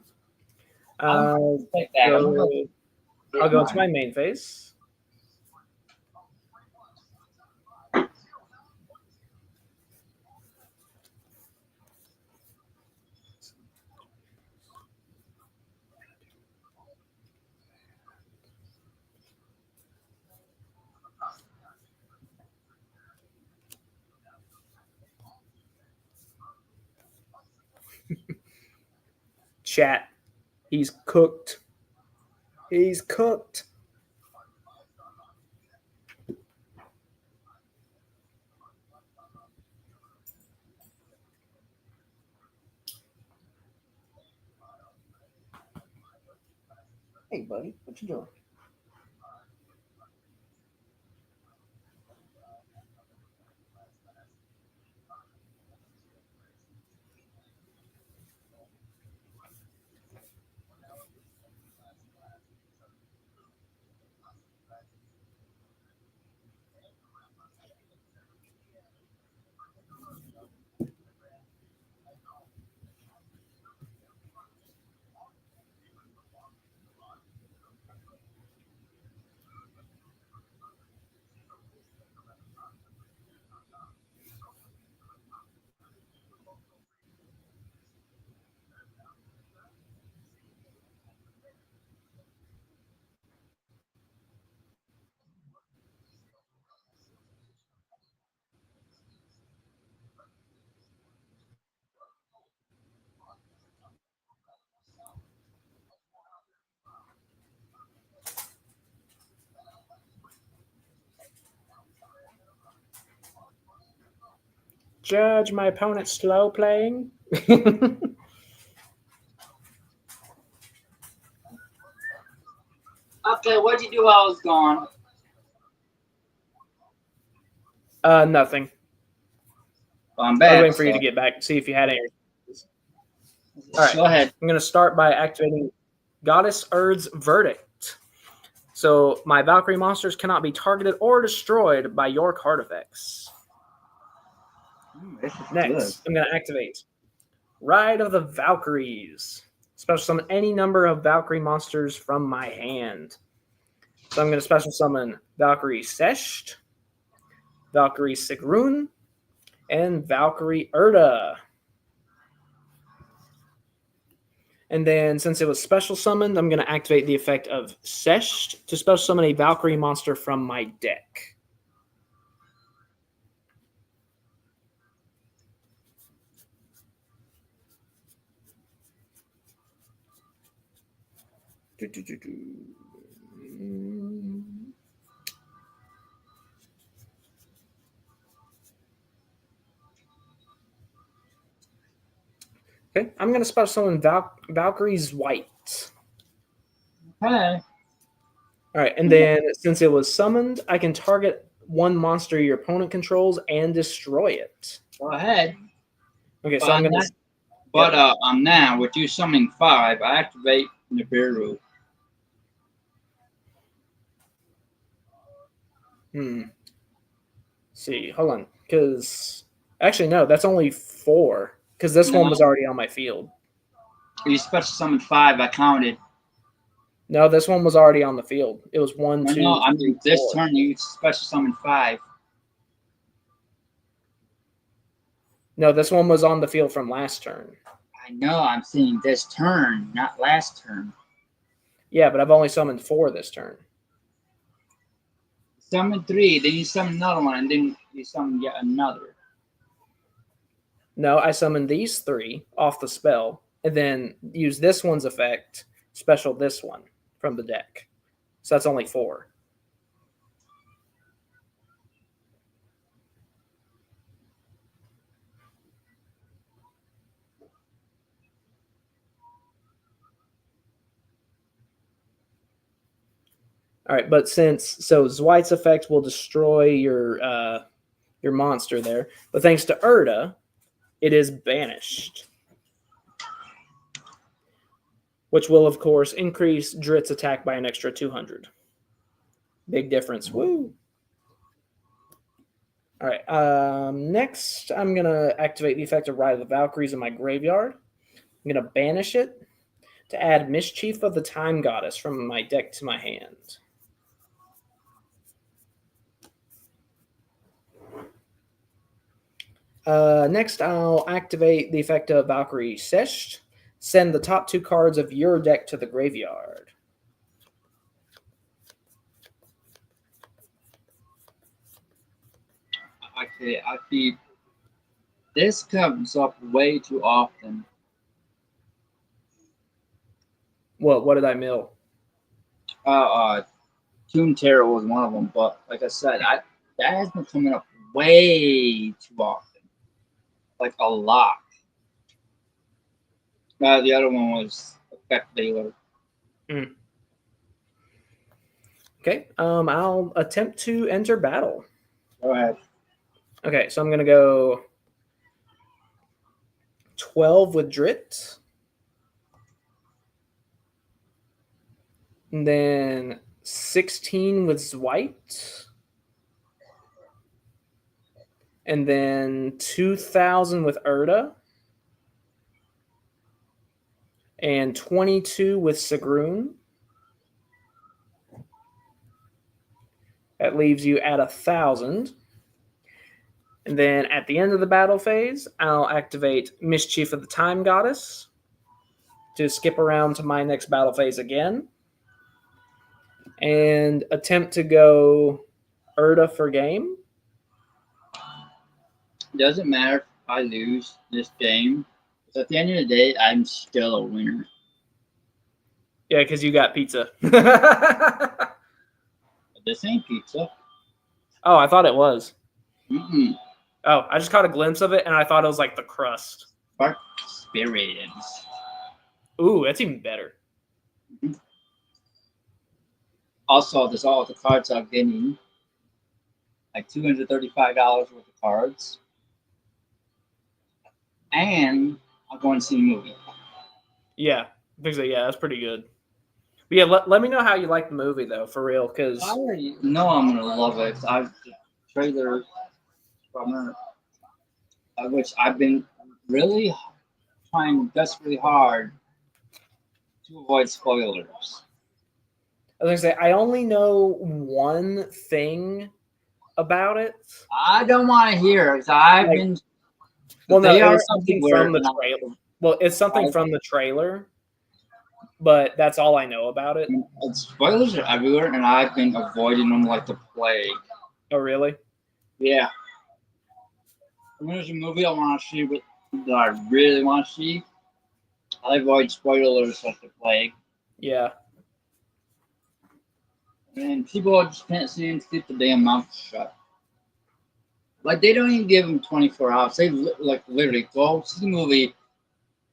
Like that. I'll go to my main phase. Chat. He's cooked. He's cooked. Hey, buddy, what you doing? Judge, my opponent's slow playing. Okay, what'd you do while I was gone? Nothing. Well, I'm I was back. waiting for you to get back to see if you had any. All right. Go ahead. I'm going to start by activating Goddess Erd's Verdict. So my Valkyrie monsters cannot be targeted or destroyed by your card effects. Next, I'm going to activate Ride of the Valkyries. Special summon any number of Valkyrie monsters from my hand. So I'm going to special summon Valkyrie Sesht, Valkyrie Sigrun, and Valkyrie Erda. And then, since it was special summoned, I'm going to activate the effect of Sesh to special summon a Valkyrie monster from my deck. Okay, I'm going to special summon Valkyrie's White. Okay. All right, and then since it was summoned, I can target one monster your opponent controls and destroy it. Go ahead. Okay, so But I'm going to. on now, with you summoning 5, I activate Nibiru. See, hold on, because actually no, that's only 4. Because this one was already on my field. You special summoned 5, I counted. No, this one was already on the field. It was 1, 2. No, I mean, this 4. turn you special summoned 5. No, this one was on the field from last turn. I know, I'm saying this turn, not last turn. Yeah, but I've only summoned 4 this turn. Summon 3, then you summon another one, and then you summon yet another. No, I summoned these 3 off the spell, and then use this one's effect, special this one from the deck. So that's only 4. All right, but so Zwite's effect will destroy your monster there, but thanks to Erda, it is banished, which will of course increase Drit's attack by an extra 200. Big difference. Woo! All right. Next, I'm gonna activate the effect of Ride of the Valkyries in my graveyard. I'm gonna banish it to add Mischief of the Time Goddess from my deck to my hand. Next, I'll activate the effect of Valkyrie Sesh. Send the top 2 cards of your deck to the graveyard. Okay, I see. This comes up way too often. What did I mill? Tomb Terror was one of them, but like I said, that has been coming up way too often, like a lot. The other one was Effect Baylor. Okay, I'll attempt to enter battle. Go ahead. Okay, so I'm going to go 12 with Drit. And then 16 with Zwite. And then 2,000 with Erda. And 22 with Sigrun. That leaves you at 1,000. And then at the end of the battle phase, I'll activate Mischief of the Time Goddess to skip around to my next battle phase again. And attempt to go Erda for game. Doesn't matter if I lose this game. Because at the end of the day, I'm still a winner. Yeah, because you got pizza. This ain't pizza. Oh, I thought it was. Mm-mm. Oh, I just caught a glimpse of it, and I thought it was like the crust. Spark Spirits. Ooh, that's even better. Mm-hmm. Also, there's all the cards I'm getting. Like $235 worth of cards. And I'm going to see a movie. Yeah, I think so. Yeah, that's pretty good. But yeah, let me know how you like the movie, though, for real, because... I already know I'm going to love it. I've the trailer from it, which I've been really trying desperately hard to avoid spoilers. I was going to say, I only know one thing about it. I don't want to hear because I've Like, been. Well, no, They it are was something everywhere. from the trailer. Well, it's something from the trailer, but that's all I know about it. Spoilers are everywhere, and I've been avoiding them like the plague. Oh, really? Yeah. When there's a movie I want to see, that I really want to see, I avoid spoilers like the plague. Yeah. And people just can't see and keep the damn mouth shut. Like, they don't even give them 24 hours. They, like, literally go see the movie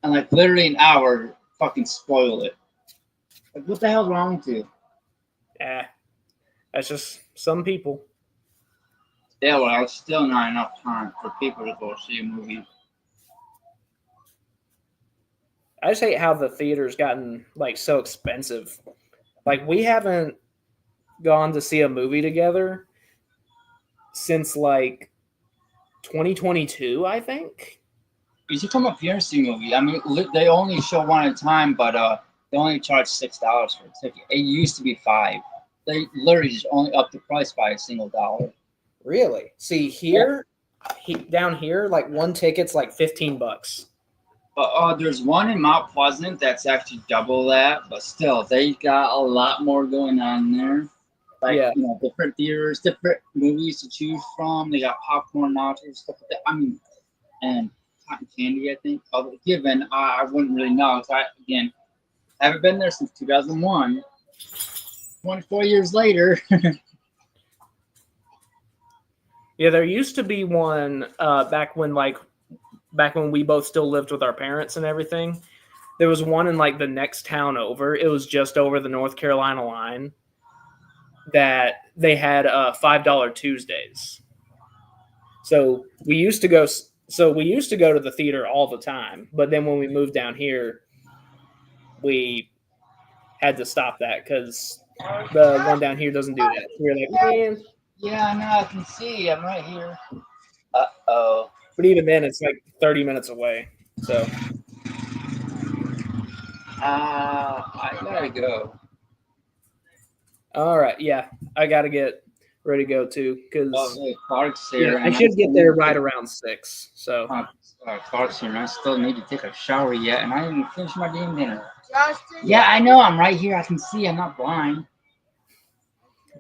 and, like, literally an hour fucking spoil it. Like, what the hell's wrong with you? Yeah. That's just some people. Yeah, well, it's still not enough time for people to go see a movie. I just hate how the theater's gotten like so expensive. Like we haven't gone to see a movie together since like 2022, I think. You should come up here and see a movie. I mean, they only show one at a time, but they only charge $6 for a ticket. It used to be $5. They literally just only upped the price by a single dollar. Really? See here, down here, like one ticket's like $15. There's one in Mount Pleasant that's actually double that, but still, they got a lot more going on there. Like, Yeah. Different theaters, different movies to choose from. They got popcorn, nachos, stuff like that. I mean, and cotton candy, I think. Given, I wouldn't really know. So again, haven't been there since 2001. 24 years later. Yeah, there used to be one back when we both still lived with our parents and everything. There was one in like the next town over. It was just over the North Carolina line that they had $5 Tuesdays. So we used to go to the theater all the time, but then when we moved down here, we had to stop that because the one down here doesn't do that. We were like, man. Yeah, I know. I can see. I'm right here. Uh-oh. But even then, it's like 30 minutes away. So. I gotta go. All right. Yeah, I got to get ready to go too because Clark's here. I should get there right around 6. So. Clark's here, and I still need to take a shower yet, and I didn't even finish my damn dinner. Justin? Yeah, I know. I'm right here. I can see. I'm not blind.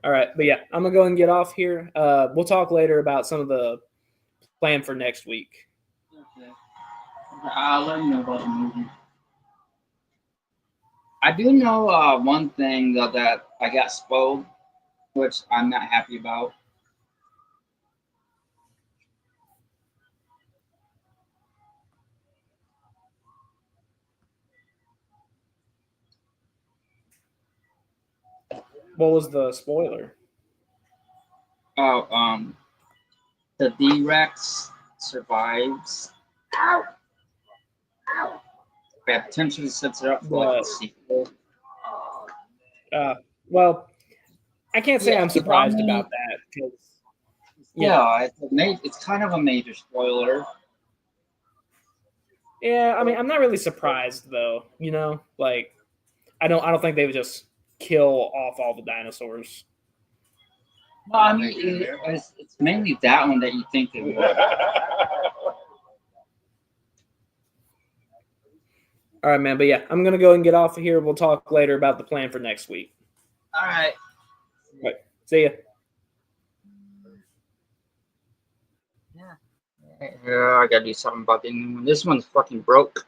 All right, but yeah, I'm gonna go and get off here. We'll talk later about some of the plan for next week. Okay. I'll let you know about the movie. I do know one thing though, that I got spoiled, which I'm not happy about. What was the spoiler? Oh, the D-Rex survives. Ow! Ow! Yeah, potentially sets it up for like a sequel. Well, I can't say Yeah, I'm surprised I mean, about that because it's kind of a major spoiler. I mean, I'm not really surprised though. Like I don't think they would just kill off all the dinosaurs. No, I mean, it's mainly that one that you think they would. All right, man. But yeah, I'm gonna go and get off of here. We'll talk later about the plan for next week. All right. All right. See ya. Yeah, I gotta do something about the new one. This one's fucking broke.